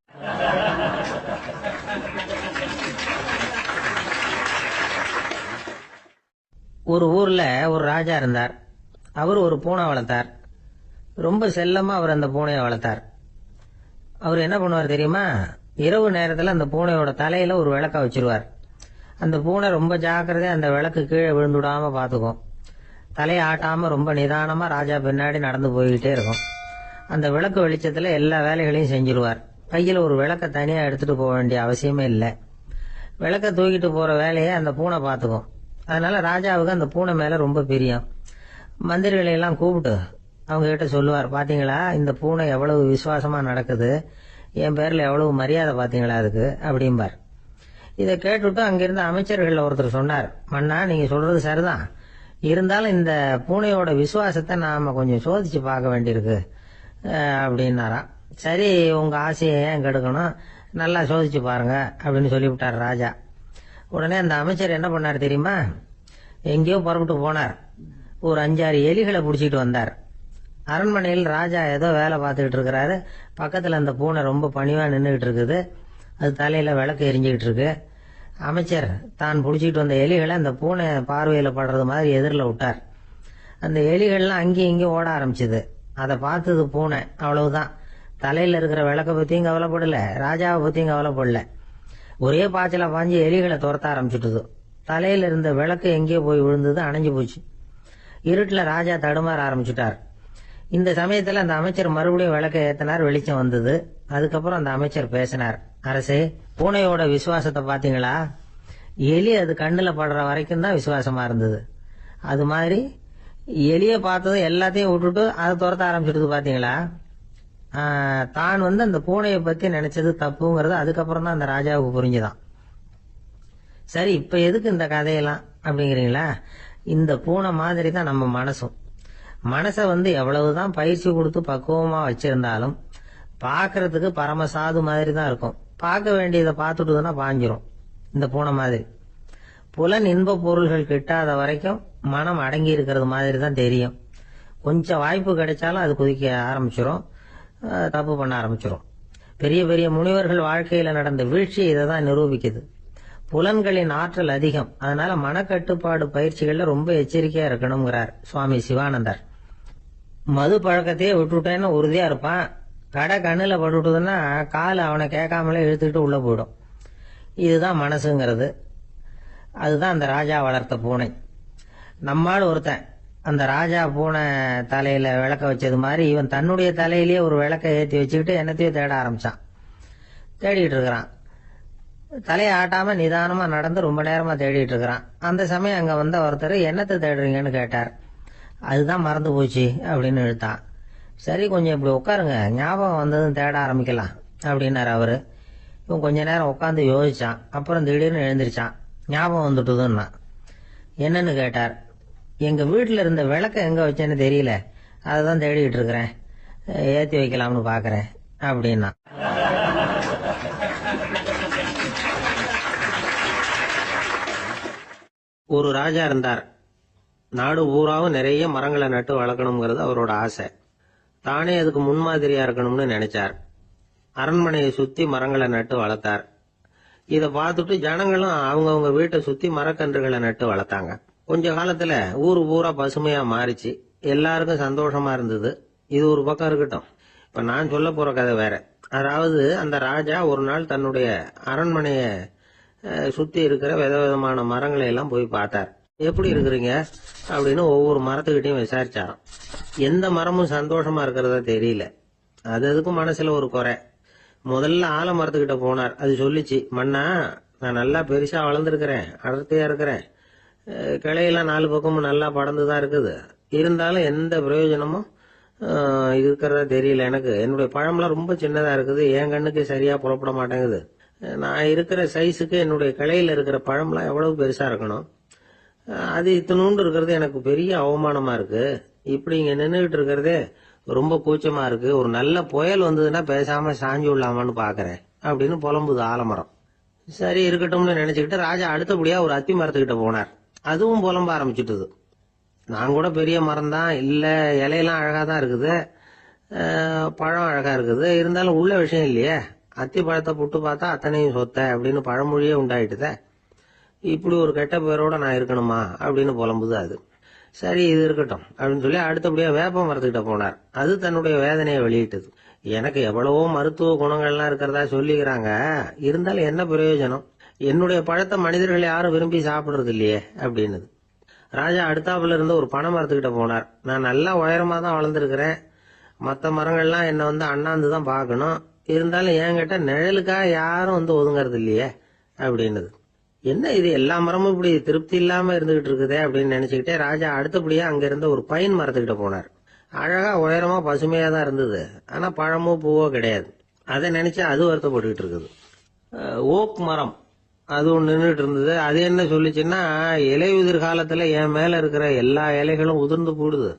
S1: ஒரு ஊர்ல ஒரு ராஜா இருந்தார். அவர் ஒரு பூனை வளர்த்தார். ரொம்ப செல்லமா அவர் அந்த பூனையை வளர்த்தார். அவர் என்ன பண்ணுவார் தெரியுமா, இரவு நேரத்துல அந்த பூனையோட தலையில ஒரு விளக்க வச்சிருவார். அந்த பூனை ரொம்ப ஜாக்கிரதையா அந்த விளக்கு கீழே விழுந்துடாம பாத்துக்கும். தலையை ஆட்டாம ரொம்ப நிதானமா ராஜா பின்னாடி நடந்து போய்கிட்டே இருக்கும். அந்த விளக்கு வெளிச்சத்துல எல்லா வேலைகளையும் செஞ்சிருவார். கையில ஒரு விளக்க தனியா எடுத்துட்டு போக வேண்டிய அவசியமே இல்லை. விளக்க தூக்கிட்டு போற வேலையை அந்த பூனை பாத்துக்கும். அதனால ராஜாவுக்கு அந்த பூனை மேல ரொம்ப பிரியம். மந்திரிகளை எல்லாம் கூப்பிட்டு அவங்க கிட்ட சொல்லுவார், பாத்தீங்களா இந்த பூனை எவ்வளவு விசுவாசமா நடக்குது, என் பேர்ல எவ்வளவு மரியாதை பாத்தீங்களா அதுக்கு அப்படிம்பார். இதை கேட்டுட்டு அங்கிருந்த அமைச்சர்கள் ஒருத்தர் சொன்னார், மன்னா நீங்க சொல்றது சரிதான், இருந்தாலும் இந்த பூனையோட விசுவாசத்தை நாம கொஞ்சம் சோதிச்சு பார்க்க வேண்டியிருக்கு அப்படின்னாராம். சரி, உங்க ஆசையை ஏன் கெடுக்கணும், நல்லா சோதிச்சு பாருங்க அப்படின்னு சொல்லிவிட்டார் ராஜா. உடனே அந்த அமைச்சர் என்ன பண்ணார் தெரியுமா, எங்கேயோ புறப்பட்டு போனார். ஒரு 5-6 எலிகளை பிடிச்சிட்டு வந்தார். அரண்மனையில் ராஜா ஏதோ வேலை பார்த்துக்கிட்டு இருக்கிறாரு. பக்கத்துல அந்த பூனை ரொம்ப பணிவா நின்றுகிட்டு இருக்குது. அது தலையில விளக்கு எரிஞ்சுக்கிட்டு இருக்கு. அமைச்சர் தான் பிடிச்சிட்டு வந்த எலிகளை அந்த பூனை பார்வையில படுறது மாதிரி எதிரில் விட்டார். அந்த எலிகள்லாம் அங்கேயும் இங்கேயும் ஓட ஆரம்பிச்சுது. அதை பார்த்தது பூனை, அவ்வளவுதான். தலையில இருக்கிற விளக்க பத்தியும் கவலைப்படல, ராஜாவை பத்தியும் கவலைப்படல. ஒரே பாய்ச்சலா பாஞ்சு எலிகளை துரத்த ஆரம்பிச்சுட்டுது. தலையில இருந்த விளக்கு எங்கேயோ போய் விழுந்தது, அணைஞ்சு போச்சு. இருட்டுல ராஜா தடுமாற ஆரம்பிச்சுட்டார். இந்த சமயத்துல அந்த அமைச்சர் மறுபடியும் விளக்க ஏத்தினார், வெளிச்சம் வந்தது. அதுக்கப்புறம் அந்த அமைச்சர் பேசினார், அரசே பூனையோட விசுவாசத்தை பாத்தீங்களா, எலி அது கண்ணுல படுற வரைக்கும் தான் விசுவாசமா இருந்தது, அது மாதிரி எலிய பார்த்ததும் எல்லாத்தையும் விட்டுட்டு அதை துரத்த ஆரம்பிச்சிடுது பாத்தீங்களா. தான் அந்த பூனையை பத்தி நினைச்சது தப்புங்கிறது அதுக்கப்புறம் தான் அந்த ராஜாவுக்கு புரிஞ்சுதான். சரி, இப்ப எதுக்கு இந்த கதையெல்லாம் அப்படிங்கிறீங்களா? இந்த பூனை மாதிரி தான் நம்ம மனசும். மனசை எவ்வளவுதான் பயிற்சி கொடுத்து பக்குவமா வச்சிருந்தாலும் பாக்குறதுக்கு பரமசாது மாதிரி தான் இருக்கும். பார்க்க வேண்டியதை பார்த்துட்டுதுன்னா பாஞ்சிரும். இந்த பூனை மாதிரி புலன் இன்ப பொருள்கள் கிட்டாத வரைக்கும் மனம் அடங்கி இருக்கிறது மாதிரி தான் தெரியும். கொஞ்சம் வாய்ப்பு கிடைச்சாலும் அது குதிக்க ஆரம்பிச்சிரும், தப்பு பண்ண ஆரம்பிச்சிரும். பெரிய பெரிய முனிவர்கள் வாழ்க்கையில நடந்த வீழ்ச்சி இதை தான் நிரூபிக்குது. புலன்களின் ஆற்றல் அதிகம், அதனால மனக்கட்டுப்பாடு பயிற்சிகள்ல ரொம்ப எச்சரிக்கையா இருக்கணுங்கிறார் சுவாமி சிவானந்தர். மது பழக்கத்தையே விட்டுட்டேன்னு உறுதியா இருப்பான். கடை கண்ணுல பட்டுட்டுதுன்னா கால் அவனை கேட்காமலே இழுத்துக்கிட்டு உள்ள போயிடும். இதுதான் மனசுங்கிறது. அதுதான் அந்த ராஜா வளர்த்த பூனை. நம்மால் ஒருத்தன் அந்த ராஜா பூனை தலையில விளக்க வச்சது மாதிரி இவன் தன்னுடைய தலையிலேயே ஒரு விளக்க ஏற்றி வச்சுக்கிட்டு என்னத்தையோ தேட ஆரம்பிச்சான். தேடிட்டு இருக்கிறான். தலையை ஆட்டாம நிதானமா நடந்து ரொம்ப நேரமா தேடிட்டு இருக்கிறான். அந்த சமயம் அங்க ஒருத்தர் என்னத்தை தேடுறீங்கன்னு கேட்டார். அதுதான் மறந்து போச்சு அப்படின்னு இழுத்தான். சரி, கொஞ்சம் இப்படி உட்காருங்க, ஞாபகம் வந்ததும் தேட ஆரம்பிக்கலாம் அப்படின்னாரு அவரு. இவன் கொஞ்ச நேரம் உட்காந்து யோசிச்சான். அப்புறம் திடீர்னு எழுந்திருச்சான். ஞாபகம் வந்துட்டுதுன்னா. என்னன்னு கேட்டார். எங்க வீட்டுல இருந்த விளக்க எங்க வச்சேன்னு தெரியல, அததான் தேடிட்டு இருக்கிறேன், ஏத்தி வைக்கலாம்னு பாக்குறேன் அப்படின்னா. ஒரு ராஜா இருந்தார். நாடு பூராவும் நிறைய மரங்களை நட்டு வளர்க்கணுங்கிறது அவரோட ஆசை. தானே அதுக்கு முன்மாதிரியா இருக்கணும்னு நினைச்சார். அரண்மனையை சுத்தி மரங்களை நட்டு வளர்த்தார். இத பார்த்துட்டு ஜனங்களும் அவங்கவுங்க வீட்டை சுத்தி மரக்கன்றுகளை நட்டு வளர்த்தாங்க. கொஞ்ச காலத்துல ஊரு பூரா பசுமையா மாறிச்சு. எல்லாருக்கும் சந்தோஷமா இருந்தது. இது ஒரு பக்கம் இருக்கட்டும். இப்ப நான் சொல்ல போற கதை வேற. அதாவது அந்த ராஜா ஒரு நாள் தன்னுடைய அரண்மனைய சுத்தி இருக்கிற விதவிதமான மரங்களை எல்லாம் போய் பார்த்தார். எப்படி இருக்கிறீங்க அப்படின்னு ஒவ்வொரு மரத்துக்கிட்டையும் விசாரிச்சாராம். எந்த மரமும் சந்தோஷமா இருக்கிறதா தெரியல. அதுக்கும் மனசுல ஒரு குறை. முதல்ல ஆலமரத்துக்கிட்ட போனார். அது சொல்லிச்சு, மண்ணா, நான் நல்லா பெருசா வளர்ந்துருக்கிறேன், அடர்த்தியா இருக்கிறேன், கிளையெல்லாம் 4 பக்கமும் நல்லா படர்ந்துதான் இருக்குது, இருந்தாலும் எந்த பிரயோஜனமும் இருக்கிறதா தெரியல எனக்கு. என்னுடைய பழம்லாம் ரொம்ப சின்னதா இருக்குது, என் கண்ணுக்கு சரியா புறப்பட மாட்டேங்குது. நான் இருக்கிற சைஸுக்கு என்னுடைய கிளையில இருக்கிற பழம்லாம் எவ்வளவு பெருசா இருக்கணும், அது இத்தினூண்டு இருக்கிறது எனக்கு பெரிய அவமானமா இருக்கு. இப்படி இங்க நின்றுகிட்டு இருக்கிறதே ரொம்ப கூச்சமா இருக்கு. ஒரு நல்ல புயல் வந்ததுன்னா பேசாம சாஞ்சு விடலாமான்னு பாக்குறேன் அப்படின்னு புலம்புது ஆலமரம். சரி, இருக்கட்டும்னு நினைச்சுக்கிட்டு ராஜா அடுத்தபடியா ஒரு அத்தி மரத்துக்கிட்ட போனார். அதுவும் புலம்ப ஆரம்பிச்சுட்டுது. நான் கூட பெரிய மரம் தான், இல்ல இலையெல்லாம் அழகா தான் இருக்குது, பழம் அழகா இருக்குது, இருந்தாலும் உள்ள விஷயம் இல்லையே, அத்தி பழத்தை புட்டு பார்த்தா அத்தனையும் சொத்த அப்படின்னு பழமொழியே உண்டாயிட்டுத. இப்படி ஒரு கெட்ட பேரோட நான் இருக்கணுமா அப்படின்னு புலம்புது அது. சரி, இது இருக்கட்டும் அப்படின்னு சொல்லி அடுத்தபடியா வேப்ப மரத்துக்கிட்ட போனார். அது தன்னுடைய வேதனையை வெளியிட்டது. எனக்கு எவ்வளவோ மருத்துவ குணங்கள்லாம் இருக்கிறதா சொல்லிக்கிறாங்க, இருந்தாலும் என்ன பிரயோஜனம், என்னுடைய பழத்தை மனிதர்கள் யாரும் விரும்பி சாப்பிடுறது இல்லையே அப்படின்னு. ராஜா அடுத்தாப்புல இருந்து ஒரு பனை மரத்துக்கிட்ட போனார். நான் நல்லா உயரமா தான் வளர்ந்துருக்கிறேன், மற்ற மரங்கள்லாம் என்ன அண்ணாந்து தான் பார்க்கணும், இருந்தாலும் என்கிட்ட நிழலுக்காக யாரும் ஒதுங்கறது இல்லையே அப்படின்னுது. என்ன இது, எல்லா மரமும் இப்படி திருப்தி இல்லாம இருந்துகிட்டு இருக்குதே அப்படின்னு நினைச்சுக்கிட்டே ராஜா அடுத்தபடியா அங்க இருந்த ஒரு பைன் மரத்துக்கிட்ட போனார். அழகா உயரமா பசுமையா தான் இருந்தது, ஆனா பழமோ பூவோ கிடையாது. அதை நினைச்சா அது வருத்தப்பட்டுக்கிட்டு இருக்குது. ஓக் மரம் அது ஒன்று நின்றுட்டு இருந்தது. அது என்ன சொல்லிச்சுன்னா, இலையுதிர் காலத்துல என் மேல இருக்கிற எல்லா இலைகளும் உதிர்ந்து போடுது,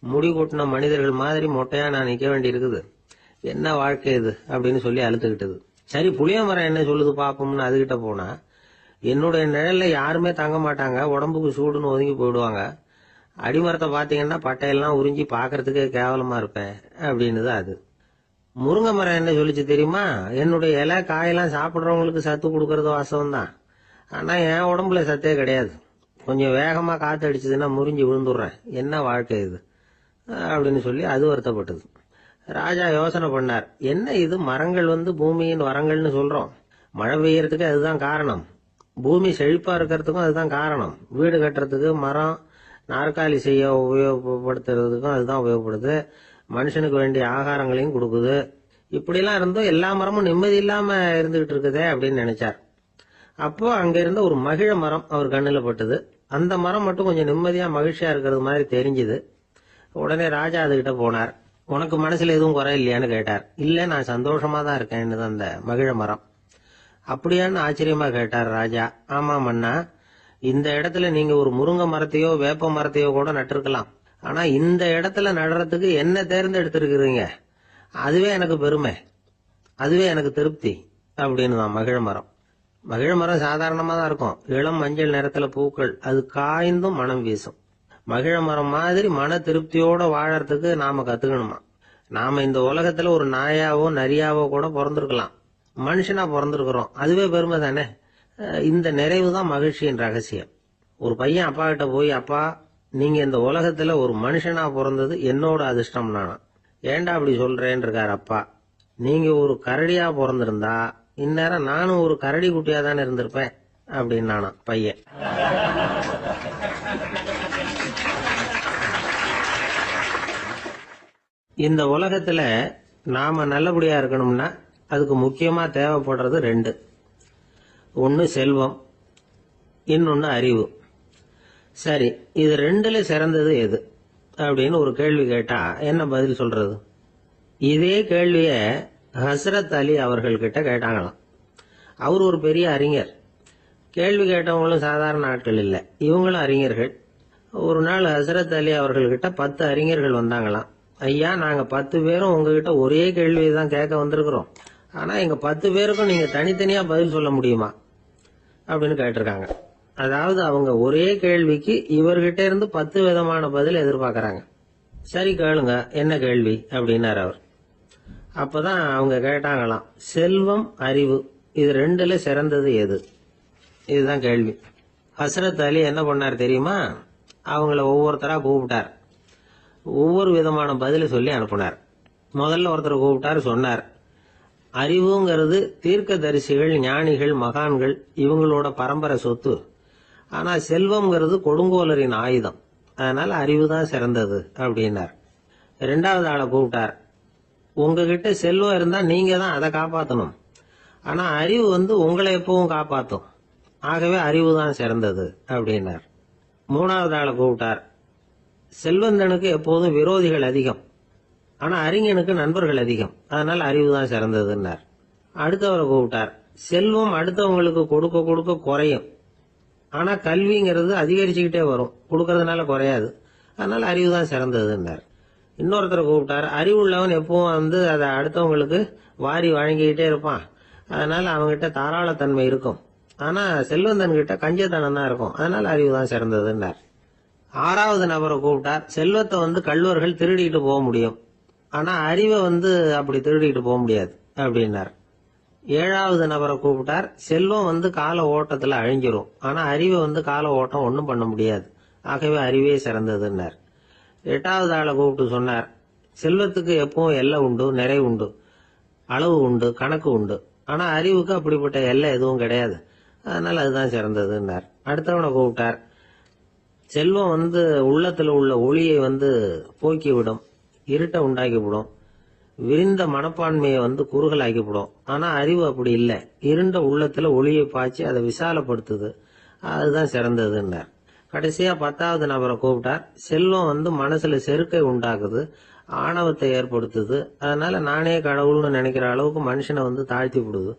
S1: முடி கொட்டின மனிதர்கள் மாதிரி மொட்டையா நான் நிக்க வேண்டி இருக்குது, என்ன வாழ்க்கை இது அப்படின்னு சொல்லி அழுத்துக்கிட்டது. சரி, புளிய மரம் என்ன சொல்லுது பாப்போம்னு அதுகிட்ட போனா, என்னுடைய நிழல்ல யாருமே தங்க மாட்டாங்க, உடம்புக்கு சூடுன்னு ஒதுங்கி போயிடுவாங்க, அடிமரத்தை பாத்தீங்கன்னா பட்டையெல்லாம் உறிஞ்சி பாக்குறதுக்கே கேவலமா இருப்பேன் அப்படின்னுது அது. முருங்கை மரம் என்ன சொல்லிச்சு தெரியுமா, என்னுடைய இலை காயெல்லாம் சாப்பிடுறவங்களுக்கு சத்து கொடுக்கறது வாசம் தான், ஆனா என் உடம்புல சத்தே கிடையாது, கொஞ்சம் வேகமா காத்து அடிச்சதுன்னா முறிஞ்சு விழுந்துடுறேன், என்ன வாழ்க்கை இது அப்படின்னு சொல்லி அது வருத்தப்பட்டது. ராஜா யோசனை பண்ணார், என்ன இது, மரங்கள் பூமியின் வரங்கள்னு சொல்றோம், மழை பெய்யறதுக்கு அதுதான் காரணம், பூமி செழிப்பா இருக்கிறதுக்கும் அதுதான் காரணம், வீடு கட்டுறதுக்கு மரம், நாற்காலி செய்ய உபயோகப்படுத்துறதுக்கும் அதுதான் உபயோகப்படுது, மனுஷனுக்கு வேண்டிய ஆகாரங்களையும் கொடுக்குது, இப்படிலாம் இருந்தும் எல்லா மரமும் நிம்மதி இல்லாம இருந்துகிட்டு இருக்குதே அப்படின்னு நினைச்சார். அப்போ அங்க இருந்த ஒரு மகிழ மரம் அவர் கண்ணுல பட்டது. அந்த மரம் மட்டும் கொஞ்சம் நிம்மதியா மகிழ்ச்சியா இருக்கிறது மாதிரி தெரிஞ்சுது. உடனே ராஜா அதுகிட்ட போனார். உனக்கு மனசுல எதுவும் குறை இல்லையான்னு கேட்டார். இல்ல, நான் சந்தோஷமா தான் இருக்கேன்னு அந்த மகிழ மரம். அப்படியான்னு ஆச்சரியமா கேட்டார் ராஜா. ஆமா மன்னா, இந்த இடத்துல நீங்க ஒரு முருங்கை மரத்தையோ வேப்ப மரத்தையோ கூட நட்டிருக்கலாம். ஆனா இந்த இடத்துல நடுறதுக்கு என்ன தேர்ந்தெடுத்திருக்கிறீங்க, அதுவே எனக்கு பெருமை, அதுவே எனக்கு திருப்தி அப்படின்னு தான் மகிழ மரம். மகிழ மரம் சாதாரணமா தான் இருக்கும். இளம் மஞ்சள் நிறத்துல பூக்கள், அது காய்ந்தும் மனம் வீசும். மகிழ மரம் மாதிரி மன திருப்தியோட வாழறதுக்கு நாம கத்துக்கணுமா. நாம இந்த உலகத்துல ஒரு நாயாவோ நரியாவோ கூட பிறந்திருக்கலாம், மனுஷனா பிறந்திருக்கிறோம், அதுவே பெருமை தானே. இந்த நிறைவு தான் மகிழ்ச்சியின் ரகசியம். ஒரு பையன் அப்பா கிட்ட போய், அப்பா, நீங்க இந்த உலகத்துல ஒரு மனுஷனா பிறந்தது என்னோட அதிர்ஷ்டம் நானா. ஏண்டா அப்படி சொல்றேன்னு இருக்காரு அப்பா. நீங்க ஒரு கரடியா பிறந்திருந்தா இந்நேரம் நானும் ஒரு கரடி குட்டியா தானே இருந்திருப்பேன் அப்படின்னு நானா பையன். இந்த உலகத்துல நாம நல்லபடியா இருக்கணும்னா அதுக்கு முக்கியமா தேவைப்படுறது ரெண்டு. ஒன்னு செல்வம், இன்னொன்னு அறிவு. சரி, இது ரெண்டுல சிறந்தது எது அப்படின்னு ஒரு கேள்வி கேட்டா என்ன பதில் சொல்றது? இதே கேள்விய ஹஸ்ரத் அலி அவர்கள்கிட்ட கேட்டாங்களாம். அவர் ஒரு பெரிய அறிஞர். கேள்வி கேட்டவங்களும் சாதாரண ஆட்கள் இல்லை, இவங்களும் அறிஞர்கள். ஒரு நாள் ஹஸ்ரத் அலி அவர்கள்கிட்ட 10 அறிஞர்கள் வந்தாங்களாம். ஐயா, நாங்க 10 பேரும் உங்ககிட்ட ஒரே கேள்வியை தான் கேட்க வந்திருக்கிறோம். ஆனா எங்க 10 பேருக்கும் நீங்க தனித்தனியா பதில் சொல்ல முடியுமா அப்படின்னு கேட்டிருக்காங்க. அதாவது அவங்க ஒரே கேள்விக்கு இவர்கிட்ட இருந்து 10 விதமான பதில் எதிர்பார்க்கறாங்க. சரி கேளுங்க, என்ன கேள்வி அப்படின்னாரு அவர். அப்பதான் அவங்க கேட்டாங்களாம், செல்வம் அறிவு இது ரெண்டுல சிறந்தது எது? இதுதான் கேள்வி. ஹஸ்ரத் அலி என்ன பண்ணார் தெரியுமா? அவங்கள ஒவ்வொருத்தரா கூப்பிட்டார். ஒவ்வொரு விதமான பதில சொல்லி அனுப்புனார். முதல்ல ஒருத்தர் கூப்பிட்டார், சொன்னார், அறிவுங்கிறது தீர்க்கதரிசிகள், ஞானிகள், மகான்கள் இவங்களோட பரம்பரை சொத்து. ஆனா செல்வம்ங்கிறது கொடுங்கோலரின் ஆயுதம். அதனால அறிவு தான் சிறந்தது அப்படின்னார். 2வது ஆளை கூப்பிட்டார். உங்ககிட்ட செல்வம் இருந்தா நீங்க தான் அதை காப்பாற்றணும். ஆனா அறிவு உங்களை எப்பவும் காப்பாற்றும். ஆகவே அறிவு தான் சிறந்தது அப்படின்னார். 3வது ஆளை கூப்பிட்டார். செல்வந்தனுக்கு எப்போதும் விரோதிகள் அதிகம், ஆனா அறிஞனுக்கு நண்பர்கள் அதிகம். அதனால அறிவு தான் சிறந்ததுன்னார். அடுத்தவரை கூப்பிட்டார். செல்வம் அடுத்தவங்களுக்கு கொடுக்க கொடுக்க குறையும், ஆனா கல்விங்கிறது அதிகரிச்சுக்கிட்டே வரும், கொடுக்கறதுனால குறையாது. அதனால அறிவு தான் சிறந்ததுன்னார். இன்னொருத்தரை கூப்பிட்டார். அறிவுள்ளவன் எப்பவும் அதை அடுத்தவங்களுக்கு வாரி வழங்கிக்கிட்டே இருப்பான். அதனால அவங்ககிட்ட தாராளத்தன்மை இருக்கும். ஆனா செல்வந்தன் கிட்ட கஞ்சத்தனம் தான் இருக்கும். அதனால அறிவு தான் சிறந்ததுன்னார். 6வது நபரை கூப்பிட்டார். செல்வத்தை கள்வர்கள் திருடிட்டு போக முடியும், ஆனா அறிவை அப்படி திருடிட்டு போக முடியாது அப்படின்னார். 7வது நபரை கூப்பிட்டார். செல்வம் கால ஓட்டத்துல அழிஞ்சிரும், ஆனா அறிவை கால ஓட்டம் ஒன்றும் பண்ண முடியாது. ஆகவே அறிவே சிறந்ததுன்னார். 8வது ஆளை கூப்பிட்டு சொன்னார், செல்வத்துக்கு எப்பவும் எல்லை உண்டு, நிறை உண்டு, அளவு உண்டு, கணக்கு உண்டு. ஆனா அறிவுக்கு அப்படிப்பட்ட எல்லை எதுவும் கிடையாது. அதனால அதுதான் சிறந்ததுன்னார். அடுத்தவனை கூப்பிட்டார். செல்வம் உள்ளத்துல உள்ள ஒளியை போக்கி விடும், இருட்டை உண்டாக்கிவிடும், விரிந்த மனப்பான்மையை குறுகலாக்கிவிடும். ஆனா அறிவு அப்படி இல்லை, இருண்ட உள்ளத்துல ஒளியை பாய்ச்சி அதை விசாலப்படுத்துது. அதுதான் சிறந்ததுன்னார். கடைசியா 10வது நபரை கூப்பிட்டார். செல்வம் மனசுல செருக்கை உண்டாக்குது, ஆணவத்தை ஏற்படுத்துது. அதனால நானே கடவுள்னு நினைக்கிற அளவுக்கு மனுஷனை தாழ்த்தி விடுது.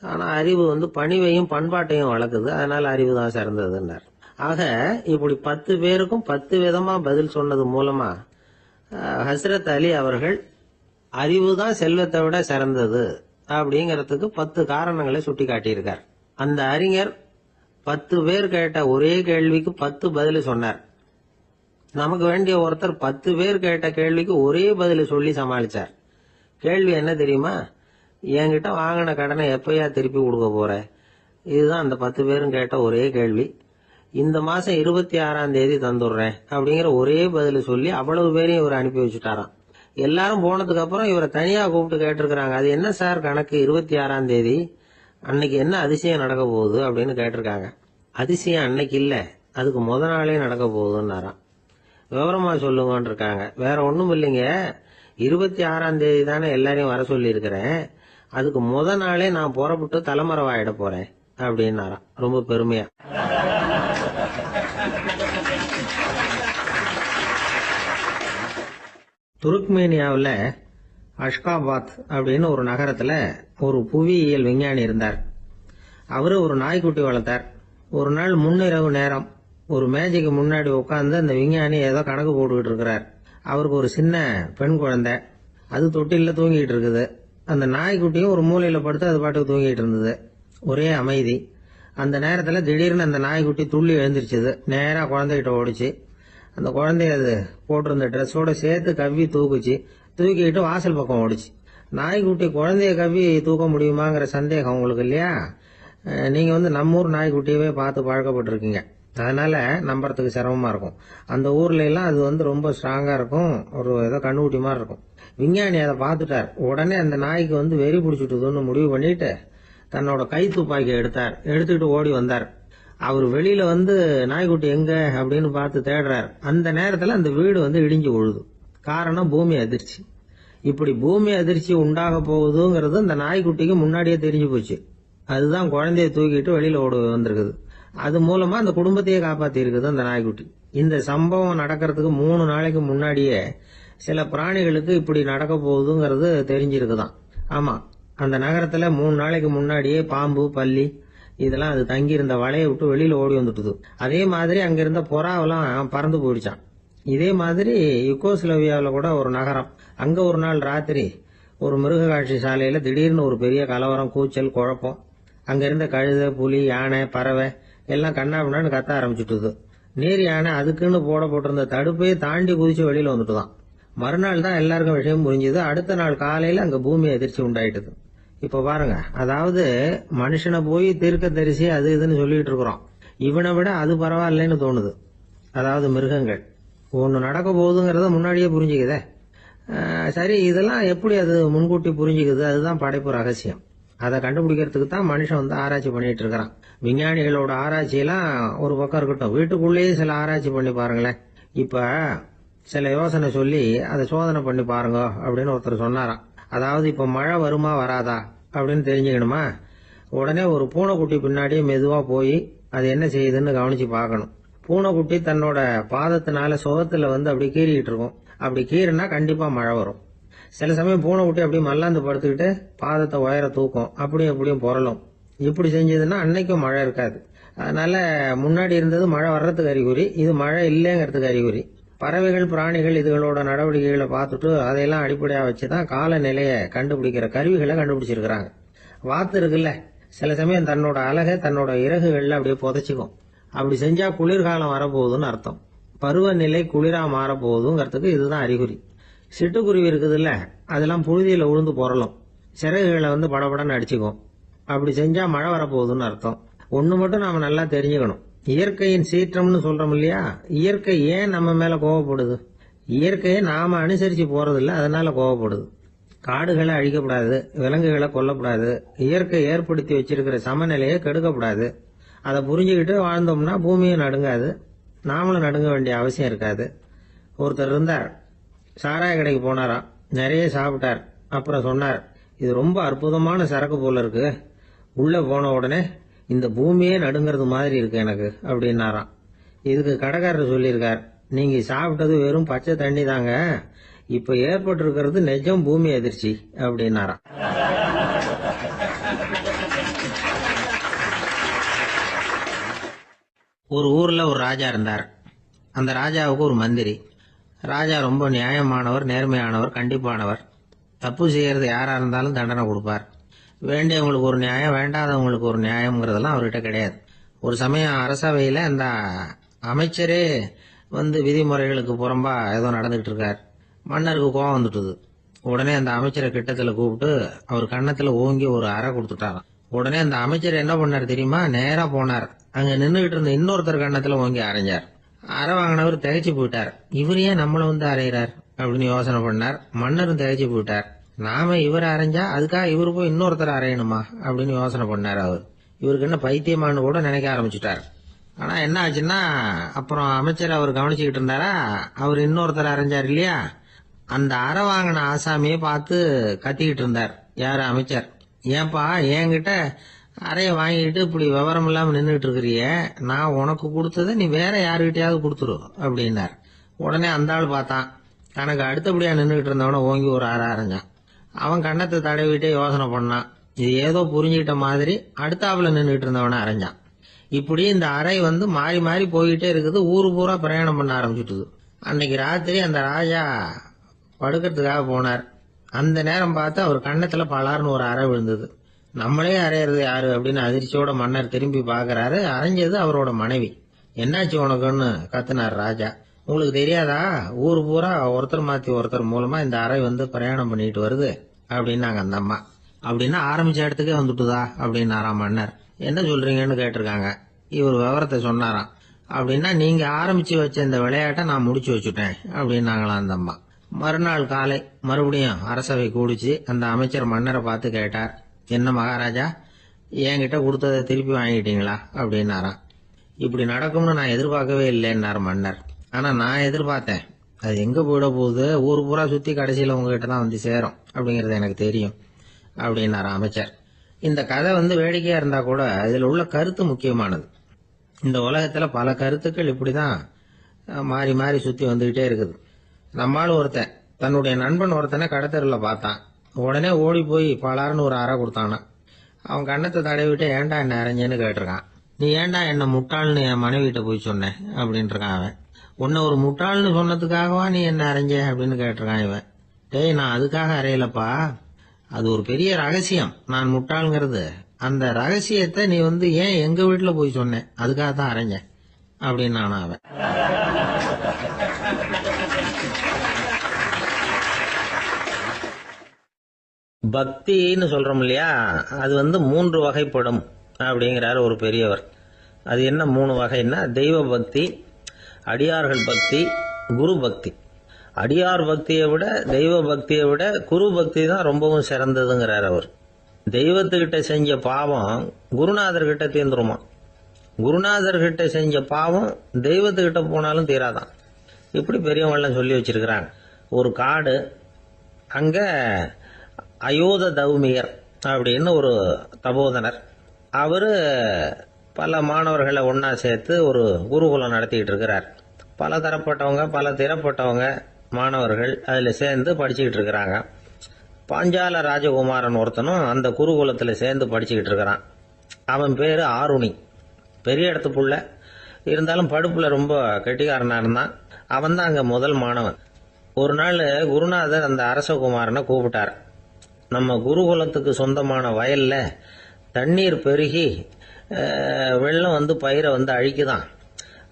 S1: ஆனா அறிவு பணிவையும் பண்பாட்டையும் வளர்க்குது. அதனால அறிவு தான் சிறந்ததுன்னார். ஆக இப்படி 10 பேருக்கும் 10 விதமா பதில் சொன்னது மூலமா ஹஸ்ரத் அலி அவர்கள் அறிவு தான் செல்வத்தை விட சிறந்தது அப்படிங்கறதுக்கு 10 காரணங்களை சுட்டி காட்டியிருக்கார். அந்த அறிஞர் 10 பேர் கேட்ட ஒரே கேள்விக்கு 10 பதில் சொன்னார். நமக்கு வேண்டிய ஒருத்தர் 10 பேர் கேட்ட கேள்விக்கு ஒரே பதில சொல்லி சமாளிச்சார். கேள்வி என்ன தெரியுமா? என்கிட்ட வாங்கின கடனை எப்பயா திருப்பி கொடுக்க போற? இதுதான் அந்த 10 பேரும் கேட்ட ஒரே கேள்வி. இந்த மாசம் 26ஆம் தேதி தந்துடுறேன் அப்படிங்கிற ஒரே பதில சொல்லி அவ்வளவு பேரையும் இவர் அனுப்பி வச்சுட்டாராம். எல்லாரும் போனதுக்கு அப்புறம் இவரை தனியா கூப்பிட்டு கேட்டிருக்கிறாங்க. அது என்ன சார் கணக்கு, 26ஆம் தேதி அன்னைக்கு என்ன அதிசயம் நடக்க போகுது அப்படின்னு கேட்டிருக்காங்க. அதிசயம் அன்னைக்கு இல்ல, அதுக்கு முத நாளே நடக்க போகுதுன்னாராம். விவரமா சொல்லுங்கன்னு இருக்காங்க. வேற ஒண்ணும் இல்லைங்க, 26ஆம் தேதி தானே எல்லாரையும் வர சொல்லி இருக்கிறேன், அதுக்கு முத நாளே நான் புறப்பட்டு தலைமறைவாயிட போறேன் அப்படின்னாராம் ரொம்ப பெருமையா. துருக்மேனியாவில் அஷ்காபாத் அப்படின்னு ஒரு நகரத்துல ஒரு புவியியல் விஞ்ஞானி இருந்தார். அவரு ஒரு நாய்க்குட்டி வளர்த்தார். ஒரு நாள் முன்னிரவு நேரம் ஒரு மேஜைக்கு முன்னாடி உட்கார்ந்து அந்த விஞ்ஞானி ஏதோ கணக்கு போட்டுக்கிட்டு இருக்கிறார். அவருக்கு ஒரு சின்ன பெண் குழந்தை, அது தொட்டில தூங்கிட்டு இருக்குது. அந்த நாய்க்குட்டியும் ஒரு மூலையில படுத்து அது பாட்டுக்கு தூங்கிட்டு இருந்தது. ஒரே அமைதி. அந்த நேரத்துல திடீர்னு அந்த நாய்க்குட்டி துள்ளி எழுந்திருச்சுது. நேரா குழந்தைகிட்ட ஓடிச்சு. அந்த குழந்தைய அது போட்டிருந்த ட்ரெஸ்ஸோட சேர்த்து கவ்வி தூக்குச்சு. தூக்கிட்டு வாசல் பக்கம் ஓடிச்சு. நாய்க்குட்டி குழந்தைய கவ்வி தூக்க முடியுமாங்கிற சந்தேகம் உங்களுக்கு இல்லையா? நீங்க நம்ம ஊர் நாய்க்குட்டியவே பார்த்து பழக்கப்பட்டிருக்கீங்க. அதனால நம்புறதுக்கு சிரமமா இருக்கும். அந்த ஊர்ல எல்லாம் அது ரொம்ப ஸ்ட்ராங்கா இருக்கும். ஒரு ஏதோ கண்ணுக்குட்டி மாதிரி இருக்கும். விஞ்ஞானி அதை பார்த்துட்டார். உடனே அந்த நாய்க்கு வெறி பிடிச்சிட்டுதுன்னு முடிவு பண்ணிட்டு தன்னோட கை துப்பாக்கி எடுத்தார். எடுத்துக்கிட்டு ஓடி வந்தார். அவர் வெளியில நாய்க்குட்டி எங்க அப்படின்னு பார்த்து தேடுறார். அந்த நேரத்துல அந்த வீடு இடிஞ்சு விழுது. காரணம் பூமி அதிர்ச்சி. இப்படி பூமி அதிர்ச்சி உண்டாக போகுதுங்கிறது அந்த நாய்க்குட்டிக்கு முன்னாடியே தெரிஞ்சு போச்சு. அதுதான் குழந்தைய தூக்கிட்டு வெளியில ஓடி வந்திருக்குது. அது மூலமா அந்த குடும்பத்தையே காப்பாத்தி இருக்குது அந்த நாய்க்குட்டி. இந்த சம்பவம் நடக்கிறதுக்கு 3 நாளைக்கு முன்னாடியே சில பிராணிகளுக்கு இப்படி நடக்க போகுதுங்கிறது தெரிஞ்சிருக்குதான். ஆமா, அந்த நகரத்துல 3 நாளைக்கு முன்னாடியே பாம்பு, பல்லி இதெல்லாம் அது தங்கி இருந்த வலையை விட்டு வெளியில ஓடி வந்துட்டுது. அதே மாதிரி அங்க இருந்த புறாவெல்லாம் பறந்து போயிடுச்சான். இதே மாதிரி யுகோஸ்லோவியாவில் கூட ஒரு நகரம். அங்க ஒரு நாள் ராத்திரி ஒரு மிருக காட்சி சாலையில திடீர்னு ஒரு பெரிய கலவரம், கூச்சல், குழப்பம். அங்க இருந்த கழுதை, புலி, யானை, பறவை எல்லாம் கண்ணாபின்னான்னு கத்த ஆரம்பிச்சுட்டுது. நீர் யானை அதுக்குன்னு போட்டிருந்த தடுப்பையே தாண்டி குதிச்சு வெளியில வந்துட்டுதான். மறுநாள் தான் எல்லாருக்கும் விஷயம் புரிஞ்சுது. அடுத்த நாள் காலையில அங்க பூமி அதிர்ச்சி உண்டாயிட்டுது. இப்ப பாருங்க, அதாவது மனுஷனை போய் தீர்க்க தரிசி அது இதுன்னு சொல்லிட்டு இருக்கிறோம். இவனை விட அது பரவாயில்லைன்னு தோணுது. அதாவது மிருகங்கள் ஒண்ணு நடக்க போகுதுங்கிறத முன்னாடியே புரிஞ்சுக்குதே. சரி, இதெல்லாம் எப்படி அது முன்கூட்டி புரிஞ்சுக்குது? அதுதான் படைப்பு ரகசியம். அதை கண்டுபிடிக்கிறதுக்கு தான் மனுஷன் ஆராய்ச்சி பண்ணிட்டு இருக்கிறான். விஞ்ஞானிகளோட ஆராய்ச்சியெல்லாம் ஒரு பக்கம் இருக்கட்டும், வீட்டுக்குள்ளேயே சில ஆராய்ச்சி பண்ணி பாருங்களேன். இப்ப சில யோசனை சொல்லி அதை சோதனை பண்ணி பாருங்க அப்படின்னு ஒருத்தர் சொன்னாராம். அதாவது இப்ப மழை வருமா வராதா அப்படின்னு தெரிஞ்சுக்கணுமா, உடனே ஒரு பூனைக்குட்டி பின்னாடியே மெதுவா போய் அது என்ன செய்யுதுன்னு கவனிச்சு பார்க்கணும். பூனைக்குட்டி தன்னோட பாதத்தினால சுகத்துல அப்படி கீறிக்கிட்டு இருக்கும். அப்படி கீறினா கண்டிப்பா மழை வரும். சில சமயம் பூனைக்குட்டி அப்படி மல்லாந்து படுத்துக்கிட்டு பாதத்தை உயர தூக்கும், அப்படியும் எப்படியும் புரளும். இப்படி செஞ்சதுன்னா அன்னைக்கும் மழை இருக்காது. அதனால முன்னாடி இருந்தது மழை வர்றதுக்கு அறிகுறி, இது மழை இல்லைங்கிறதுக்கு அறிகுறி. பறவைகள், பிராணிகள் இதுகளோட நடவடிக்கைகளை பார்த்துட்டு அதையெல்லாம் அடிப்படையா வச்சுதான் காலநிலையை கண்டுபிடிக்கிற கருவிகளை கண்டுபிடிச்சிருக்கிறாங்க. வாத்து இருக்குல்ல, சில சமயம் தன்னோட அழகை தன்னோட இறகுகள்ல அப்படியே புதைச்சிக்கும். அப்படி செஞ்சா குளிர்காலம் வரப்போகுதுன்னு அர்த்தம். பருவநிலை குளிரா மாறப்போகுதுங்கிறதுக்கு இதுதான் அறிகுறி. சிட்டுக்குருவி இருக்குதுல்ல, அதெல்லாம் புழுதியில உழுந்து புரளும். சிறகுகளை படபடன்னு அடிச்சுக்கும். அப்படி செஞ்சா மழை வரப்போகுதுன்னு அர்த்தம். ஒண்ணு மட்டும் நாம நல்லா தெரிஞ்சுக்கணும். இயற்கையின் சீற்றம்னு சொல்றோம் இல்லையா, இயற்கை ஏன் நம்ம மேல கோவப்படுது? இயற்கையை நாம அனுசரிச்சு போறதில்ல, அதனால கோவப்படுது. காடுகளை அழிக்கப்படாது, விலங்குகளை கொல்லக்கூடாது, இயற்கை ஏற்படுத்தி வச்சிருக்கிற சமநிலையை கெடுக்கப்படாது. அதை புரிஞ்சுக்கிட்டு வாழ்ந்தோம்னா பூமியும் நடுங்காது, நாமளும் நடுங்க வேண்டிய அவசியம் இருக்காது. ஒருத்தர் இருந்தார், சாராய கடைக்கு போனாராம். நிறைய சாப்பிட்டார். அப்புறம் சொன்னார், இது ரொம்ப அற்புதமான சரக்கு போல இருக்கு. உள்ள போன உடனே இந்த பூமியே நடுங்கிறது மாதிரி இருக்கு எனக்கு அப்படின்னாராம். இதுக்கு கடைக்காரர் சொல்லியிருக்கார், நீங்க சாப்பிட்டது வெறும் பச்சை தண்ணி தாங்க, இப்ப ஏற்பட்டிருக்கிறது நிஜம் பூமி அதிர்ச்சி அப்படின்னாராம். ஒரு ஊர்ல ஒரு ராஜா இருந்தார். அந்த ராஜாவுக்கு ஒரு மந்திரி. ராஜா ரொம்ப நியாயமானவர், நேர்மையானவர், கண்டிப்பானவர். தப்பு செய்யறது யாரா இருந்தாலும் தண்டனை கொடுப்பார். வேண்டியவங்களுக்கு ஒரு நியாயம், வேண்டாதவங்களுக்கு ஒரு நியாயம்ங்கிறதெல்லாம் அவர்கிட்ட கிடையாது. ஒரு சமயம் அரசவையில அந்த அமைச்சரே விதிமுறைகளுக்கு புறம்பா ஏதோ நடந்துகிட்டு இருக்கார். மன்னருக்கு கோபம் வந்துட்டுது. உடனே அந்த அமைச்சரை கிட்டத்துல கூப்பிட்டு அவர் கன்னத்துல ஓங்கி ஒரு அறை கொடுத்துட்டாராம். உடனே அந்த அமைச்சர் என்ன பண்ணார் தெரியுமா, நேரா போனார். அங்க நின்றுகிட்டு இருந்த இன்னொருத்தர் கன்னத்துல ஓங்கி அரைஞ்சார். அறை வாங்கினவர் திகைச்சு போயிட்டார். இவர் ஏன் நம்மள அரைகிறார் அப்படின்னு யோசனை பண்ணார். மன்னரும் திகைச்சு போயிட்டார். நாம இவரை அரைஞ்சா அதுக்காக இவரு போய் இன்னொருத்தர் அரையணுமா அப்படின்னு யோசனை பண்ணார். அவர் இவருக்கு என்ன பைத்தியமானு கூட நினைக்க ஆரம்பிச்சுட்டார். ஆனா என்ன ஆச்சுன்னா, அப்புறம் அமைச்சர் அவர் கவனிச்சுக்கிட்டு இருந்தாரா, அவர் இன்னொருத்தர் அரைஞ்சார் இல்லையா, அந்த அறை வாங்கின ஆசாமியை பார்த்து கத்திக்கிட்டு இருந்தார். யாரு? அமைச்சர். ஏன்பா என்கிட்ட அறைய வாங்கிட்டு இப்படி விவரம் இல்லாம நின்றுட்டு இருக்கிறிய, நான் உனக்கு கொடுத்தத நீ வேற யாருகிட்டயாவது கொடுத்துரு அப்படின்னார். உடனே அந்த ஆள் பார்த்தான், தனக்கு அடுத்தபடியா நின்றுகிட்டு இருந்தவன ஓங்கி ஒரு அரை அரைஞ்சான். அவன் கண்ணத்தை தடவிட்டே யோசனை பண்ணான். இது ஏதோ புரிஞ்சுக்கிட்ட மாதிரி அடுத்தாப்புல நின்றுட்டு இருந்தவன அரைஞ்சான். இப்படி இந்த அறை மாறி மாறி போய்கிட்டே இருக்குது. ஊரு பூரா பிரயாணம் பண்ண ஆரம்பிச்சுட்டுது. அன்னைக்கு ராத்திரி அந்த ராஜா படுக்கிறதுக்காக போனார். அந்த நேரம் பார்த்து அவர் கண்ணத்துல பலார்னு ஒரு அறை விழுந்தது. நம்மளே அறையிறது யாரு அப்படின்னு அதிர்ச்சியோட மன்னர் திரும்பி பாக்குறாரு. அரைஞ்சது அவரோட மனைவி. என்னாச்சு உனக்குன்னு கத்துனார் ராஜா. உங்களுக்கு தெரியாதா, ஊர் பூரா ஒருத்தர் மாத்தி ஒருத்தர் மூலமா இந்த அறை பிரயாணம் பண்ணிட்டு வருது அப்படின்னாங்க அந்த அம்மா. அப்படின்னா ஆரம்பிச்ச இடத்துக்கே வந்துட்டுதா அப்படின்னாராம் மன்னர். என்ன சொல்றீங்கன்னு கேட்டிருக்காங்க. இவர் விவரத்தை சொன்னாராம். அப்படின்னா நீங்க ஆரம்பிச்சு வச்ச இந்த விளையாட்டை நான் முடிச்சு வச்சுட்டேன் அப்படின்னாங்களாம் அந்த அம்மா. மறுநாள் காலை மறுபடியும் அரசவை கூடிச்சு அந்த அமைச்சர் மன்னரை பார்த்து கேட்டார். என்ன மகாராஜா, என்கிட்ட கொடுத்ததை திருப்பி வாங்கிட்டீங்களா அப்படின்னாராம். இப்படி நடக்கும்னு நான் எதிர்பார்க்கவே இல்லைன்னார் மன்னர். ஆனா நான் எதிர்பார்த்தேன். அது எங்க போயிட போகுது, ஊர் பூரா சுத்தி கடைசியில உங்ககிட்ட தான் சேரும் அப்படிங்கறது எனக்கு தெரியும் அப்படின்னாரு அமைச்சர். இந்த கதை வேடிக்கையா இருந்தா கூட இதுல உள்ள கருத்து முக்கியமானது. இந்த உலகத்துல பல கருத்துக்கள் இப்படிதான் மாறி மாறி சுத்தி வந்துகிட்டே இருக்குது. நம்மால் ஒருத்தன் தன்னுடைய நண்பன் ஒருத்தனை கடத்தெருல பார்த்தான். உடனே ஓடி போய் பலாருன்னு ஒரு அறை கொடுத்தானா. அவன் கண்ணத்தை தடவிட்டு ஏன்டா என்ன அரைஞ்சேன்னு கேட்டிருக்கான். நீ ஏன்டா என்ன முட்டாள்னு என் மனைவிட்ட போய் சொன்னேன் அப்படின்ட்டு இருக்கான் அவன். உன்னை ஒரு முட்டாள்னு சொன்னதுக்காகவா நீ என்ன அரைஞ்ச அப்படின்னு கேட்டிருக்கான் இவன். டேய், நான் அதுக்காக அறையலப்பா, அது ஒரு பெரிய ரகசியம் நான் முட்டாளுங்கிறது. அந்த ரகசியத்தை நீ ஏன் எங்க வீட்டுல போய் சொன்ன, அதுக்காக தான் அரைஞ்ச அப்படின்னு நானும் அவன். பக்தின்னு சொல்றோம் இல்லையா, அது 3 வகைப்படும் அப்படிங்கிறாரு ஒரு பெரியவர். அது என்ன 3 வகைன்னா, தெய்வ பக்தி, அடியார்கள் பக்தி, குரு பக்தி. அடியார் பக்தியை விட தெய்வ பக்தியை விட குரு பக்தி தான் ரொம்பவும் சிறந்ததுங்கிறார் அவர். தெய்வத்துக்கிட்ட செஞ்ச பாவம் குருநாதர்கிட்ட தீர்ந்துருமா, குருநாதர்கிட்ட செஞ்ச பாவம் தெய்வத்துக்கிட்ட போனாலும் தீராதான். இப்படி பெரியவங்களாம் சொல்லி வச்சிருக்கிறாங்க. ஒரு காடு, அங்க அயோத தௌமியர் அப்படின்னு ஒரு தபோதனர். அவரு பல மாணவர்களை ஒன்னா சேர்த்து ஒரு குருகுலம் நடத்திட்டு இருக்கிறார். பல தரப்பட்டவங்க பல திறப்பட்டவங்க மாணவர்கள் அதுல சேர்ந்து படிச்சுக்கிட்டு இருக்கிறாங்க. பாஞ்சால ராஜகுமாரன் ஒருத்தனும் அந்த குருகுலத்துல சேர்ந்து படிச்சுக்கிட்டு இருக்கிறான். அவன் பேரு ஆருணி. பெரிய இடத்து புள்ள, இருந்தாலும் படுப்புல ரொம்ப கெட்டிக்காரனா இருந்தான். அவன் தான் அங்க முதல் மாணவன். ஒரு நாள் குருநாதர் அந்த அரசகுமாரனை கூப்பிட்டார். நம்ம குருகுலத்துக்கு சொந்தமான வயல்ல தண்ணீர் பெருகி வெள்ளம் பயிரை அழிக்குதான்,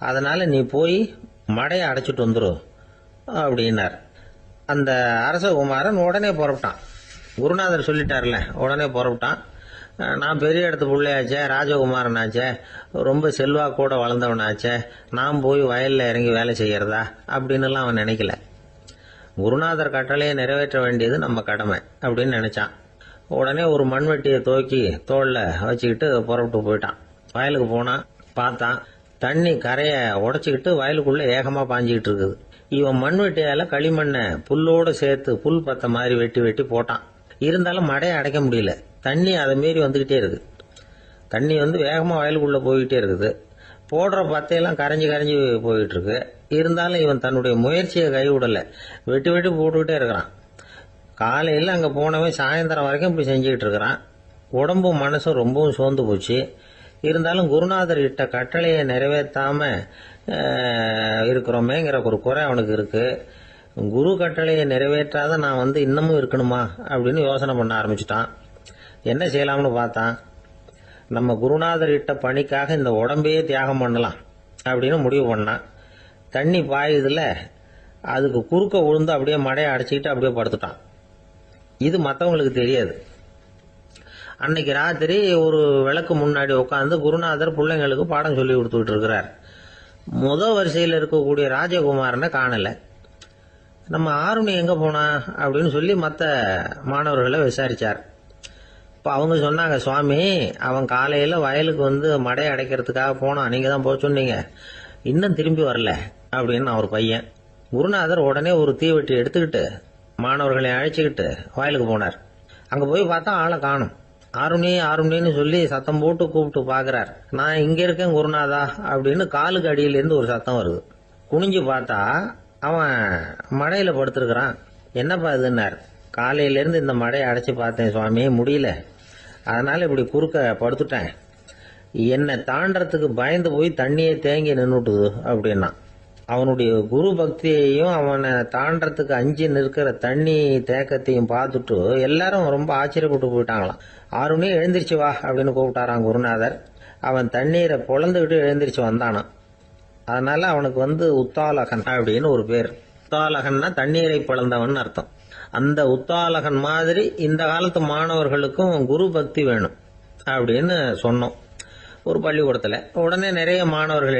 S1: அதனால நீ போய் மடையை அடைச்சிட்டு வந்துரு அப்படின்னார். அந்த அரசகுமாரன் உடனே புறப்பட்டான். குருநாதர் சொல்லிட்டார்ல, உடனே புறப்பட்டான். நான் பெரிய இடத்து பிள்ளையாச்சே, ராஜகுமாரன் ஆச்சே, ரொம்ப செல்வா கூட வளர்ந்தவனாச்சே, நான் போய் வயல்ல இறங்கி வேலை செய்யறதா அப்படின்னுலாம் அவன் நினைக்கல. குருநாதர் கட்டளையை நிறைவேற்ற வேண்டியது நம்ம கடமை அப்படின்னு நினைச்சான். உடனே ஒரு மண்வெட்டியை தூக்கி தோல்ல வச்சுக்கிட்டு புறப்பட்டு போயிட்டான். வயலுக்கு போனான். பார்த்தான், தண்ணி கரையை உடைச்சுக்கிட்டு வயலுக்குள்ள ஏகமா பாஞ்சிக்கிட்டு இருக்குது. இவன் மண்வெட்டியால களிமண்ணை புல்லோட சேர்த்து புல் பத்த மாதிரி வெட்டி வெட்டி போட்டான். இருந்தாலும் மடையை அடைக்க முடியல. தண்ணி அதை மீறி வந்துகிட்டே இருக்கு. தண்ணி வேகமா வயலுக்குள்ள போய்கிட்டே இருக்குது. போடுற பத்தையெல்லாம் கரைஞ்சி கரைஞ்சி போயிட்டு இருக்கு. இருந்தாலும் இவன் தன்னுடைய முயற்சியை கைவிடல. வெட்டி வெட்டி போட்டுக்கிட்டே இருக்கிறான். காலையில் அங்க போனவன் சாயந்தரம் வரைக்கும் இப்படி செஞ்சுக்கிட்டு இருக்கிறான். உடம்பும் மனசும் ரொம்பவும் சோர்ந்து போச்சு. இருந்தாலும் குருநாதர் இட்ட கட்டளையை நிறைவேற்றாம இருக்கிறோமேங்கிற ஒரு குறை அவனுக்கு இருக்கு. குரு கட்டளையை நிறைவேற்றாத நான் இன்னமும் இருக்கணுமா அப்படின்னு யோசனை பண்ண ஆரம்பிச்சுட்டான். என்ன செய்யலாம்னு பார்த்தான். நம்ம குருநாதர் இட்ட பணிக்காக இந்த உடம்பையே தியாகம் பண்ணலாம் அப்படின்னு முடிவு பண்ணான். தண்ணி பாயுதுல, அதுக்கு குறுக்க விழுந்து அப்படியே மடையை அடைச்சிக்கிட்டு அப்படியே படுத்துட்டான். இது மற்றவங்களுக்கு தெரியாது. அன்னைக்கு ராத்திரி ஒரு விளக்கு முன்னாடி உட்காந்து குருநாதர் பிள்ளைங்களுக்கு பாடம் சொல்லி கொடுத்துட்டு இருக்கிறார். வரிசையில் இருக்கக்கூடிய ராஜகுமாரனை காணல. நம்ம ஆருணி எங்க போனா அப்படின்னு சொல்லி மற்ற மாணவர்களை விசாரிச்சார். இப்ப அவங்க சொன்னாங்க, சுவாமி, அவன் காலையில வயலுக்கு மடையை அடைக்கிறதுக்காக போனான், நீங்க தான் போக சொன்னீங்க, இன்னும் திரும்பி வரல அப்படின்னு அவர் பையன். குருநாதர் உடனே ஒரு தீவெட்டி எடுத்துக்கிட்டு மாணவர்களை அழைச்சிக்கிட்டு வயலுக்கு போனார். அங்க போய் பார்த்தா ஆளை காணும். ஆருணி ஆருணின்னு சொல்லி சத்தம் போட்டு கூப்பிட்டு பாக்குறார். நான் இங்க இருக்கேன் குருநாதா அப்படின்னு காலுக்கு அடியிலிருந்து ஒரு சத்தம் வருது. குனிஞ்சு பார்த்தா அவன் மடையில படுத்திருக்கிறான். என்னப்பா இதுன்னார். காலையிலேருந்து இந்த மடையை அடைச்சி பார்த்தேன் சுவாமி, முடியல, அதனால இப்படி குறுக்க படுத்துட்டேன். என்னை தாண்டறதுக்கு பயந்து போய் தண்ணியே தேங்கி நின்றுட்டுது அப்படின்னா. அவனுடைய குரு பக்தியையும் அவனை தாண்டறதுக்கு அஞ்சு நிற்கிற தண்ணி தேக்கத்தையும் பார்த்துட்டு எல்லாரும் ரொம்ப ஆச்சரியப்பட்டு போயிட்டாங்களாம். 6 மணி எழுந்திரிச்சு வா அப்படின்னு கூப்பிட்டாராம் குருநாதர். அவன் தண்ணீரை பொழந்துக்கிட்டு எழுந்திரிச்சு வந்தானான். அதனால அவனுக்கு உத்தாலகன் அப்படின்னு ஒரு பேர். உத்தாலகன்னா தண்ணீரை பிளந்தவன் அர்த்தம். அந்த உத்தாலகன் மாதிரி இந்த காலத்து மாணவர்களுக்கும் குரு பக்தி வேணும் அப்படின்னு சொன்னோம் ஒரு பள்ளிக்கூடத்துல. உடனே நிறைய மாணவர்கள்